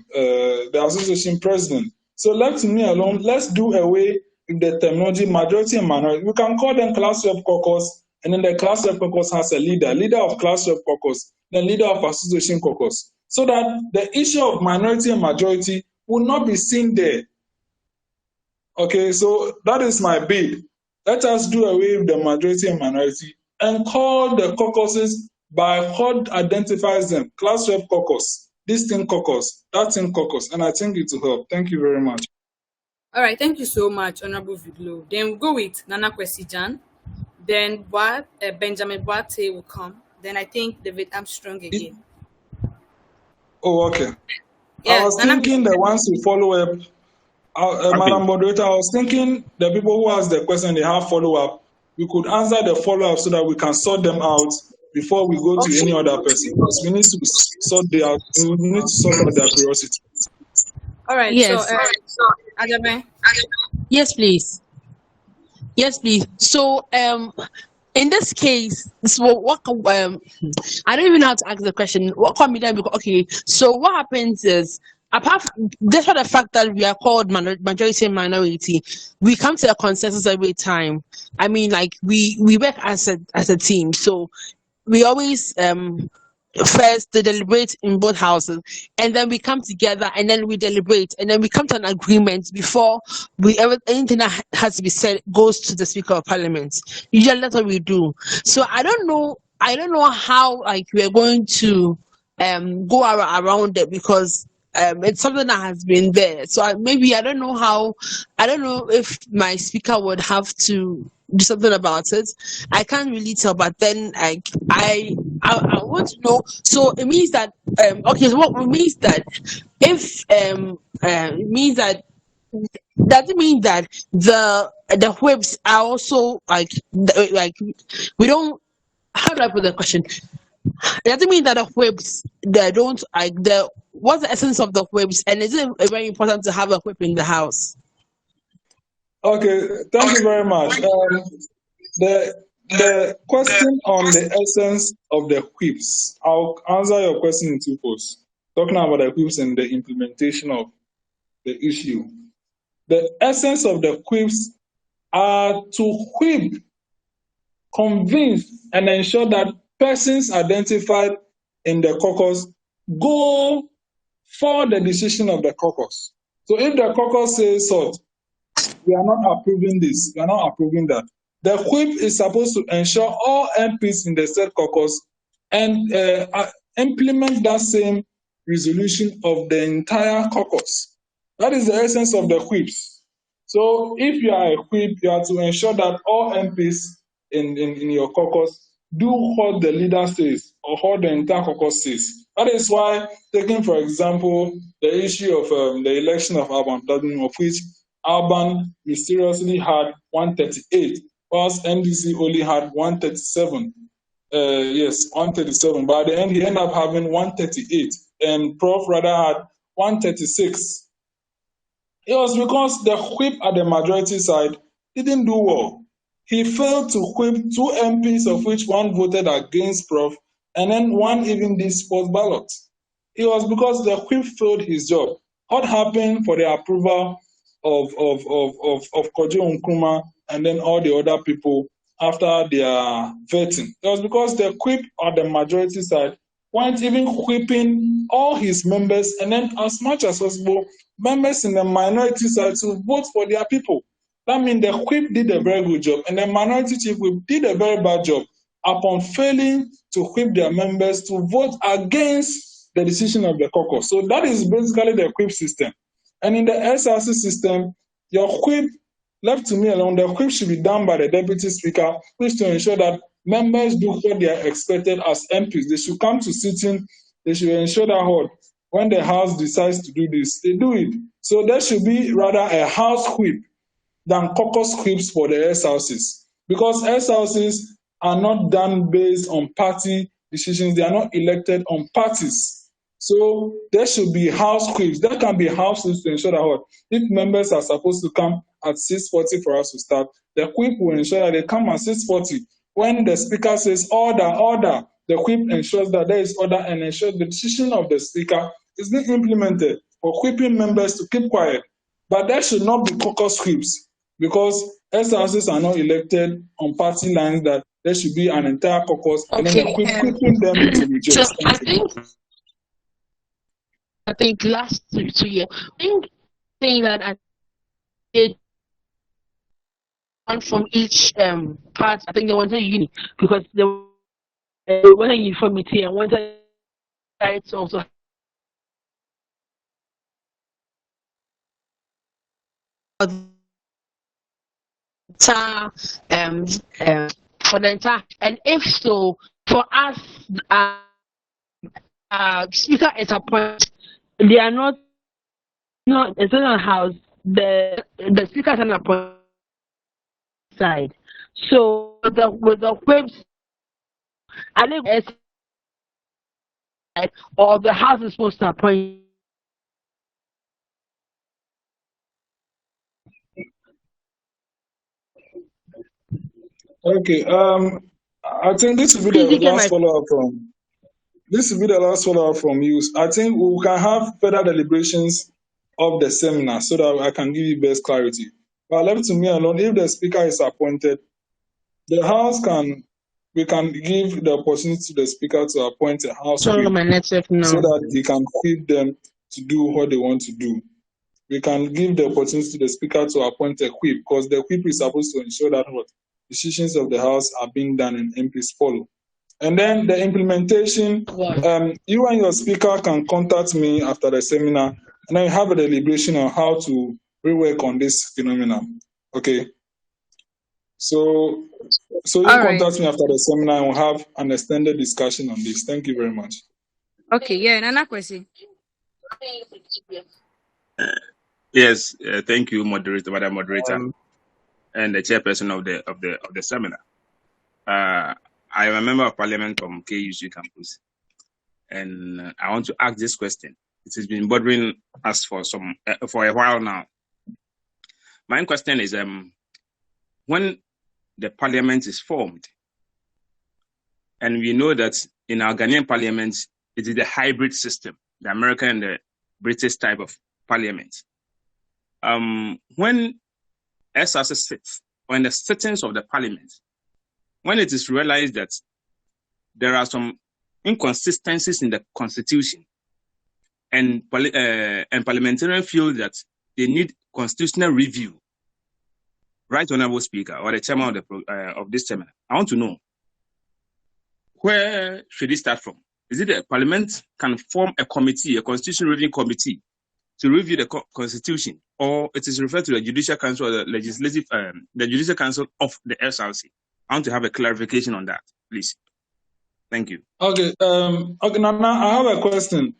association president. So let me alone. Let's do away with the terminology majority and minority. We can call them class rep caucus, and then the class rep caucus has a leader of class rep caucus, then leader of association caucus, so that the issue of minority and majority will not be seen there. Okay, so that is my bid. Let us do away with the majority and minority and call the caucuses by what identifies them. Class rep caucus, this thing caucus, that thing caucus, and I think it will help. Thank you very much. All right, thank you so much, Honorable Viglo. Then we'll go with Nana Kwesijan. Then Benjamin Boate will come. Then I think David Armstrong again. Oh, okay. Yeah, I was thinking the ones who follow up. Madam Moderator, I was thinking the people who ask the question, they have follow-up. We could answer the follow-up so that we can sort them out before we go to any other person. Because we need to sort out their curiosity. All right. Yes. So Ajabe. Yes, please. Yes, please. So, in this case, so what? I don't even know how to ask the question. What can be done? Because, okay, so what happens is, apart from despite the fact that we are called majority and minority, we come to a consensus every time. I mean, like we work as a team. So we always first they deliberate in both houses, and then we come together, and then we deliberate, and then we come to an agreement before anything that has to be said goes to the Speaker of Parliament. Usually that's what we do. So I don't know how like we're going to go around it, because it's something that has been there. So maybe I don't know if my speaker would have to do something about it. I can't really tell, but then like I want to know. So it means that okay. So what it means that if it means that does it mean that the whips are also like we don't, how do I put the question? Does it mean that the whips they don't like the what's the essence of the whips, and is it very important to have a whip in the house? Okay, thank you very much. The question on the essence of the whips, I'll answer your question in two parts. Talking about the whips and the implementation of the issue. The essence of the whips are to whip, convince, and ensure that persons identified in the caucus go for the decision of the caucus. So if the caucus says so, we are not approving this, we are not approving that. The whip is supposed to ensure all MPs in the said caucus and implement that same resolution of the entire caucus. That is the essence of the whips. So if you are a whip, you are to ensure that all MPs in your caucus do what the leader says or what the entire caucus says. That is why, taking for example the issue of the election of Alban, of which Alban mysteriously had 138, whilst NDC only had 137. Yes, 137. But at the end, he ended up having 138, and Prof rather had 136. It was because the whip at the majority side didn't do well. He failed to whip two MPs, of which one voted against Prof, and then one even did sports ballot. It was because the whip failed his job. What happened for the approval of Kojo Nkrumah and then all the other people after their vetting? It was because the whip at the majority side weren't even whipping all his members, and then as much as possible, members in the minority side to vote for their people. That means the whip did a very good job, and the minority chief whip did a very bad job upon failing to whip their members to vote against the decision of the caucus. So that is basically the whip system. And in the SRC system, your whip, left to me alone, the whip should be done by the deputy speaker, which to ensure that members do what they are expected as MPs. They should come to sitting, they should ensure that when the House decides to do this, they do it. So there should be rather a House whip than caucus whips for the SRCs. Because SRCs are not done based on party decisions, they are not elected on parties. So there should be House whips. There can be House whips to ensure that if members are supposed to come at 6:40 for us to start, the whip will ensure that they come at 6:40. When the speaker says order, order, the whip ensures that there is order and ensures the decision of the speaker is being implemented for whipping members to keep quiet. But there should not be caucus whips, because SRCs are not elected on party lines, that there should be an entire caucus and then the whipping them to reject. So I think last 2 years, I think that I did one from each part. I think they wanted uni because they wanted uniformity and wanted rights also. For the entire, and if so, for us, speaker is appointed. They are not it's not a house. The speaker is an appointed side. So with the whips, I think it's or the house is supposed to appoint. Okay. I think this will be the last follow-up from. This will be the last follow-up from you. I think we can have further deliberations of the seminar so that I can give you best clarity. But left to me alone, if the speaker is appointed, the House can we can give the opportunity to the speaker to appoint a house Sorry, whip my network now. so that he can feed them to do what they want to do. We can give the opportunity to the speaker to appoint a whip, because the whip is supposed to ensure that what decisions of the House are being done and MPs follow. And then the implementation, you and your speaker can contact me after the seminar, and then we have a deliberation on how to rework on this phenomenon. Okay. So you contact me after the seminar and we'll have an extended discussion on this. Thank you very much. Okay, yeah, Nana question. Yes, thank you, moderator, Madam Moderator, and the chairperson of the seminar. I am a member of Parliament from KUC campus, and I want to ask this question. It has been bothering us for a while now. My question is, when the Parliament is formed, and we know that in our Ghanaian Parliament, it is the hybrid system, the American and the British type of Parliament. When SRC sits, or in the sittings of the Parliament, when it is realized that there are some inconsistencies in the Constitution, and parliamentarians feel that they need constitutional review, Right Honorable Speaker, or the chairman of this seminar, I want to know, where should it start from? Is it the Parliament can form a committee, a constitutional review committee, to review the Constitution, or it is referred to the Judicial Council or the Judicial Council of the SRC? I want to have a clarification on that, please. Thank you. Okay. Nana, I have a question.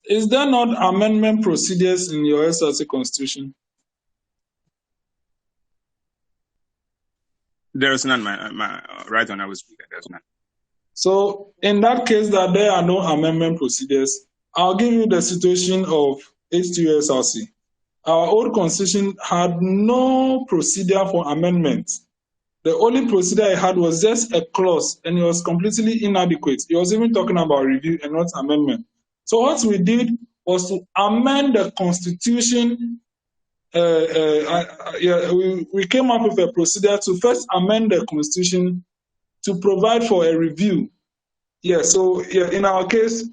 Is there not amendment procedures in your SRC Constitution? There is none, my Right Honorable Speaker. There is none. So, in that case, that there are no amendment procedures, I'll give you the situation of H2SRC. Our old constitution had no procedure for amendment. The only procedure it had was just a clause, and it was completely inadequate. It was even talking about review and not amendment. So what we did was to amend the constitution. We came up with a procedure to first amend the constitution to provide for a review. In our case,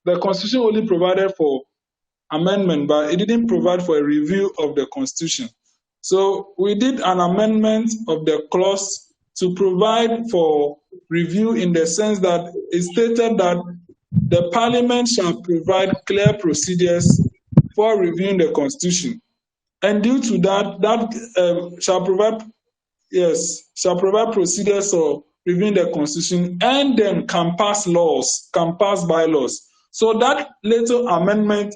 the constitution only provided for amendment, but it didn't provide for a review of the constitution. So we did an amendment of the clause to provide for review, in the sense that it stated that the Parliament shall provide clear procedures for reviewing the constitution. And due to that, shall provide procedures for reviewing the constitution, and then can pass bylaws. So that little amendment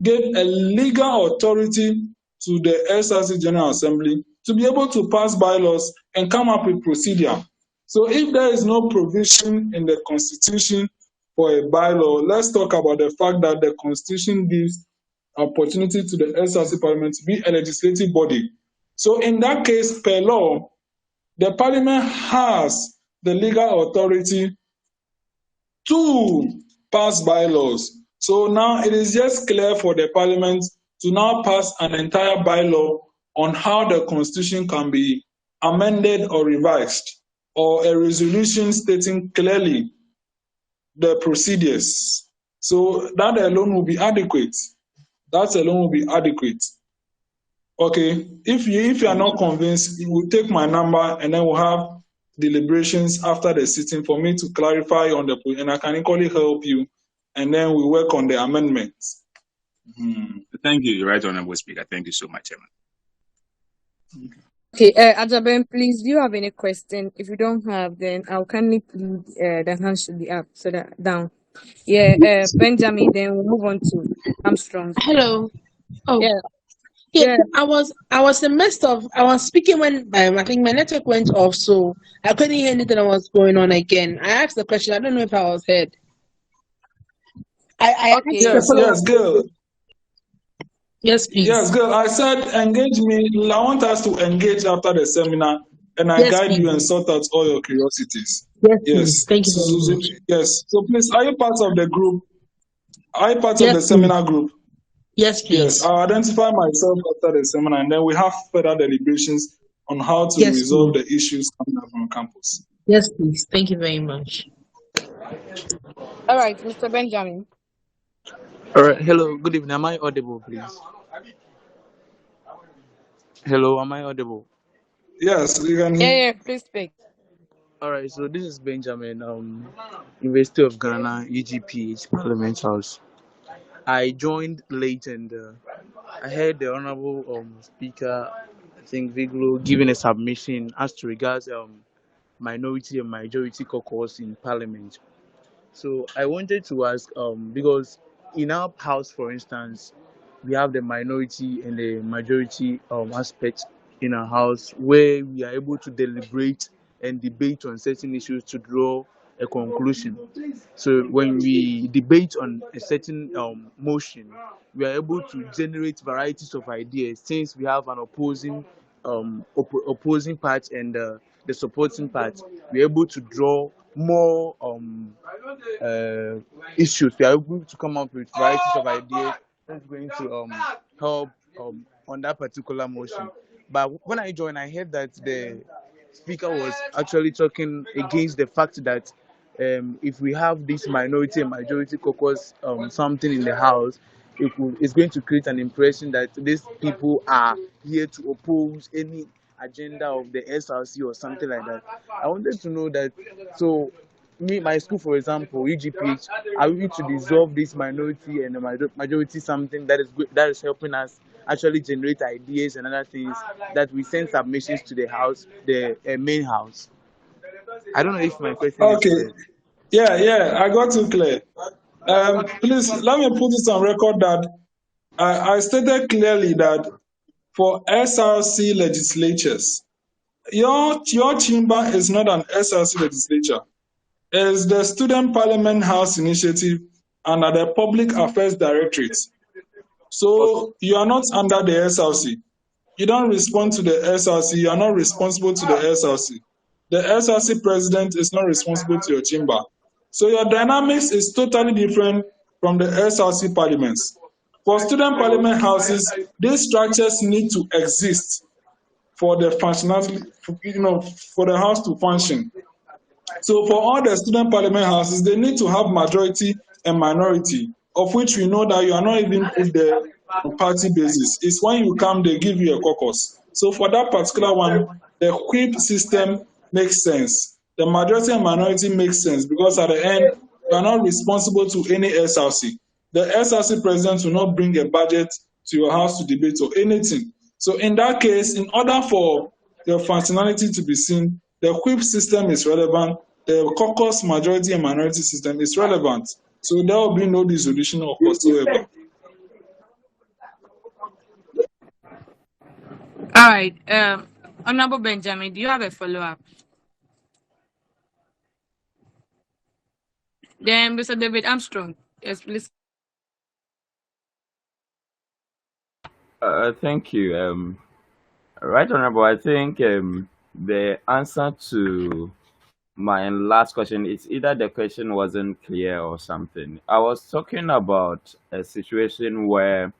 gave a legal authority to the SRC General Assembly to be able to pass bylaws and come up with procedure. So if there is no provision in the Constitution for a bylaw, let's talk about the fact that the Constitution gives opportunity to the SRC Parliament to be a legislative body. So in that case, per law, the Parliament has the legal authority to pass bylaws. So now it is just clear for the Parliament to now pass an entire bylaw on how the Constitution can be amended or revised, or a resolution stating clearly the procedures. So that alone will be adequate. That alone will be adequate. Okay, if you are not convinced, you will take my number, and then we'll have deliberations after the sitting for me to clarify on the point, and I can equally help you, and then we work on the amendments. Thank you, Right Honorable Speaker. Thank you so much, Chairman. Okay, Ajaben, please, do you have any question? If you don't have, then I'll kindly plead the hands should be up, so that down. Benjamin, then we'll move on to Armstrong. Hello. Oh. Yeah. I was in the midst of, I was speaking when I think my network went off, so I couldn't hear anything that was going on again. I asked the question, I don't know if I was heard. Yes, girl. Yes, please. Yes, girl. I said engage me. I want us to engage after the seminar, and I guide you and sort out all your curiosities. Yes. Thank you very much. Yes. So please, are you part of the group? Are you part of the seminar group? Yes, please. Yes. I'll identify myself after the seminar, and then we have further deliberations on how to resolve the issues coming up from campus. Yes, please. Thank you very much. All right, Mr. Benjamin. All right. Hello. Good evening. Am I audible, please? Hello. Am I audible? Yes, we can Yeah, hear. yeah, please speak. All right. So this is Benjamin, University of Ghana, UGPH Parliament House. I joined late and I heard the Honorable Speaker, I think Viglo, giving a submission as to regards minority and majority caucus in Parliament. So I wanted to ask, because in our house, for instance, we have the minority and the majority aspect in our house where we are able to deliberate and debate on certain issues to draw a conclusion. So when we debate on a certain motion, we are able to generate varieties of ideas since we have an opposing part and the supporting part. We are able to draw more uh, issues. We are able to come up with varieties of ideas that's going to help on that particular motion. But when I joined, I heard that the speaker was actually talking against the fact that if we have this minority and majority caucus something in the house, it's going to create an impression that these people are here to oppose any agenda of the SRC or something like that. I wanted to know that. So my school, for example, UGPH, are we to dissolve this minority and the majority something that is good, that is helping us actually generate ideas and other things that we send submissions to the house, the main house. I don't know if my question is Okay. clear. Yeah, I got you clear. Please let me put this on record that I stated clearly that for SRC legislatures, your chamber is not an SRC legislature. It's the Student Parliament House Initiative under the Public Affairs Directorate. So you are not under the SRC. You don't respond to the SRC. You are not responsible to the SRC. The SRC president is not responsible to your chamber. So your dynamics is totally different from the SRC parliaments. For student parliament houses, these structures need to exist for the functionality, for the house to function. So for all the student parliament houses, they need to have majority and minority, of which we know that you are not even put there on party basis. It's when you come, they give you a caucus. So for that particular one, the whip system makes sense. The majority and minority makes sense because at the end, you are not responsible to any SRC. The SRC president will not bring a budget to your house to debate or anything. So in that case, in order for the functionality to be seen, the whip system is relevant, the caucus majority and minority system is relevant. So there will be no dissolution of whatsoever. All right. Honorable Benjamin, do you have a follow-up? Then Mr. David Armstrong. Yes, please. Thank you. Right, Honorable. I think the answer to my last question is either the question wasn't clear or something. I was talking about a situation where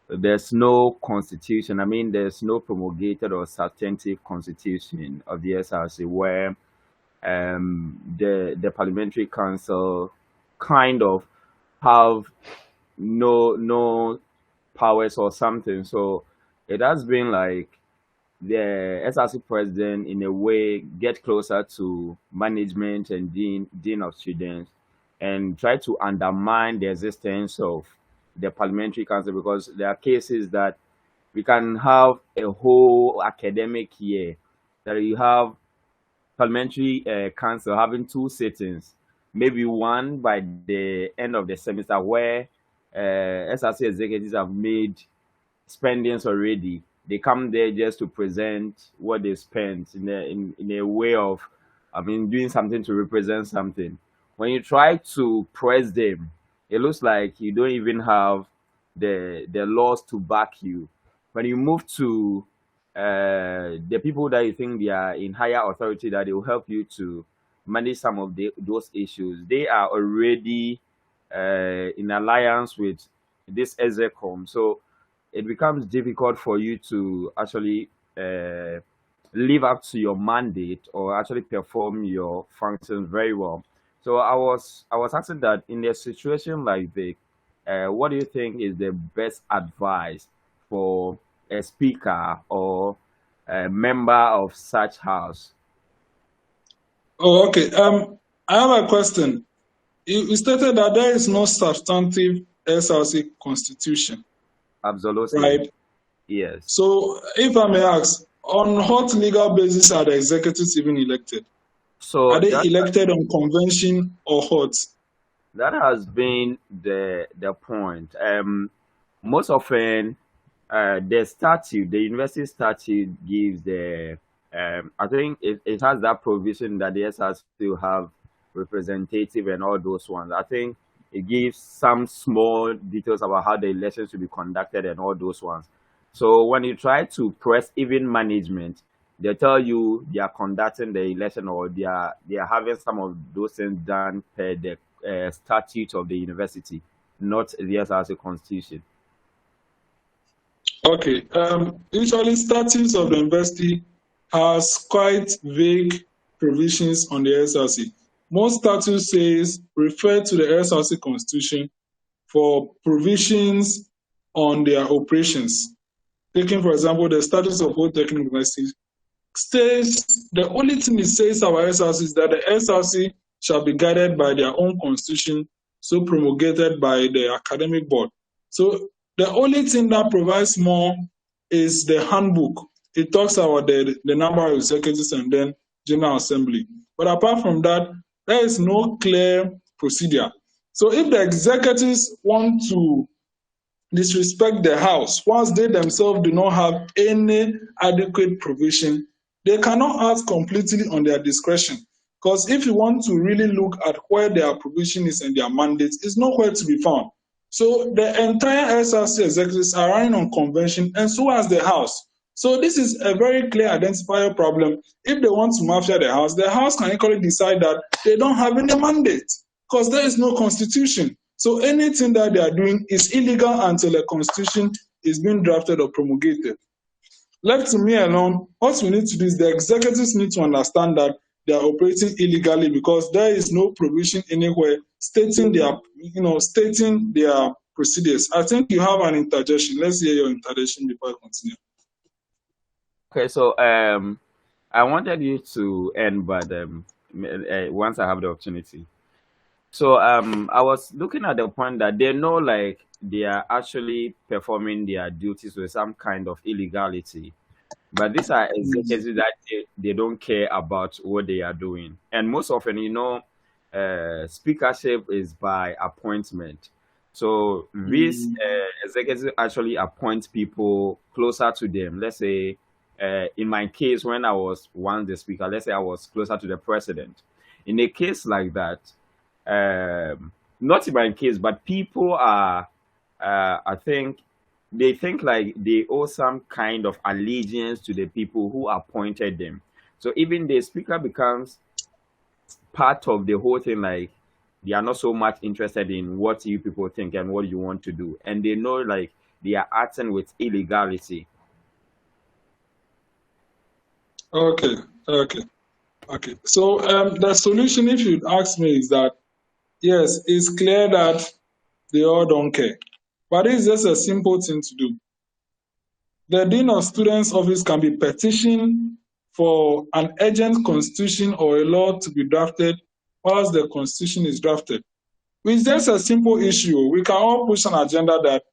there's no constitution. I mean, there's no promulgated or substantive constitution of the SRC where the parliamentary council kind of have no powers or something. So it has been like the SRC president, in a way, get closer to management and dean of students and try to undermine the existence of the parliamentary council, because there are cases that we can have a whole academic year that you have parliamentary council having two sittings, maybe one by the end of the semester where SRC executives have made spendings already. They come there just to present what they spent in a way of, I mean, doing something to represent something. When you try to press them, it looks like you don't even have the laws to back you. When you move to the people that you think they are in higher authority, that they will help you to manage some of those issues, they are already in alliance with this execom. So it becomes difficult for you to actually live up to your mandate or actually perform your functions very well. So I was asking that in a situation like this, what do you think is the best advice for a speaker or a member of such house? Oh, okay. I have a question. You stated that there is no substantive SRC constitution, Absolutely. right? Yes. So, if I may ask, on what legal basis are the executives even elected? So Are they elected on convention or what? that has been the point. Most often, the university statute gives I think it has that provision that the SRC will have representative and all those ones. I think it gives some small details about how the elections should be conducted and all those ones. So when you try to press even management, they tell you they are conducting the election or they are having some of those things done per the statute of the university, not the SRC constitution. Okay. Usually, statutes of the university has quite vague provisions on the SRC. Most statutes says refer to the SRC constitution for provisions on their operations. Taking, for example, the statutes of polytechnic universities states the only thing it says about SRC is that the SRC shall be guided by their own constitution, so promulgated by the academic board. So the only thing that provides more is the handbook. It talks about the number of executives and then General Assembly. But apart from that, there is no clear procedure. So if the executives want to disrespect the House, once they themselves do not have any adequate provision, they cannot act completely on their discretion. Because if you want to really look at where their provision is and their mandate, it's nowhere to be found. So the entire SRC executives are running on convention, and so has the House. So this is a very clear identifier problem. If they want to mafia the House can equally decide that they don't have any mandate because there is no constitution. So anything that they are doing is illegal until a constitution is being drafted or promulgated. Left to me alone, what we need to do is the executives need to understand that they are operating illegally because there is no provision anywhere stating their procedures. I think you have an interjection. Let's hear your interjection before I continue. Okay, so I wanted you to end, but once I have the opportunity. So I was looking at the point that they know like they are actually performing their duties with some kind of illegality. But these are executives that they don't care about what they are doing. And most often, speakership is by appointment. So these executives actually appoint people closer to them. Let's say, in my case, when I was once the speaker, let's say I was closer to the president. In a case like that, not in my case, but people are, I think, they think like they owe some kind of allegiance to the people who appointed them. So even the speaker becomes part of the whole thing, like they are not so much interested in what you people think and what you want to do. And they know like they are acting with illegality. Okay. So the solution, if you'd ask me, is that yes, it's clear that they all don't care. But it's just a simple thing to do. The Dean of Students' Office can be petitioned for an urgent constitution or a law to be drafted whilst the constitution is drafted. It's just a simple issue. We can all push an agenda that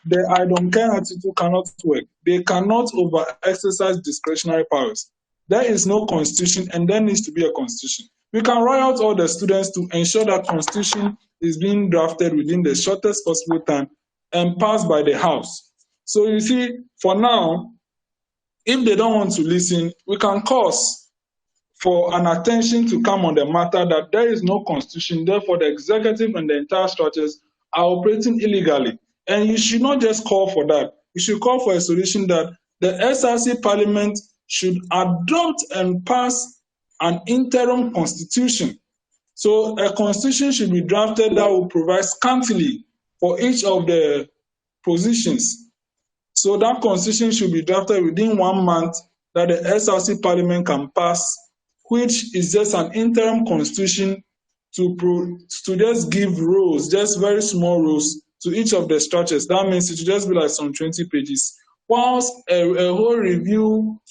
the I don't care attitude cannot work. They cannot over-exercise discretionary powers. There is no constitution and there needs to be a constitution. We can riot all the students to ensure that constitution is being drafted within the shortest possible time and passed by the House. So you see, for now, if they don't want to listen, we can cause for an attention to come on the matter that there is no constitution, therefore the executive and the entire structures are operating illegally. And you should not just call for that. You should call for a solution that the SRC Parliament should adopt and pass an interim constitution. So a constitution should be drafted that will provide scantily for each of the positions. So that constitution should be drafted within 1 month that the SRC Parliament can pass, which is just an interim constitution to just give roles, just very small roles to each of the structures. That means it should just be like some 20 pages. Whilst a whole review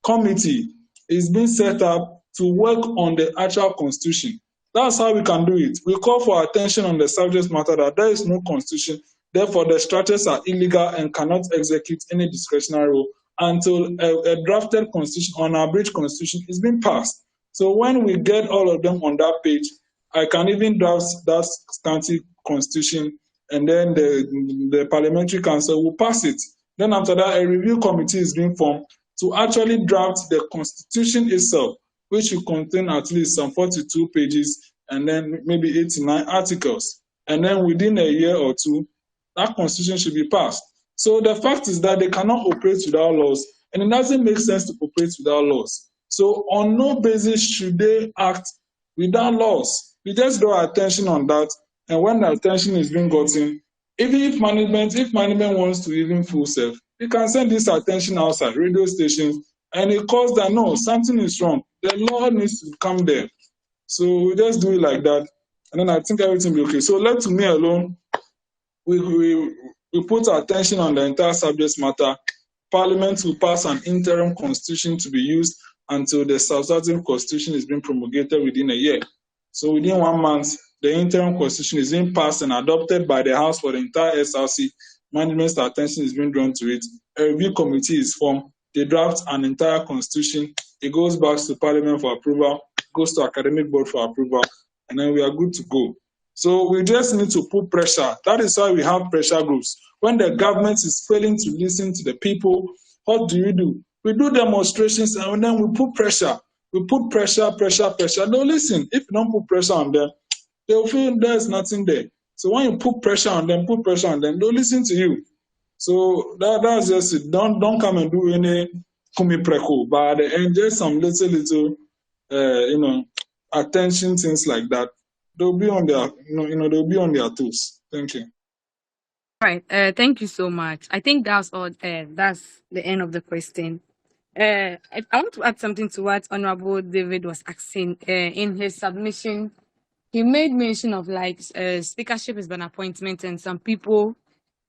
committee is being set up to work on the actual constitution. That's how we can do it. We call for attention on the subject matter that there is no constitution, therefore the structures are illegal and cannot execute any discretionary role until a drafted constitution, or an abridged constitution, is being passed. So when we get all of them on that page, I can even draft that scanty constitution, and then the Parliamentary Council will pass it. Then after that, a review committee is being formed to actually draft the constitution itself, which will contain at least some 42 pages and then maybe 89 articles. And then within a year or two, that constitution should be passed. So the fact is that they cannot operate without laws, and it doesn't make sense to operate without laws. So on no basis should they act without laws. We just draw attention on that, and when the attention is being gotten, even if management wants to even full self, you can send this attention outside radio stations, and it calls that no, something is wrong. The law needs to come there. So we just do it like that, and then I think everything will be okay. So let me alone, we put attention on the entire subject matter. Parliament will pass an interim constitution to be used until the substantive constitution is being promulgated within a year. So within 1 month, the interim constitution is being passed and adopted by the House for the entire SRC. Management's attention is being drawn to it. A review committee is formed. They draft an entire constitution. It goes back to Parliament for approval, goes to Academic Board for approval, and then we are good to go. So we just need to put pressure. That is why we have pressure groups. When the government is failing to listen to the people, what do? We do demonstrations, and then we put pressure. We put pressure. They'll listen. If you don't put pressure on them, they'll feel there's nothing there. So when you put pressure on them, they'll listen to you. So that's just it. Don't come and do any kumi preko, but at the end, just some little attention, things like that. They'll be on their, they'll be on their toes. Thank you. All right. Thank you so much. I think that's all. That's the end of the question. I want to add something to what Honorable David was asking. In his submission, he made mention of speakership is an appointment, and some people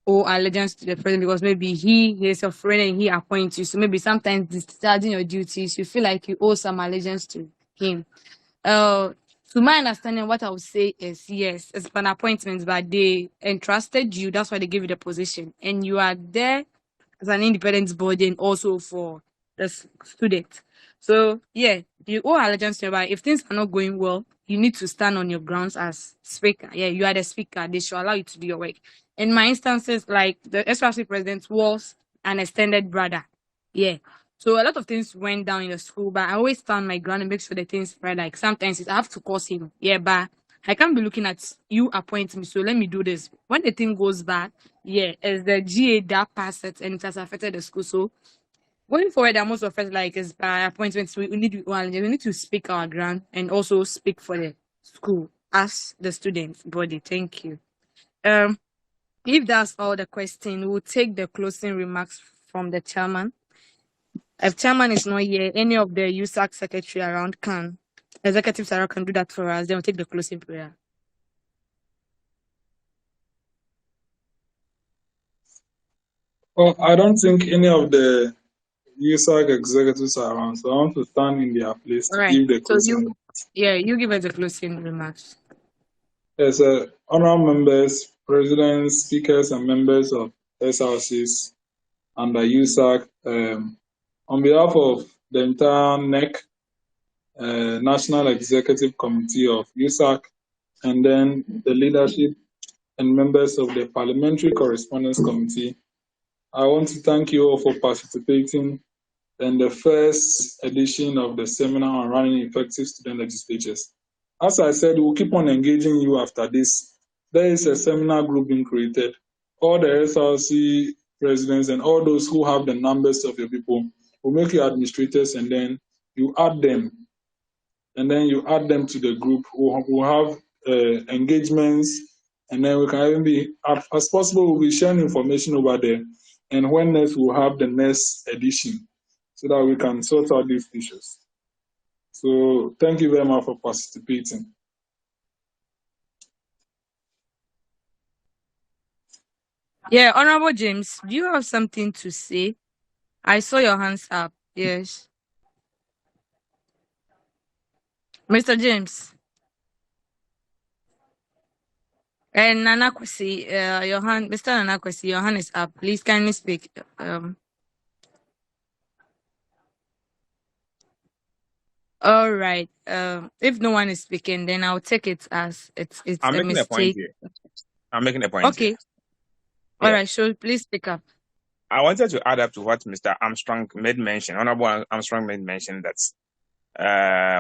owe allegiance to the president because maybe he is your friend and he appoints you. So maybe sometimes discharging your duties, you feel like you owe some allegiance to him. To my understanding, what I would say is yes, it's an appointment, but they entrusted you. That's why they gave you the position, and you are there as an independent body and also for the student. So yeah, you owe allegiance to him. But if things are not going well, you need to stand on your grounds as speaker. Yeah, you are the speaker. They should allow you to do your work. In my instances, like the SRC president was an extended brother. Yeah. So a lot of things went down in the school, but I always stand my ground and make sure the things spread. Like sometimes I have to cause him. Yeah, but I can't be looking at you appoint me, so let me do this. When the thing goes bad, yeah, as the GA that passed it and it has affected the school. So going forward, most of us is by appointments. We need to speak our ground and also speak for the school as the student body. Thank you. If that's all the question, we'll take the closing remarks from the chairman. If chairman is not here, any of the USAG secretary around executives around can do that for us. Then we'll take the closing prayer. Well, I don't think any of the USAG executives are around, so I want to stand in their place to give the closing remarks. You give us the closing remarks. Yes, honorable members, presidents, speakers, and members of SRCs and the USAG, on behalf of the entire NEC, National Executive Committee of USAG, and then the leadership and members of the Parliamentary Correspondence Committee, I want to thank you all for participating in the first edition of the seminar on running effective student legislatures. As I said, we'll keep on engaging you after this. There is a seminar group being created. All the SRC presidents and all those who have the numbers of your people will make you administrators, and then you add them. And then you add them to the group. We'll have engagements, and then we can even be, as possible, we'll be sharing information over there. And when next, we'll have the next edition. so that we can sort out these issues. So thank you very much for participating. Yeah, Honorable James, do you have something to say? I saw your hands up. Yes. Mr. James. And Nana Kwesi, your hand, Mr. Nana Kwesi, your hand is up. Please kindly speak. All right. If no one is speaking, then I'll take it as it's I'm a making a point mistake. here. I'm making a point Okay. here. All Yeah. right. So please speak up. I wanted to add up to what Mr. Armstrong made mention. Honorable Armstrong made mention that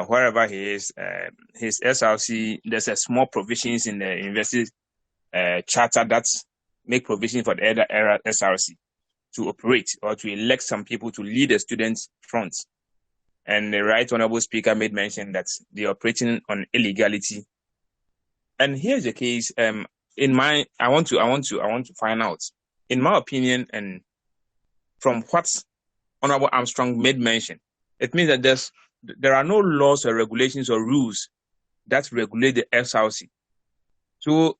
wherever he is, his SRC, there's a small provisions in the university charter that make provision for the other SRC to operate or to elect some people to lead the students' front. And the right honorable speaker made mention that they're operating on illegality. And here's the case. I want to find out. In my opinion, and from what Honorable Armstrong made mention, it means that there are no laws or regulations or rules that regulate the SRC. So,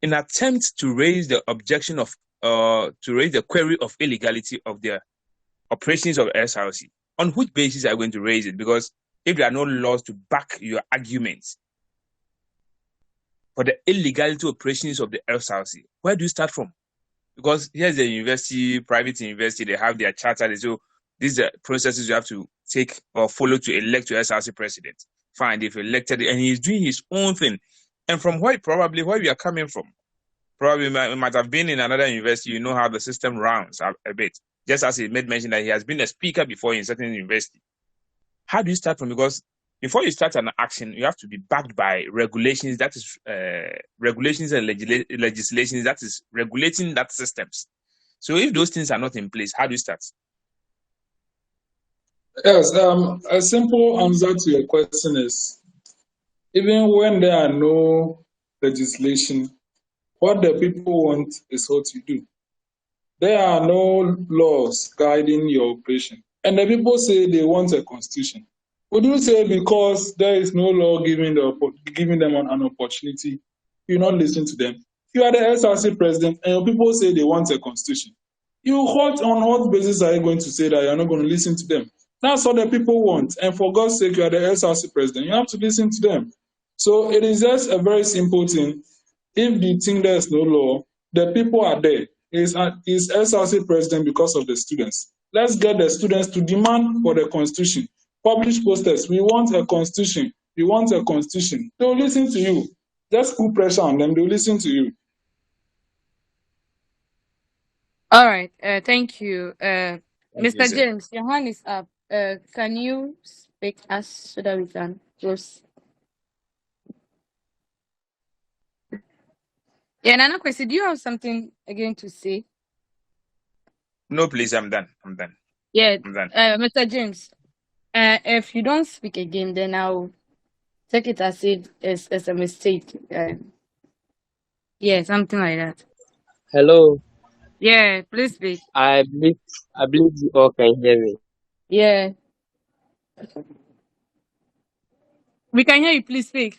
in attempt to raise the objection of to raise the query of illegality of the operations of SRC, on which basis are you going to raise it? Because if there are no laws to back your arguments for the illegality operations of the SRC, where do you start from? Because here's the university, private university, they have their charter. So these are processes you have to take or follow to elect your SRC president. Fine, they've elected it, and he's doing his own thing. And from where we are coming from, probably might have been in another university, you know how the system runs a bit. Just as he made mention that he has been a speaker before in certain university. How do you start from? Because before you start an action, you have to be backed by regulations, that is regulations and legislations that is regulating that systems. So if those things are not in place, how do you start? Yes, a simple answer to your question is, even when there are no legislation, what the people want is what you do. There are no laws guiding your operation. And the people say they want a constitution. Would you say because there is no law giving them an opportunity, you not listen to them? You are the SRC president and your people say they want a constitution. On what basis are you going to say that you're not going to listen to them? That's what the people want. And for God's sake, you are the SRC president. You have to listen to them. So it is just a very simple thing. If you think there's no law, the people are there. Is SRC president because of the students. Let's get the students to demand for the constitution. Publish posters. We want a constitution. We want a constitution. They'll listen to you. Just put pressure on them. They'll listen to you. All right. Thank you. Thank Mr. you, sir. James, your hand is up. Can you speak us so that we can close? Yeah, Nana Kwesi, do you have something again to say? No, please, I'm done. Yeah, I'm done. Mr. James, if you don't speak again, then I'll take it as as a mistake. Yeah, something like that. Hello, Yeah, please speak. I believe you all can hear me. Yeah, we can hear you. Please speak.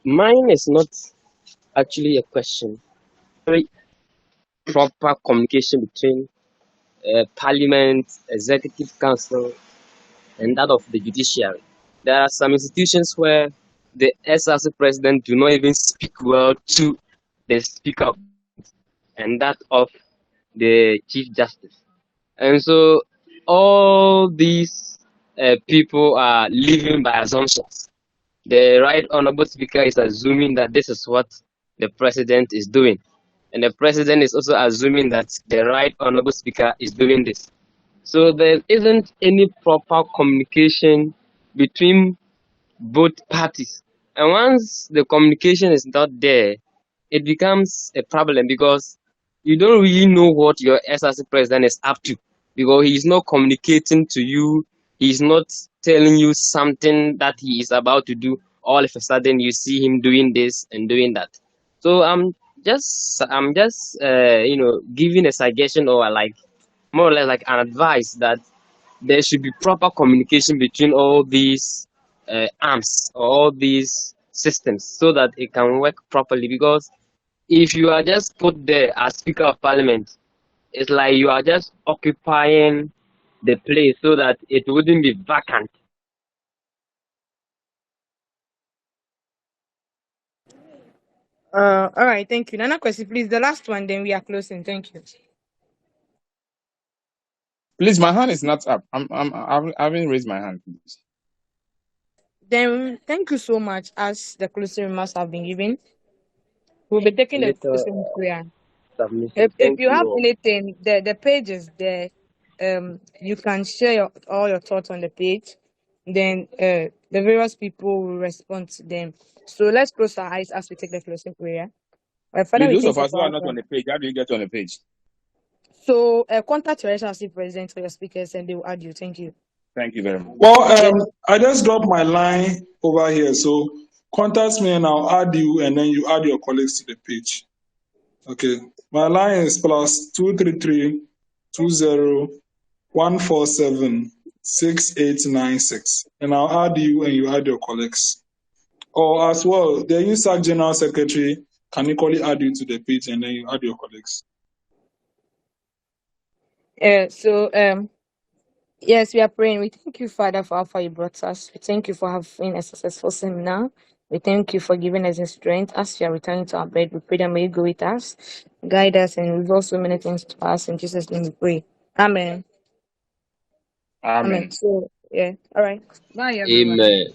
Mine is not actually a question. Very proper communication between Parliament, Executive Council, and that of the judiciary. There are some institutions where the SRC president do not even speak well to the speaker, and that of the Chief Justice. And so all these people are living by assumptions. The right honorable speaker is assuming that this is what the president is doing. And the president is also assuming that the right honorable speaker is doing this. So there isn't any proper communication between both parties. And once the communication is not there, it becomes a problem because you don't really know what your SRC president is up to, because he is not communicating to you, he is not telling you something that he is about to do, all of a sudden you see him doing this and doing that. So I'm just giving a suggestion, or like more or less like an advice, that there should be proper communication between all these arms or all these systems so that it can work properly. Because if you are just put there as Speaker of Parliament, it's like you are just occupying the place so that it wouldn't be vacant. All right, thank you. Nana Kwesi, please, the last one, then we are closing. Thank you. Please, my hand is not up. I haven't raised my hand, please. Then thank you so much. As the closing remarks have been given, we'll be taking the Little closing prayer. submission. If Thank you you have all. anything, the page is there. You can share all your thoughts on the page. Then the various people will respond to them. So let's close our eyes as we take the closing prayer. Father, Please, we those think of us who are about not on the page, how do you get on the page? so contact your HRC president or your speakers and they will add you. Thank you. Thank you very much. Well, Yes. I just dropped my line over here, so contact me and I'll add you, and then you add your colleagues to the page. Okay, my line is +233-20-147-6896, and I'll add you and you add your colleagues. Or as well, the USAG General Secretary can equally add you to the page, and then you add your colleagues. Yes, we are praying. We thank you, Father, for how far you brought us. We thank you for having a successful seminar. We thank you for giving us the strength as we are returning to our bed. We pray that may you go with us, guide us, and reveal so many things to us. In Jesus' name we pray. Amen. Amen. So, yeah. All right. Bye, everyone. Amen.